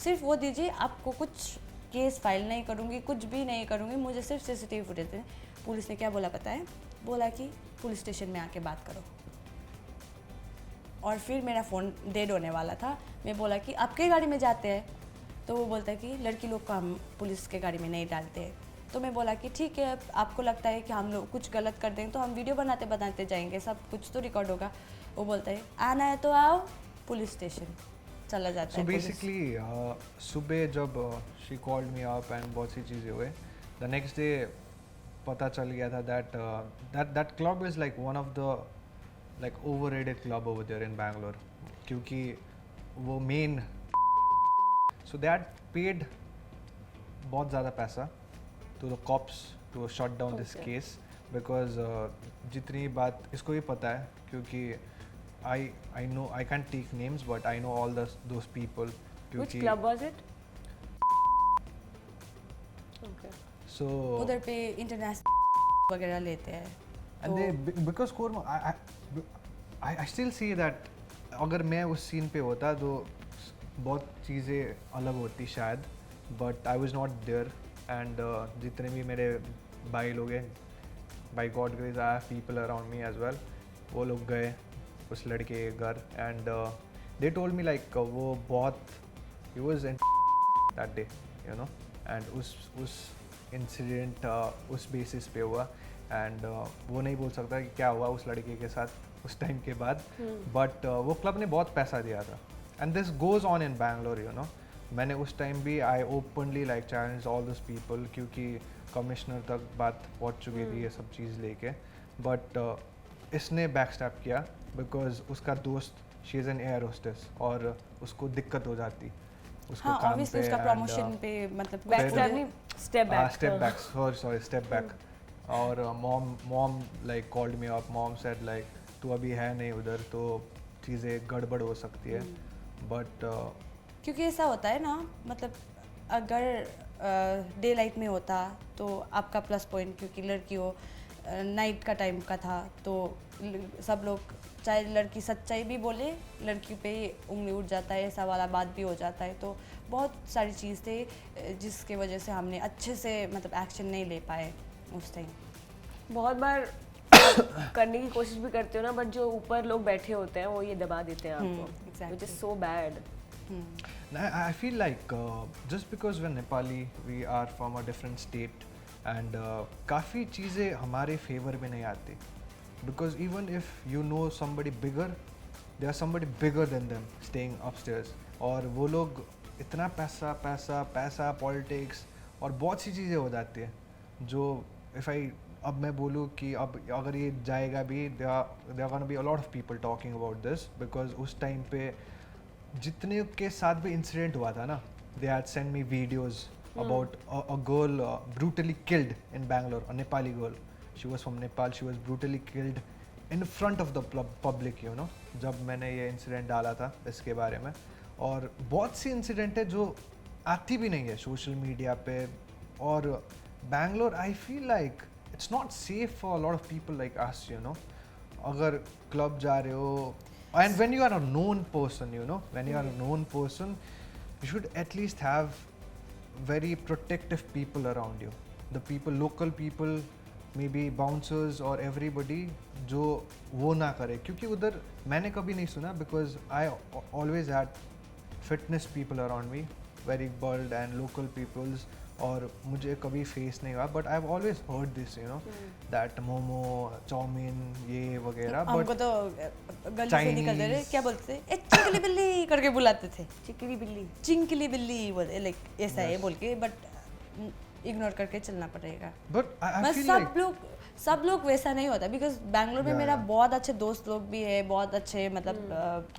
सिर्फ वो दीजिए, आपको कुछ केस फाइल नहीं करूँगी, कुछ भी नहीं करूँगी, मुझे सिर्फ CCTV फुटेज दें. पुलिस ने क्या बोला पता है? बोला कि पुलिस स्टेशन में आके बात करो. और फिर मेरा फ़ोन डेड होने वाला था. मैं बोला कि आपके गाड़ी में जाते हैं. तो वो बोलता है कि लड़की लोग को हम पुलिस के गाड़ी में नहीं डालते हैं. तो मैं बोला कि ठीक है, आपको लगता है कि हम लोग कुछ गलत कर देंगे तो हम वीडियो बनाते बनाते जाएंगे, सब कुछ तो रिकॉर्ड होगा. वो बोलता है आना है तो आओ पुलिस स्टेशन. चला जाता So है. basically सुबह जब she called me up and बहुत सी चीज़ें हुए, the next day पता चल गया था that club is like one of the like overrated club over there in Bangalore, क्योंकि वो main so they had paid बहुत ज़्यादा पैसा to the cops to shut down this case because जितनी बात इसको भी पता है, क्योंकि I know I can't take names but I know all those people. Which club was it? Okay. So उधर पे इंटरनेशनल वगैरह लेते हैं. and they because Korma I still see that अगर मैं उस सीन पे होता तो बहुत चीज़ें अलग होती शायद, but I was not there and जितने भी मेरे भाई लोग हैं, by God grace I have people around me as well, वो लोग गए उस लड़के के घर and they told me like वो बहुत he was in that day, you know, and उस इंसिडेंट उस बेसिस पे हुआ एंड वो नहीं बोल सकता कि क्या हुआ उस लड़के के साथ उस टाइम के बाद, बट वो क्लब ने बहुत पैसा दिया था and this goes on in Bangalore, you know. मैंने उस टाइम भी I openly like challenge all this people, क्योंकि कमिश्नर तक बात पहुंच चुकी थी ये सब चीज़ लेके, बट इसने बैकस्टैप किया बिकॉज उसका दोस्त she is an air hostess और उसको दिक्कत हो जाती उसको हाँ, काम obviously पे उसका and, प्रमोशन पे मतलब Backstab नहीं, step back. step back. और mom like called me up. Mom said like तू अभी है नहीं उधर तो चीज़ें गड़बड़ हो सकती है, बट क्योंकि ऐसा होता है ना, मतलब अगर डे लाइट में होता तो आपका प्लस पॉइंट, क्योंकि लड़की हो नाइट का टाइम का था तो सब लोग चाहे लड़की सच्चाई भी बोले लड़की पे उंगली उठ जाता है, ऐसा वाला बात भी हो जाता है. तो बहुत सारी चीज़ थे जिसके वजह से हमने अच्छे से मतलब एक्शन नहीं ले पाए उस टाइम. बहुत बार करने की कोशिश भी करते हो ना, बट जो ऊपर लोग बैठे होते हैं वो ये दबा देते हैं आपको, exactly. which is so bad. I feel like just because we're Nepali, we are from a different state and काफ़ी चीज़ें हमारे फेवर में नहीं आती, because even if you know somebody bigger, there is somebody bigger than them staying upstairs, और वो लोग इतना पैसा पैसा पैसा पॉलिटिक्स और बहुत सी चीज़ें हो जाती हैं जो अब मैं बोलूँ कि अब अगर ये जाएगा भी there are gonna be a lot of people talking about this, because उस टाइम पे जितने के साथ भी इंसिडेंट हुआ था ना, they had sent me videos about a girl brutally killed in Bangalore, a Nepali girl. She was from Nepal. She was brutally killed in front of the public, you know. जब मैंने ये इंसिडेंट डाला था इसके बारे में, और बहुत सी इंसिडेंट है जो आती भी नहीं है सोशल मीडिया पे. और बैंगलोर आई feel like it's not safe for a lot of people like us, you know. अगर क्लब जा रहे हो and when you are a known person, you know, when you are a known person, you should at least have very protective people around you. The people, local people, maybe bouncers or everybody जो वो ना करे, क्योंकि उधर मैंने कभी नहीं सुना, because I always had fitness people around me, very bold and local peoples, और मुझे कभी फेस नहीं हुआ, but I have always heard this, you know, that momo chow mein ये वगैरह. हमको तो गली से निकलते रहे क्या बोलते थे, ए चिंकली बिल्ली करके बुलाते थे, चिकली बिल्ली चिंकली बिल्ली बोलते, लाइक ऐसा है बोल के. बट इग्नोर करके चलना पड़ेगा। But I बस feel like सब लोग वैसा नहीं होता, बिकॉज बैंगलोर में मेरा बहुत अच्छे दोस्त लोग भी है, बहुत अच्छे मतलब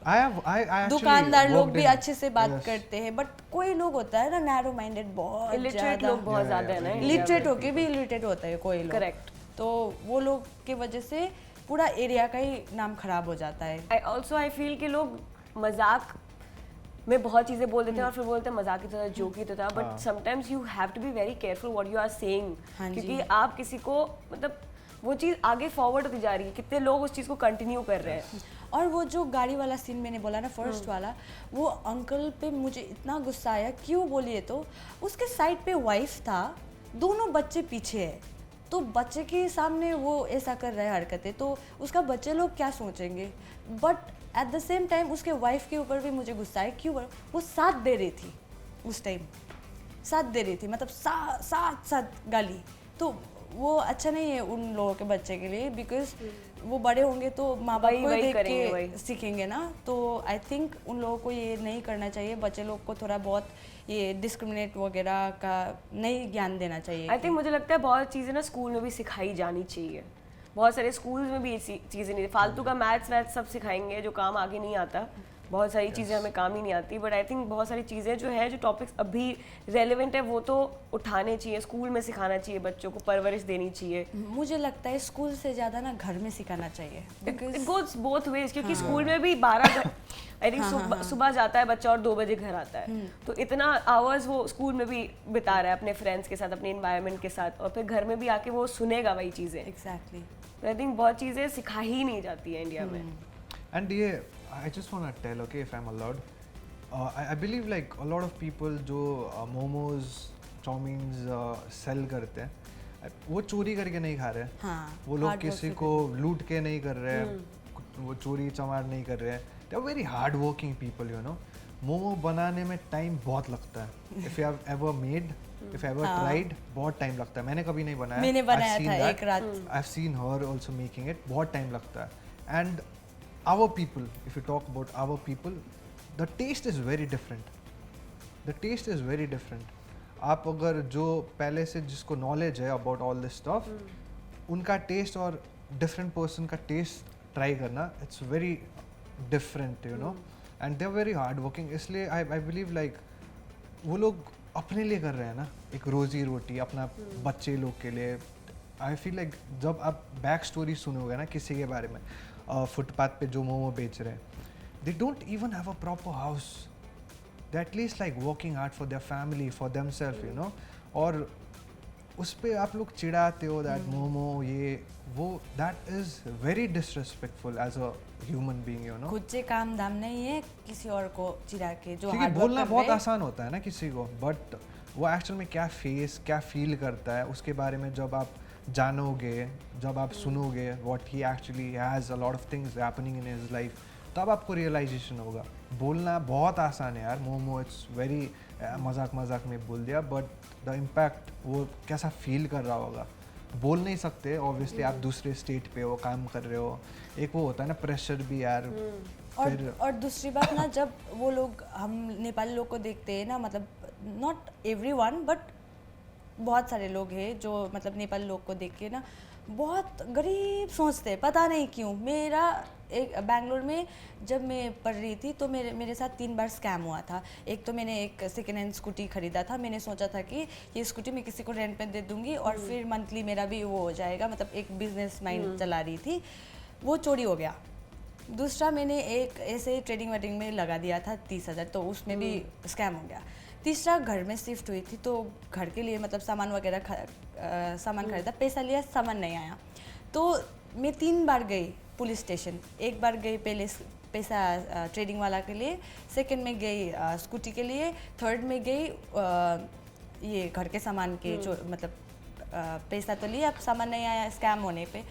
I actually दुकानदार लोग worked भी in- अच्छे से बात yes. करते हैं, बट कोई लोग होता है ना नैरो माइंडेड, बहुत इलिटरेट लोग बहुत ज्यादा है ना लिटरेट होके भी इलिटरेट होता है कोई लोग। करेक्ट। तो वो लोग की वजह से पूरा एरिया का ही नाम खराब हो जाता है। आई फील कि लोग मजाक में बहुत चीजें बोल देते हैं और फिर बोलते हैं मजाक की तरह, जोक की तरह, but sometimes you have to be very careful what you are saying, हाँ जी। क्योंकि आप किसी को मतलब वो चीज़ आगे फॉरवर्ड होती जा रही है, कितने लोग उस चीज़ को कंटिन्यू कर रहे हैं। और वो जो गाड़ी वाला सीन मैंने बोला ना फर्स्ट वाला, वो अंकल पे मुझे इतना गुस्सा आया, क्यों बोलिए तो उसके साइड पे वाइफ था, दोनों बच्चे पीछे है, तो बच्चे के सामने वो ऐसा कर रहे हैं हरकतें, तो उसका बच्चे लोग क्या सोचेंगे। But at the same time उसके वाइफ के ऊपर भी मुझे गुस्सा है, क्यों वो साथ दे रही थी, उस टाइम साथ दे रही थी, मतलब साथ गाली, तो वो अच्छा नहीं है उन लोगों के बच्चे के लिए, बिकॉज वो बड़े होंगे तो माँ बाप को वही देख करेंगे, के वही। सीखेंगे ना। तो आई थिंक उन लोगों को ये नहीं करना चाहिए, बच्चे लोग को थोड़ा बहुत ये डिस्क्रिमिनेट वगैरह का नहीं ज्ञान देना चाहिए। आई थिंक मुझे लगता है बहुत चीज़ें ना स्कूल में भी सिखाई जानी चाहिए। बहुत सारे स्कूल्स में भी ऐसी चीज़ें नहीं, फालतू का मैथ्स वैथ्स सब सिखाएंगे जो काम आगे नहीं आता, बहुत सारी चीज़ें हमें काम ही नहीं आती, बट आई थिंक बहुत सारी चीज़ें जो है, जो टॉपिक्स अभी रेलेवेंट है, वो तो उठाने चाहिए, स्कूल में सिखाना चाहिए, बच्चों को परवरिश देनी चाहिए। मुझे लगता है स्कूल से ज़्यादा ना घर में सिखाना चाहिए, इट गोज बोथ वेज, क्योंकि स्कूल में भी 12 आई थिंक सुबह जाता है बच्चा और 2 बजे घर आता है, तो इतना आवर्स वो स्कूल में भी बिता रहा है अपने फ्रेंड्स के साथ, अपने इन्वायरमेंट के साथ, और फिर घर में भी आके वो सुनेगा वही चीज़ें। एग्जैक्टली। आई थिंक बहुत चीज़ें सिखाई ही नहीं जाती है इंडिया में। And yeah, I just want to tell, okay, if I'm allowed, I believe like a lot of people जो momos, chowmeins sell करते हैं, वो चोरी करके नहीं खा रहे हैं। हाँ, वो लोग hard work किसी से को लूट के नहीं कर रहे हैं, वो चोरी चमार नहीं कर रहे हैं। They are very hard working people, you know. Momo बनाने में टाइम बहुत लगता है। If you have ever made, if you ever tried, बहुत टाइम लगता है। मैंने कभी नहीं बनाया। मैंने बनाया I've seen था that. एक रात। I've seen her also making it. बहुत टाइम लगता है। And our people, if you talk about our people, the taste is very different. The taste is very different. आप अगर जो पहले से जिसको नॉलेज है अबाउट ऑल दिस स्टफ, उनका टेस्ट और डिफरेंट पर्सन का टेस्ट ट्राई करना, it's very different, you know, and they are very hard working. इसलिए आई बिलीव लाइक वो लोग अपने लिए कर रहे हैं ना, एक रोजी रोटी अपना बच्चे लोग के लिए। आई फील लाइक जब आप बैक स्टोरी सुनोगे ना किसी के बारे में, फुटपाथ पे जो मोमो बेच रहे हैं, they don't even have a proper house, they at least like working hard for their family, for themself, you know. और उस पर आप लोग चिढ़ाते हो दैट मोमो ये वो, that is very disrespectful as a human being, you know. खुद से काम दाम नहीं है किसी और को चिढ़ा के, जो क्योंकि hard work बोलना कर बहुत रहे हैं। आसान होता है ना किसी को, बट वो एक्चुअल में क्या फेस क्या फील करता है उसके बारे में जब आप जानोगे, जब आप सुनोगे what he actually has a lot of things happening in his life, तब आपको रियलाइजेशन होगा। बोलना बहुत आसान है यार, मोमो इट्स वेरी मजाक मजाक में बोल दिया, बट द इम्पैक्ट वो कैसा फील कर रहा होगा बोल नहीं सकते। ऑब्वियसली आप दूसरे स्टेट पे हो, काम कर रहे हो, एक वो होता है ना प्रेशर भी यार। और दूसरी बात ना, जब वो लोग हम नेपाली लोग को देखते हैं ना, मतलब नॉट एवरीवन बट बहुत सारे लोग हैं जो मतलब नेपाली लोग को देख के ना बहुत गरीब सोचते हैं, पता नहीं क्यों। मेरा एक बैंगलोर में जब मैं पढ़ रही थी तो मेरे साथ 3 बार स्कैम हुआ था। एक तो मैंने एक सेकेंड हैंड स्कूटी खरीदा था, मैंने सोचा था कि ये स्कूटी मैं किसी को रेंट पे दे दूंगी और फिर मंथली मेरा भी वो हो जाएगा, मतलब एक बिजनेस माइंड चला रही थी, वो चोरी हो गया। दूसरा मैंने एक ऐसे ट्रेडिंग वेडिंग में लगा दिया था 30,000, तो उसमें भी स्कैम हो गया। तीसरा घर में शिफ्ट हुई थी तो घर के लिए मतलब सामान वगैरह सामान खरीदा, पैसा लिया, सामान नहीं आया, तो मैं 3 बार गई पुलिस स्टेशन। एक बार गई पहले पैसा ट्रेडिंग वाला के लिए, सेकंड में गई स्कूटी के लिए, थर्ड में गई ये घर के सामान के जो मतलब पैसा तो लिया, सामान नहीं आया स्कैम होने पे,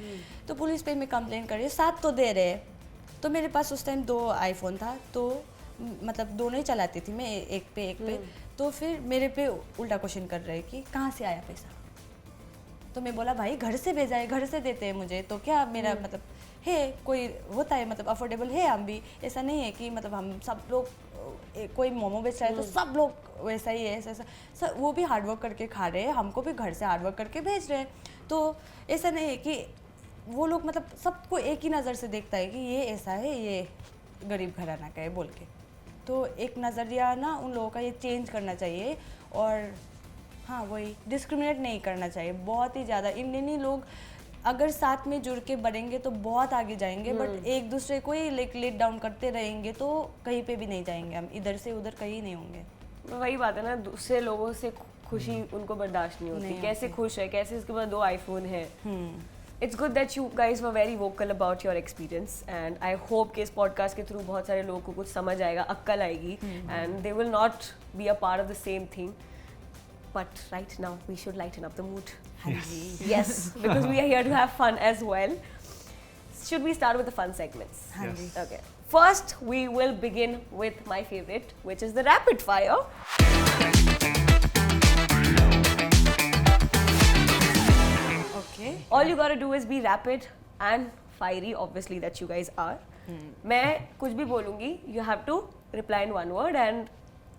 तो पुलिस पे मैं कंप्लेन कर रही हूँ। 7 तो दे रहे, तो मेरे पास उस टाइम 2 आईफोन था, तो मतलब दोनों ही चलाती थी मैं, एक पे, तो फिर मेरे पे उल्टा क्वेश्चन कर रहे कि कहाँ से आया पैसा। तो मैं बोला भाई घर से भेजा है, घर से देते हैं मुझे, तो क्या मेरा मतलब है कोई होता है मतलब अफोर्डेबल है, हम भी ऐसा नहीं है कि मतलब हम सब लोग कोई मोमो बेच रहा है तो सब लोग वैसा ही है, ऐसा ऐसा सब वो भी हार्ड वर्क करके खा रहे हैं, हमको भी घर से हार्ड वर्क करके भेज रहे हैं। तो ऐसा नहीं है कि वो लोग मतलब सबको एक ही नज़र से देखता है कि ये ऐसा है, ये गरीब घराना का है बोल के। तो एक नज़रिया ना उन लोगों का ये चेंज करना चाहिए। और हाँ वही डिस्क्रिमिनेट नहीं करना चाहिए बहुत ही ज़्यादा। इंडियनी लोग अगर साथ में जुड़ के बढ़ेंगे तो बहुत आगे जाएंगे, बट एक दूसरे को ही लेट डाउन करते रहेंगे तो कहीं पे भी नहीं जाएंगे हम, इधर से उधर कहीं नहीं होंगे। वही बात है ना, दूसरे लोगों से खुशी उनको बर्दाश्त नहीं होती। कैसे खुश है, कैसे इसके पास 2 आईफोन है। It's good that you guys were very vocal about your experience and I hope कि इस पॉडकास्ट के थ्रू बहुत सारे लोगों को कुछ समझ आएगा, अक्ल आएगी and they will not be a part of the same thing. But right now we should lighten up the mood. Yes, because we are here to have fun as well. Should we start with the fun segments? Yes. Okay. First, we will begin with my favorite, which is the rapid fire. Okay. All you gotta do is be rapid and fiery, obviously that you guys are. मैं कुछ भी बोलूँगी, you have to reply in one word and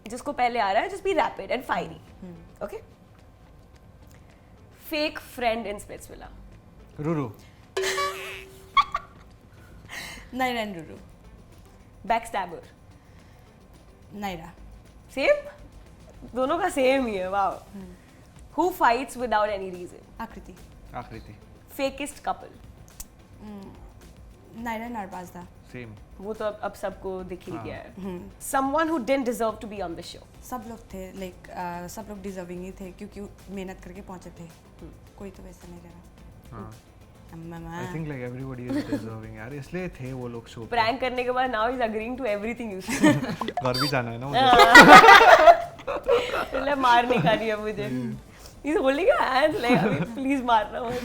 जिसको पहले आ रहा है just be rapid and fiery. Okay? Fake friend in Splitsvilla. Ruru, Naira and Ruru. Backstabber. Naira. Same? दोनों का सेम ही है, wow. Who fights without any reason? Aakriti. Aakriti, Fakest couple. Naira and अरबाज़दा। सेम। वो तो अब सबको दिख ही गया है. Someone who didn't deserve to be on the show. सब लोग थे लाइक सब लोग डिजर्विंग ही थे क्योंकि मेहनत करके पहुंचे थे। कोई तो वैसा नहीं रहा। हाँ, आई think like everybody is deserving यार, इसलिए थे वो लोग शो पे। Prank करने के बाद now he's agreeing to everything you say. घर भी जाना है ना मुझे। मतलब मार नहीं खानी है मुझे. He's holding her hands like अभी please मारना मत.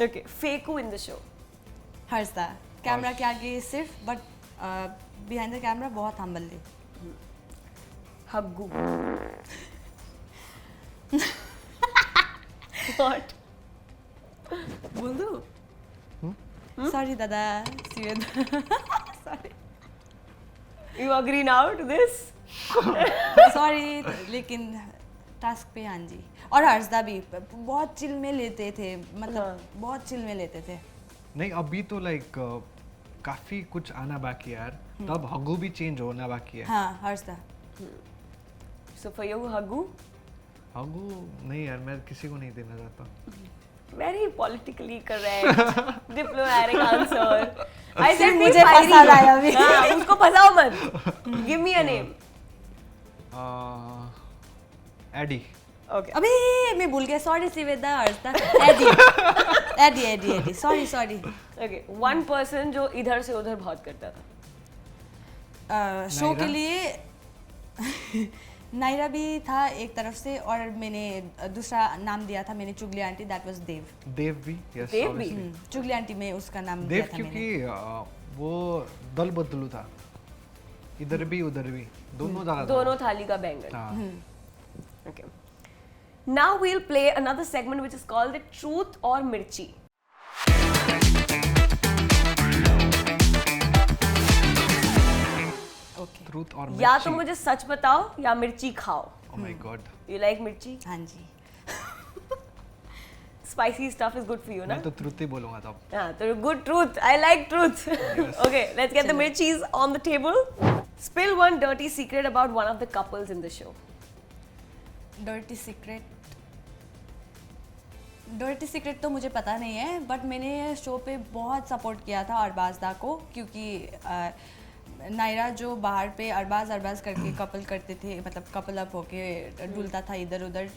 Okay, Faku in the show. Harshada camera के आगे सिर्फ बट बिहाइंड द कैमरा बहुत हम्बल थी। Haggu. What? बोल दो. सॉरी दादा सीवेद। Sorry You agree now to this? Sorry लेकिन टास्क पे हाँ जी। और हर्षदा भी बहुत चिल में लेते थे, मतलब बहुत चिल में लेते थे। नहीं अभी तो लाइक काफी कुछ आना बाकी है यार, तब हग्गू भी चेंज होना बाकी है। हाँ Harshada. So for you, Haggu? हग्गू नहीं यार, मैं किसी को नहीं देना चाहता। Very politically correct, diplomatic answer. I said मुझे be fiery. पसंद आया अभी। हाँ, उसको फंसाओ मत. Give me a name. एडी। Okay. अबे मैं भूल गया, सॉरी सीवेदा। हर्षदा एडी एडी एडी एडी sorry sorry. Okay. One person जो इधर से उधर बहुत करता था. शो के लिए नायरा भी था एक तरफ से, और मैंने दूसरा नाम दिया था मैंने चुगली आंटी, दैट वाज देव। देव भी, यस देव भी? चुगली आंटी में उसका नाम देव दिया था मैंने। क्योंकि वो दल बदलू था, इधर भी उधर भी दोनों जगह था। दोनों थाली का बैंगन. हाँ। Okay. Now we'll play another segment which is called the Truth or Mirchi. Okay. Truth और या तो मुझे सच बताओ या मिर्ची खाओ. ओह my God, You like mirchi? हाँ जी। Spicy stuff is good for you, na? मैं तो ट्रूथ ही बोलूंगा तब। Yeah, so good truth. I like truth. Okay, let's get the mirchis on the table. Spill one dirty secret about one of the couples in the show. Dirty secret तो मुझे पता नहीं है, बट मैंने शो पे बहुत सपोर्ट किया था अरबाज़दा को, क्योंकि नायरा जो बाहर पे अरबाज़ करके कपल करते थे, मतलब कपल अप होके डुलता था इधर उधर,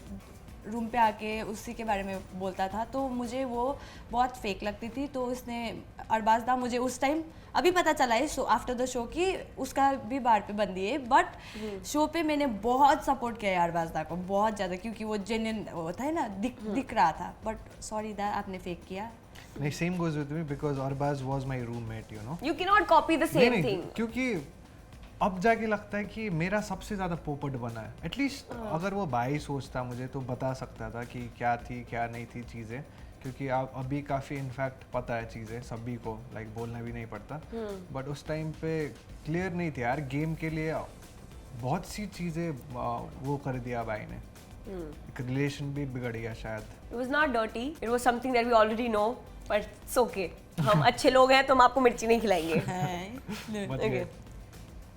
रूम पे आके उसी के बारे में बोलता था, तो मुझे वो बहुत फेक लगती थी। तो उसने अरबाज़दा मुझे उस टाइम, अभी पता चला है शो आफ्टर द शो कि उसका भी बाहर पे बंदी है, बट शो पे मैंने बहुत सपोर्ट किया है अरबाज़दा को, बहुत ज़्यादा, क्योंकि वो जेन्युइन होता है ना, दिख रहा था। बट सॉरी दैट आपने फेक किया। नहीं, same goes with me because Arbaaz was my roommate, you know. You cannot copy the same thing. क्योंकि अब जाके लगता है कि मेरा सबसे ज़्यादा पोपट बना है। एटलीस्ट अगर वो भाई सोचता मुझे तो बता सकता था कि क्या थी क्या नहीं थी चीज़ें, क्योंकि आप अभी काफ़ी इनफैक्ट पता है चीज़ें सभी को, लाइक बोलना भी नहीं पड़ता, बट उस टाइम पे क्लियर नहीं थे यार गेम के लिए। बहुत सी चीज़ें वो कर दिया भाई ने, एक रिलेशन भी बिगड़ गया शायद। It was not dirty. It was something that we already know, but it's okay. हम अच्छे लोग हैं तो हम आपको मिर्ची नहीं खिलाएंगे. बच Okay. गए।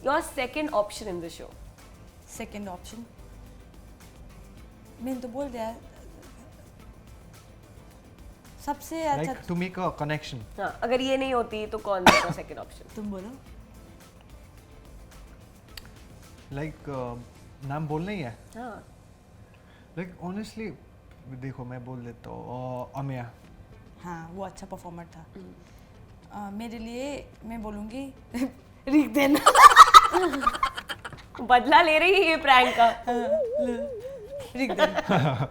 Your second option in the show. Second option मैंने तो बोल दिया सबसे अच्छा। Like to make a connection. हाँ, अगर ये नहीं होती तो कौन था second option? तुम बोलो। लाइक नाम बोलना ही है। हाँ. लाइक ऑनेस्टली देखो मैं बोल देता हूँ अमिया। हाँ वो अच्छा परफॉर्मर था। मेरे लिए मैं बोलूँगी रिक देना। बदला ले रही है ये प्रैंक का. रिक देना।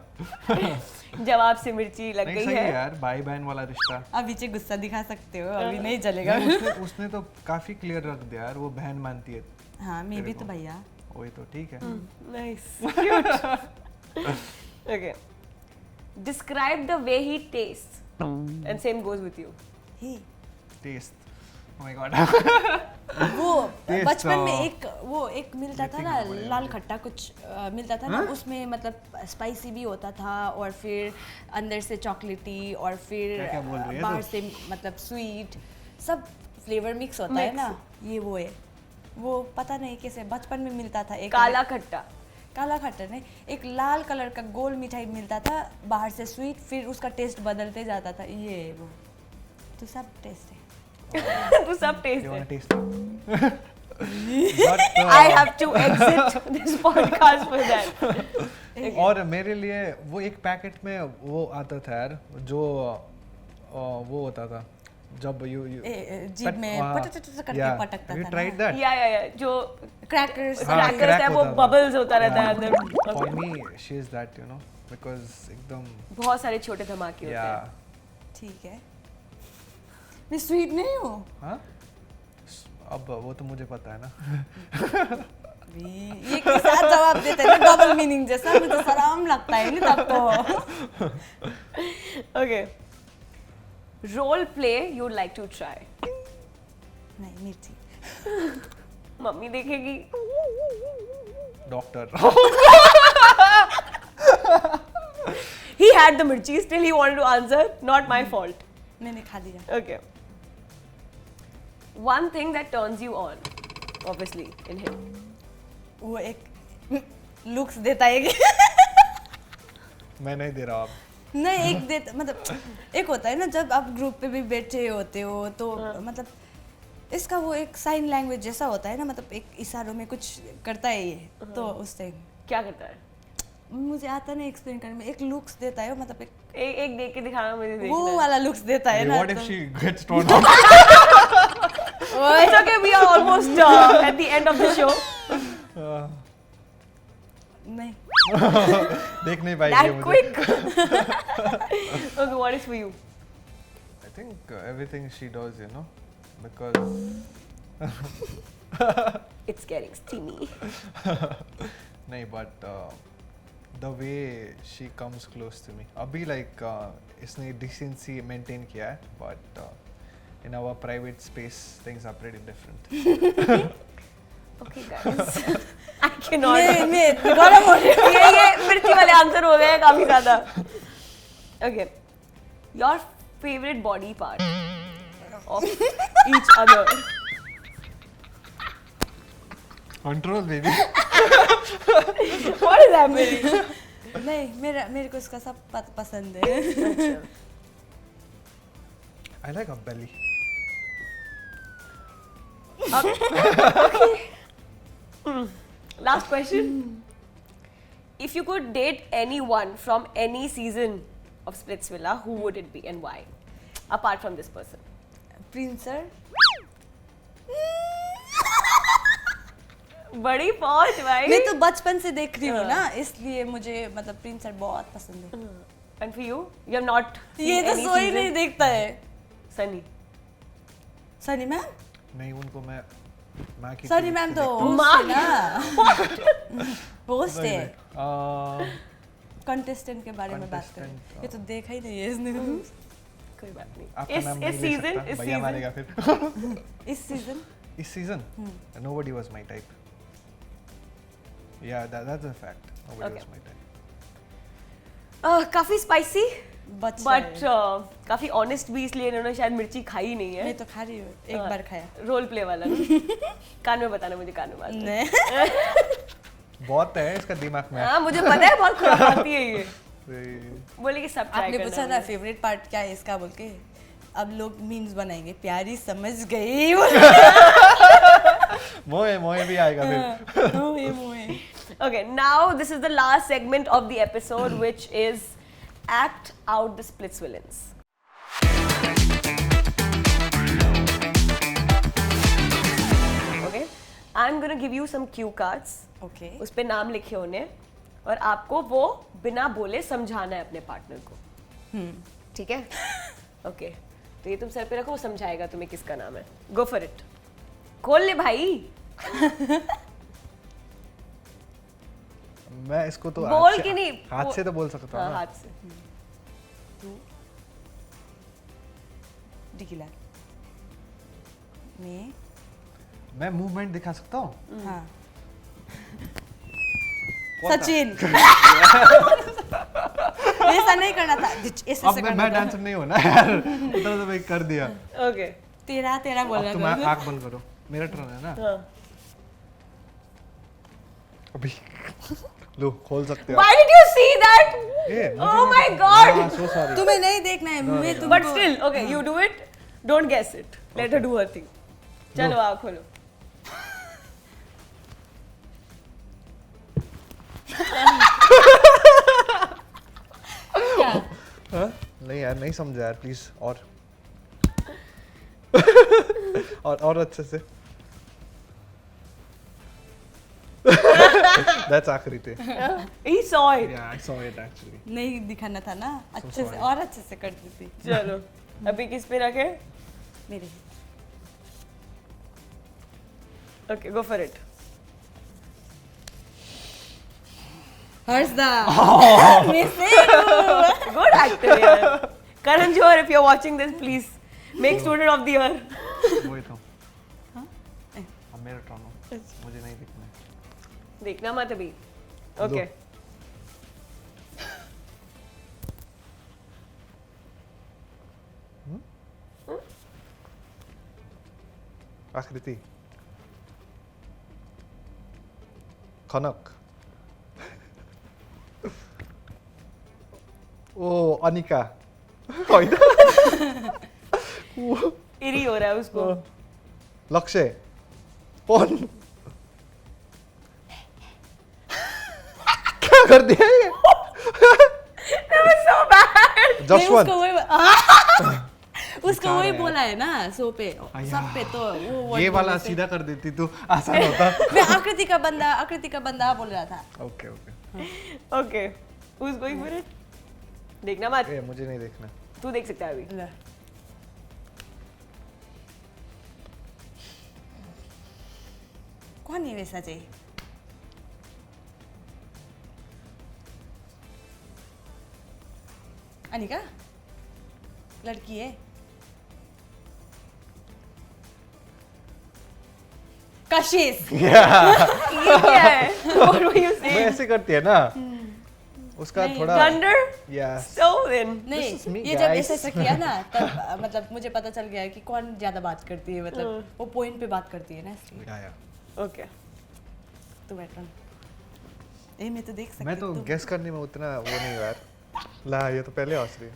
जवाब से मिर्ची लग नहीं गई सही है है. यार, भाई बहन वाला रिश्ता। अब पीछे गुस्सा दिखा सकते हो, अभी नहीं चलेगा। नहीं, उसने तो काफी क्लियर रख दिया यार, वो बहन मानती है। हाँ मैं भी तो भैया। वही तो ठीक है। Nice. Cute. Okay. Describe the way he tastes. And same goes with you. ही टेस्ट, ओह माय गॉड। वो Taste, बचपन में हाँ। वो एक मिलता था ना लाल खट्टा कुछ मिलता था ना, उसमें मतलब स्पाइसी भी होता था और फिर अंदर से चॉकलेटी और फिर क्या बोल रही है बाहर तू? से मतलब स्वीट, सब फ्लेवर मिक्स होता है ना, ये वो है। वो पता नहीं कैसे बचपन में मिलता था एक काला खट्टा. काला खट्टा नहीं, एक लाल कलर का गोल मिठाई मिलता था, बाहर से स्वीट, फिर उसका टेस्ट बदलते जाता था, ये वो तो सब टेस्ट है। तू सब टेस्ट You है. wanna taste it? But, I have to exit this podcast for that. और मेरे लिए वो एक पैकेट में वो आता था यार, जो वो होता था जब यू जीभ में पटट करके पटकता था यू ना। Tried that? या जो क्रैकर्स हाँ, क्रैकर्स है crack वो होता था। बबल्स होता रहता है अंदर. For me she is that, you know, because एकदम बहुत सारे छोटे धमाके होते या हैं. ठीक है, मैं स्वीट नहीं हूँ। हाँ, अब वो तो मुझे पता है ना। ये के साथ जवाब देते हैं ना डबल मीनिंग जैसा, मुझे शर्म लगता है नहीं तब तो। Okay. Role play you'd like to try. नहीं मिर्ची। मम्मी देखेगी. Doctor. He had the mirchi, still he wanted to answer. Not my fault. मैंने खा दिया। Okay. One thing that turns you on, obviously, in him. वो एक लुक्स देता है कि मैं नहीं दे रहा अब। नहीं एक देता मतलब एक होता है ना जब आप ग्रुप पे भी बैठे होते हो तो मतलब इसका वो एक साइन लैंग्वेज जैसा होता है ना, मतलब एक इशारों में कुछ करता है ये, तो उस टाइम क्या करता है? मुझे आता नहीं एक्सप्लेन करने में, एक लुक्स देता है वो, मतलब एक देख के दिखाना मुझे देखना वो है. वाला लुक्स देता है ना। What if तो- she gets torn out? It's okay, we are almost at the end of the show. नहीं देख नहीं पाएगी That मुझे। quick. Okay, what is for you? I think everything she does, you know, because It's getting steamy. नहीं, but the way she comes close to me. अभी like इसने decency maintain किया है, but in our private space things are pretty different. Okay, guys. I cannot. मैं गरम हो रही हूँ। ये मिर्ची वाले आंसर हो गए हैं काफी ज्यादा. Okay. Your favorite body part of each other. Control baby. What is happening? नहीं मेरे को इसका सब पसंद है। I like her belly. Last question. If you could date anyone from any season of Splitsvilla, who would it be and why? Apart from this person. Prince sir बड़ी पहुंच भाई. मैं तो बचपन से देख रही हूँ ना, इसलिए मुझे मतलब प्रिंस सर बहुत पसंद है। And for you? You have not seen ये तो any सोई season? नहीं देखता है। Sunny. सनी मैम नहीं, उनको मैं माँ की सनी TV मैम से तो देखता होस्ट है ना, होस्ट है। कंटेस्टेंट के बारे में बात करें। Contestant, ये तो देखा ही नहीं है इसने। कोई बात नहीं। आपका नाम नहीं इस ले सीजन सकता, इस भैया सीजन मारेगा फिर। इस सीजन इस season nobody was my type. Yeah, that's a fact. Nobody Okay. was my type. काफी स्पाइसी बट बट काफी ऑनेस्ट भी, इसलिए इन्होंने शायद मिर्ची खाई नहीं है। मैं तो खा रही हूँ, एक बार खाया। रोल प्ले वाला ना। कान में बताना, मुझे कान में बात नहीं बहुत है इसका दिमाग में। हाँ मुझे पता है, बहुत खुरापाती है ये। ये- बोले कि सब ट्राई आपने करना पूछा है ना मुझे। फेवरेट पार्ट क्या है इसका बोल के, अब लोग मीम्स बनाएंगे, प्यारी समझ गई। मोए मोए भी आएगा फिर। मोए मोए। Okay, now this is the last segment of the episode, which is act out the splits villains. Okay, I'm gonna give you some cue cards. Okay उस पे नाम लिखे होने और आपको वो बिना बोले समझाना है अपने पार्टनर को। ठीक है? ओके, तो ये तुम सर पे रखो, वो समझाएगा तुम्हें किसका नाम है। Go for it. खोल ले भाई। मैं इसको तो बोल हाथ के से- नहीं, हाथ वो- से तो बोल सकता हूँ हाँ, ना। हाथ से। डिकिला मैं मैं मूवमेंट दिखा सकता हूँ। हाँ What the- सचिन। ऐसा नहीं करना था, ऐसे अब से मैं करना था। डांसर नहीं हूँ ना यार। उतना तो मैं कर दिया। Okay. तेरा तेरा बोल अब तुम रहा था। आँख बंद करो, मेरा टर्न है ना। हाँ. अभी लो खोल सकते हो। Why did you see that? ए, मुझे Oh my नहीं- God. हाँ, so sorry. तुम्हें नहीं देखना है, मैं तुमको। But still, okay, you do it. Don't guess it. Let her do her thing. चलो आओ खोलो. क्या? हाँ? नहीं यार, नहीं समझा यार, प्लीज और और अच्छे से। That's आखिरी थे। He saw it. Yeah, I saw it actually. नहीं दिखाना था ना, अच्छे से sorry. और अच्छे से करती थी चलो. अभी किस पे रखे? मेरे। Okay, go for it. Harshada. Good actor, यार. Karan Johar, if you're watching this, please make student of the year. वही तो। अब मेरा टर्न हो। मुझे नहीं दिखना है। देखना मत अभी. Okay. आकृति। खनक। ओ अनिका। होइन? इरी हो रहा है उसको. लक्ष्य। कौन? क्या कर दिया ये? That was so bad. Jaswant. उसको वही बोला है ना शो पे, सब पे तो वो ये वाला सीधा कर देती तो आसान होता। मैं आकृति का बंदा बोल रहा था। Okay okay. Okay. Who's going for it? देखना मत. ए मुझे नहीं देखना। तू देख सकता है अभी. ले। कौन है वैसा चाहिए? अनिका लड़की है। कशिश। ये क्या है? What were you वो saying? ऐसे करती है ना। उसका थोड़ा Thunder? यस। So then. नहीं, This is me, ये जब guys. ऐसा किया ना तब मतलब मुझे पता चल गया कि कौन ज्यादा बात करती है, मतलब वो पॉइंट पे बात करती है ना, इसलिए या Okay. तो बैठ ए मैं तो देख सकती मैं तो हूँ। गेस करने में उतना वो नहीं हूँ यार। ला ये तो पहले हंस रही है।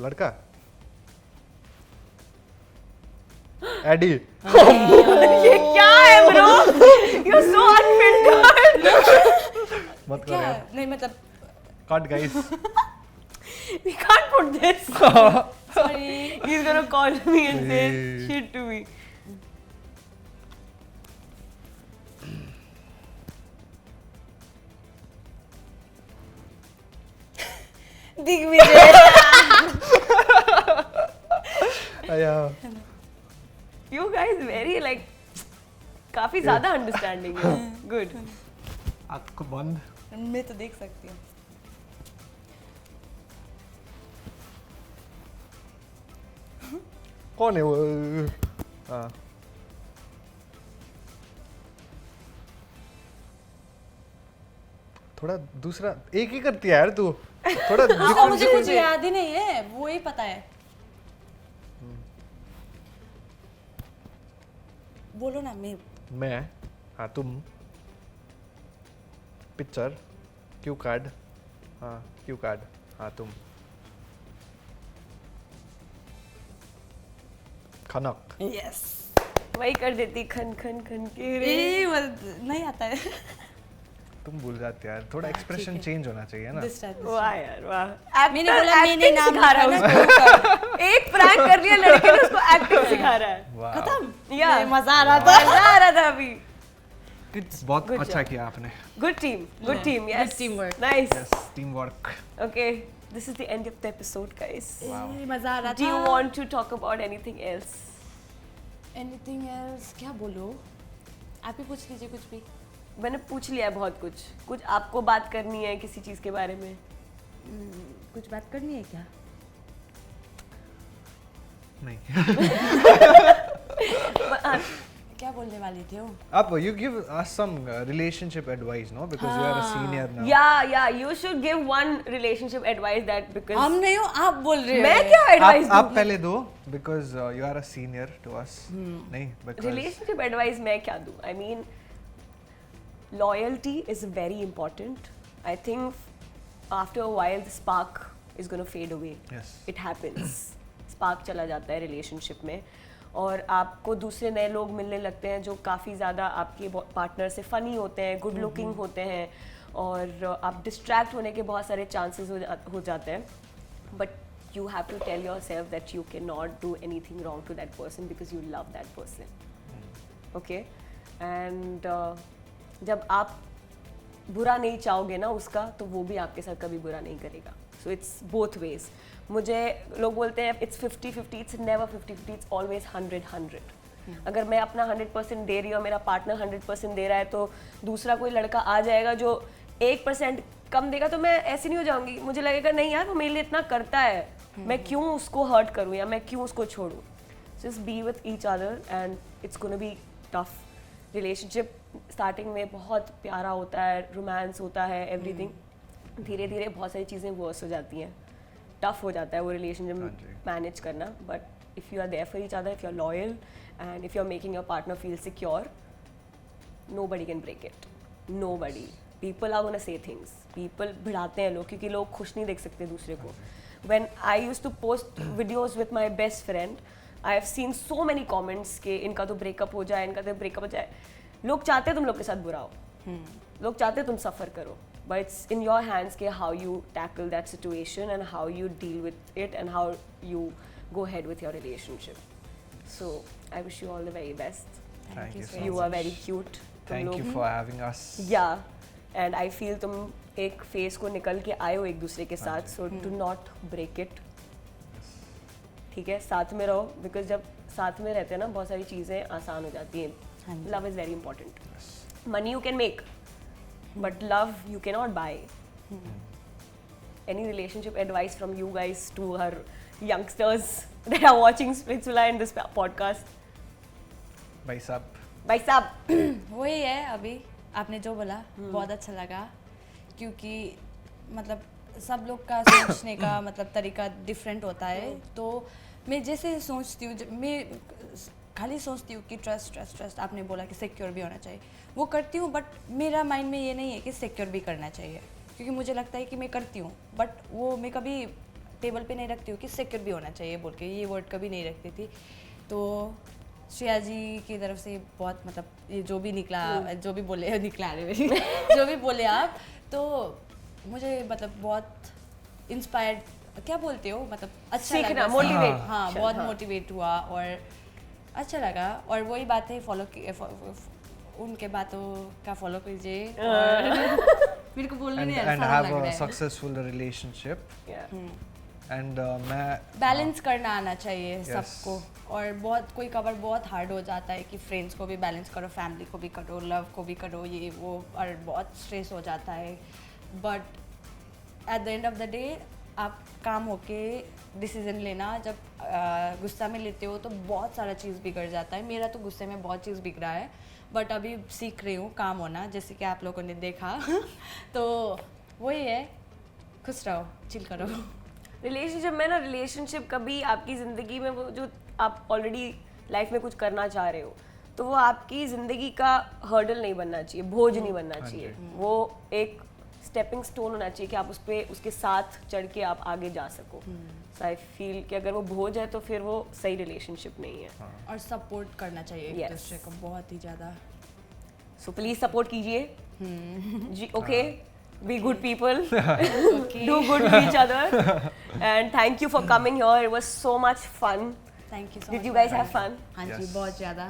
लड़का। एडी। ये क्या है bro? You're so unfiltered. मत क्या कर यार। नहीं मतलब cut guys. We can't put this. Sorry. He's gonna call me and say Hey. shit to me. Digvijay. या You guys very like काफी ज्यादा understanding है. Good. आँख बंद. मैं तो देख सकती हूँ. कौन है वो? हाँ. थोड़ा दूसरा एक ही करती है यार तू. थोड़ा हाँ, मुझे कुछ याद ही नहीं है, वो ही पता है. बोलो ना. मैं. हाँ तुम. पिक्चर. Q card. हाँ क्यू कार्ड. हाँ तुम. खनक. यस. वही कर देती खन खन खन के रे. नहीं आता है. तुम भूल जाते यार. थोड़ा एक्सप्रेशन चेंज होना चाहिए ना. This time. वाह यार वाह. मैंने बोला मैंने Acting नाम सिखा रहा है लिखा उसको. एक प्रैंक कर लिया लड़के ने, उसको एक्टिंग सिखा रहा है. वाह. खत्म. या मजा आ रहा था. मजा आ रहा था अभी. बहुत Good अच्छा job. किया आपने. Good team. Good team. Yes. Good teamwork. Nice. Yes, teamwork. Okay. This is the end of the episode, guys. मजा आ रहा Do था. you want to talk about anything else? Anything else? क्या बोलो? आप ही पूछ लीजिए कुछ भी. मैंने पूछ लिया है बहुत कुछ. कुछ आपको बात करनी है किसी चीज के बारे में? कुछ बात करनी है क्या? नहीं. क्या बोलने वाली थी वो? Up, you give us some relationship advice, no? Because you are a senior now. Yeah. You should give one relationship advice that because हम नहीं हो, आप बोल रहे हो. मैं क्या advice आप दूँ? पहले दो because you are a senior to us. नहीं, because Relationship advice मैं क्या दूँ? I mean, loyalty is very important. I think after a while the spark is going to fade away. yes. It happens. Spark चला जाता है relationship में. और आपको दूसरे नए लोग मिलने लगते हैं जो काफ़ी ज़्यादा आपके पार्टनर से फ़नी होते हैं, गुड लुकिंग होते हैं, और आप डिस्ट्रैक्ट होने के बहुत सारे चांसेस हो जाते हैं. But you have to tell yourself that you can not do anything wrong to that person because you love that person. Okay. And जब आप बुरा नहीं चाहोगे ना उसका, तो वो भी आपके साथ कभी बुरा नहीं करेगा. So it's both ways. मुझे लोग बोलते हैं it's 50-50. It's never 50-50. It's always 100-100. अगर मैं अपना 100% दे रही हूँ, मेरा पार्टनर 100% दे रहा है, तो दूसरा कोई लड़का आ जाएगा जो 1% कम देगा, तो मैं ऐसी नहीं हो जाऊंगी. मुझे लगेगा नहीं यार वो मेरे लिए इतना करता है, मैं क्यों उसको हर्ट करूँ या मैं क्यों उसको छोड़ूँ. Just be with each other and it's gonna be tough. Relationship starting में बहुत प्यारा होता है, रोमांस होता है, एवरीथिंग. धीरे धीरे बहुत सारी चीज़ें वर्स हो जाती हैं, टफ हो जाता है वो रिलेशनशिप मैनेज करना. But if you are there for each other, if you are loyal and if you are making your partner feel secure, nobody can break it. Nobody. People are gonna say things. People भिड़ाते हैं लोग, क्योंकि लोग खुश नहीं देख सकते दूसरे को. When I used to post videos with my best friend, I have seen so many comments कि इनका तो ब्रेकअप हो जाए, इनका तो ब्रेकअप हो जाए. लोग चाहते हैं तुम लोग के साथ बुरा हो, लोग चाहते हैं तुम सफ़र करो, but it's in your hands कि how you tackle that situation and how you deal with it and how you go ahead with your relationship. So I wish you all the very best. Thank you so You much. are very cute. Thank you for having us. Yeah, and I feel तुम एक फेस को निकल के आए हो एक दूसरे के साथ, so do not break it. ठीक है, साथ में रहो, because जब साथ में रहते हैं ना बहुत सारी चीज़ें आसान हो जाती हैं. Love is very important. Money you can make, but love you cannot buy. Any relationship advice from you guys to our youngsters that are watching Splitsvilla in this podcast? भाई साहब. भाई साहब. वही है. अभी आपने जो बोला बहुत अच्छा लगा, क्योंकि मतलब सब लोग का सोचने का मतलब तरीका डिफरेंट होता है. तो मैं जैसे सोचती हूँ, मैं खाली सोचती हूँ कि ट्रस्ट ट्रस्ट ट्रस्ट. आपने बोला कि सिक्योर भी होना चाहिए, वो करती हूँ, बट मेरा माइंड में ये नहीं है कि सिक्योर भी करना चाहिए, क्योंकि मुझे लगता है कि मैं करती हूँ, बट वो मैं कभी टेबल पे नहीं रखती हूँ कि सिक्योर भी होना चाहिए बोल के. ये वर्ड कभी नहीं रखती थी. तो श्रेया जी की तरफ से बहुत मतलब ये जो भी निकला, जो भी बोले निकला रहे जो भी बोले आप, तो मुझे मतलब बहुत इंस्पायर्ड, क्या बोलते हो, मतलब अच्छा सीखना, लगा. मोटिवेट. हाँ, बहुत मोटिवेट हुआ और अच्छा लगा. और वही बातें फॉलो उनके बातों का फॉलो कीजिए. मेरे को बोलने नहीं And आसान have लग रहा a है. successful relationship. Yeah. एंड मैं बैलेंस करना आना चाहिए Yes. सबको। और बहुत कोई कवर बहुत हार्ड हो जाता है कि फ्रेंड्स को भी बैलेंस करो, फैमिली को भी करो, लव को भी करो, ये वो, और बहुत स्ट्रेस हो जाता है। But at the end of the day आप काम होके डिसीजन लेना, जब गुस्सा में लेते हो तो बहुत सारा चीज़ बिगड़ जाता है। मेरा तो गुस्से में बहुत चीज़ बिगड़ा है, बट अभी सीख रही हूँ काम होना, जैसे कि आप लोगों ने देखा तो वही है, खुश रहो, चिल करो। रिलेशनशिप में ना, रिलेशनशिप कभी आपकी ज़िंदगी में वो जो आप ऑलरेडी लाइफ में कुछ करना चाह रहे हो तो वो आपकी ज़िंदगी का हर्डल नहीं बनना चाहिए, बोझ नहीं बनना चाहिए। वो एक स्टेपिंग स्टोन होना चाहिए कि आप उस पे उसके साथ चढ़ के आप आगे जा सको। सो आई फील कि अगर वो बोझ है तो फिर वो सही रिलेशनशिप नहीं है। और सपोर्ट करना चाहिए एक Yes. दूसरे को बहुत ही ज़्यादा। सो प्लीज सपोर्ट कीजिए जी। Okay, be good people, do good to each other, and thank you for coming here. It was so much fun. Thank you so did much. You guys have fun? हाँ जी, Yes. बहुत ज़्यादा।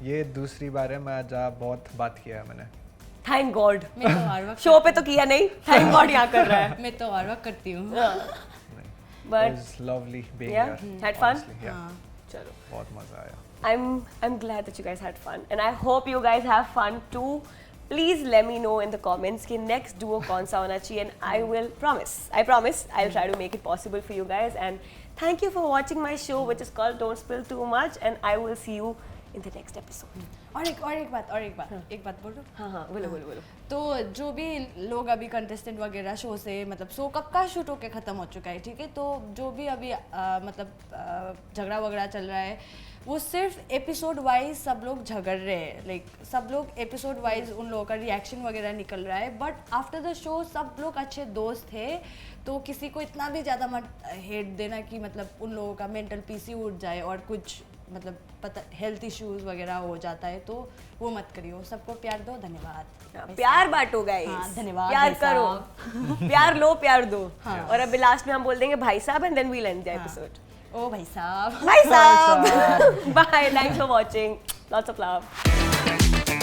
ये दूसरी बार है, मैं आज बहुत बात किया है मैंने। Thank God. मैं तो हर वक्त शो पे तो किया नहीं, थैंक गॉड यहाँ कर रहा है। मैं तो हर वक्त करती हूँ। It but was lovely being Yeah? here. Had fun? honestly, yeah. हाँ। चलो, बहुत मजा आया। I'm glad that you guys had fun, and I hope you guys have fun too. Please let me know in the comments कि next duo कौन सा होना चाहिए, and I will promise, I'll try to make it possible for you guys. And thank you for watching my show, which is called Don't Spill Too Much, and I will see you in the next episode. और एक बात बोलूँ। हाँ, बोलो। तो जो भी लोग अभी कंटेस्टेंट वगैरह शो से, मतलब शो कब का शूट होके ख़त्म हो चुका है, ठीक है, तो जो भी अभी झगड़ा वगड़ा चल रहा है वो सिर्फ एपिसोड वाइज सब लोग झगड़ रहे हैं, लाइक सब लोग एपिसोड वाइज उन लोगों का रिएक्शन वगैरह निकल रहा है, बट आफ्टर द शो सब लोग अच्छे दोस्त थे। तो किसी को इतना भी ज़्यादा मत हेट देना कि मतलब उन लोगों का मेंटल पीस ही उठ जाए और कुछ मतलब पता हेल्थ इश्यूज वगैरह हो जाता है, तो वो मत करियो। सबको प्यार दो, धन्यवाद। प्यार बांटो गाइस। हाँ, धन्यवाद प्यार भाई करो, साहब। प्यार लो, प्यार दो। हाँ। और अभी लास्ट में हम बोल देंगे भाई साहब, and then we'll end the episode. ओ भाई साहब। भाई साहब। Bye, thanks for watching. Lots of love.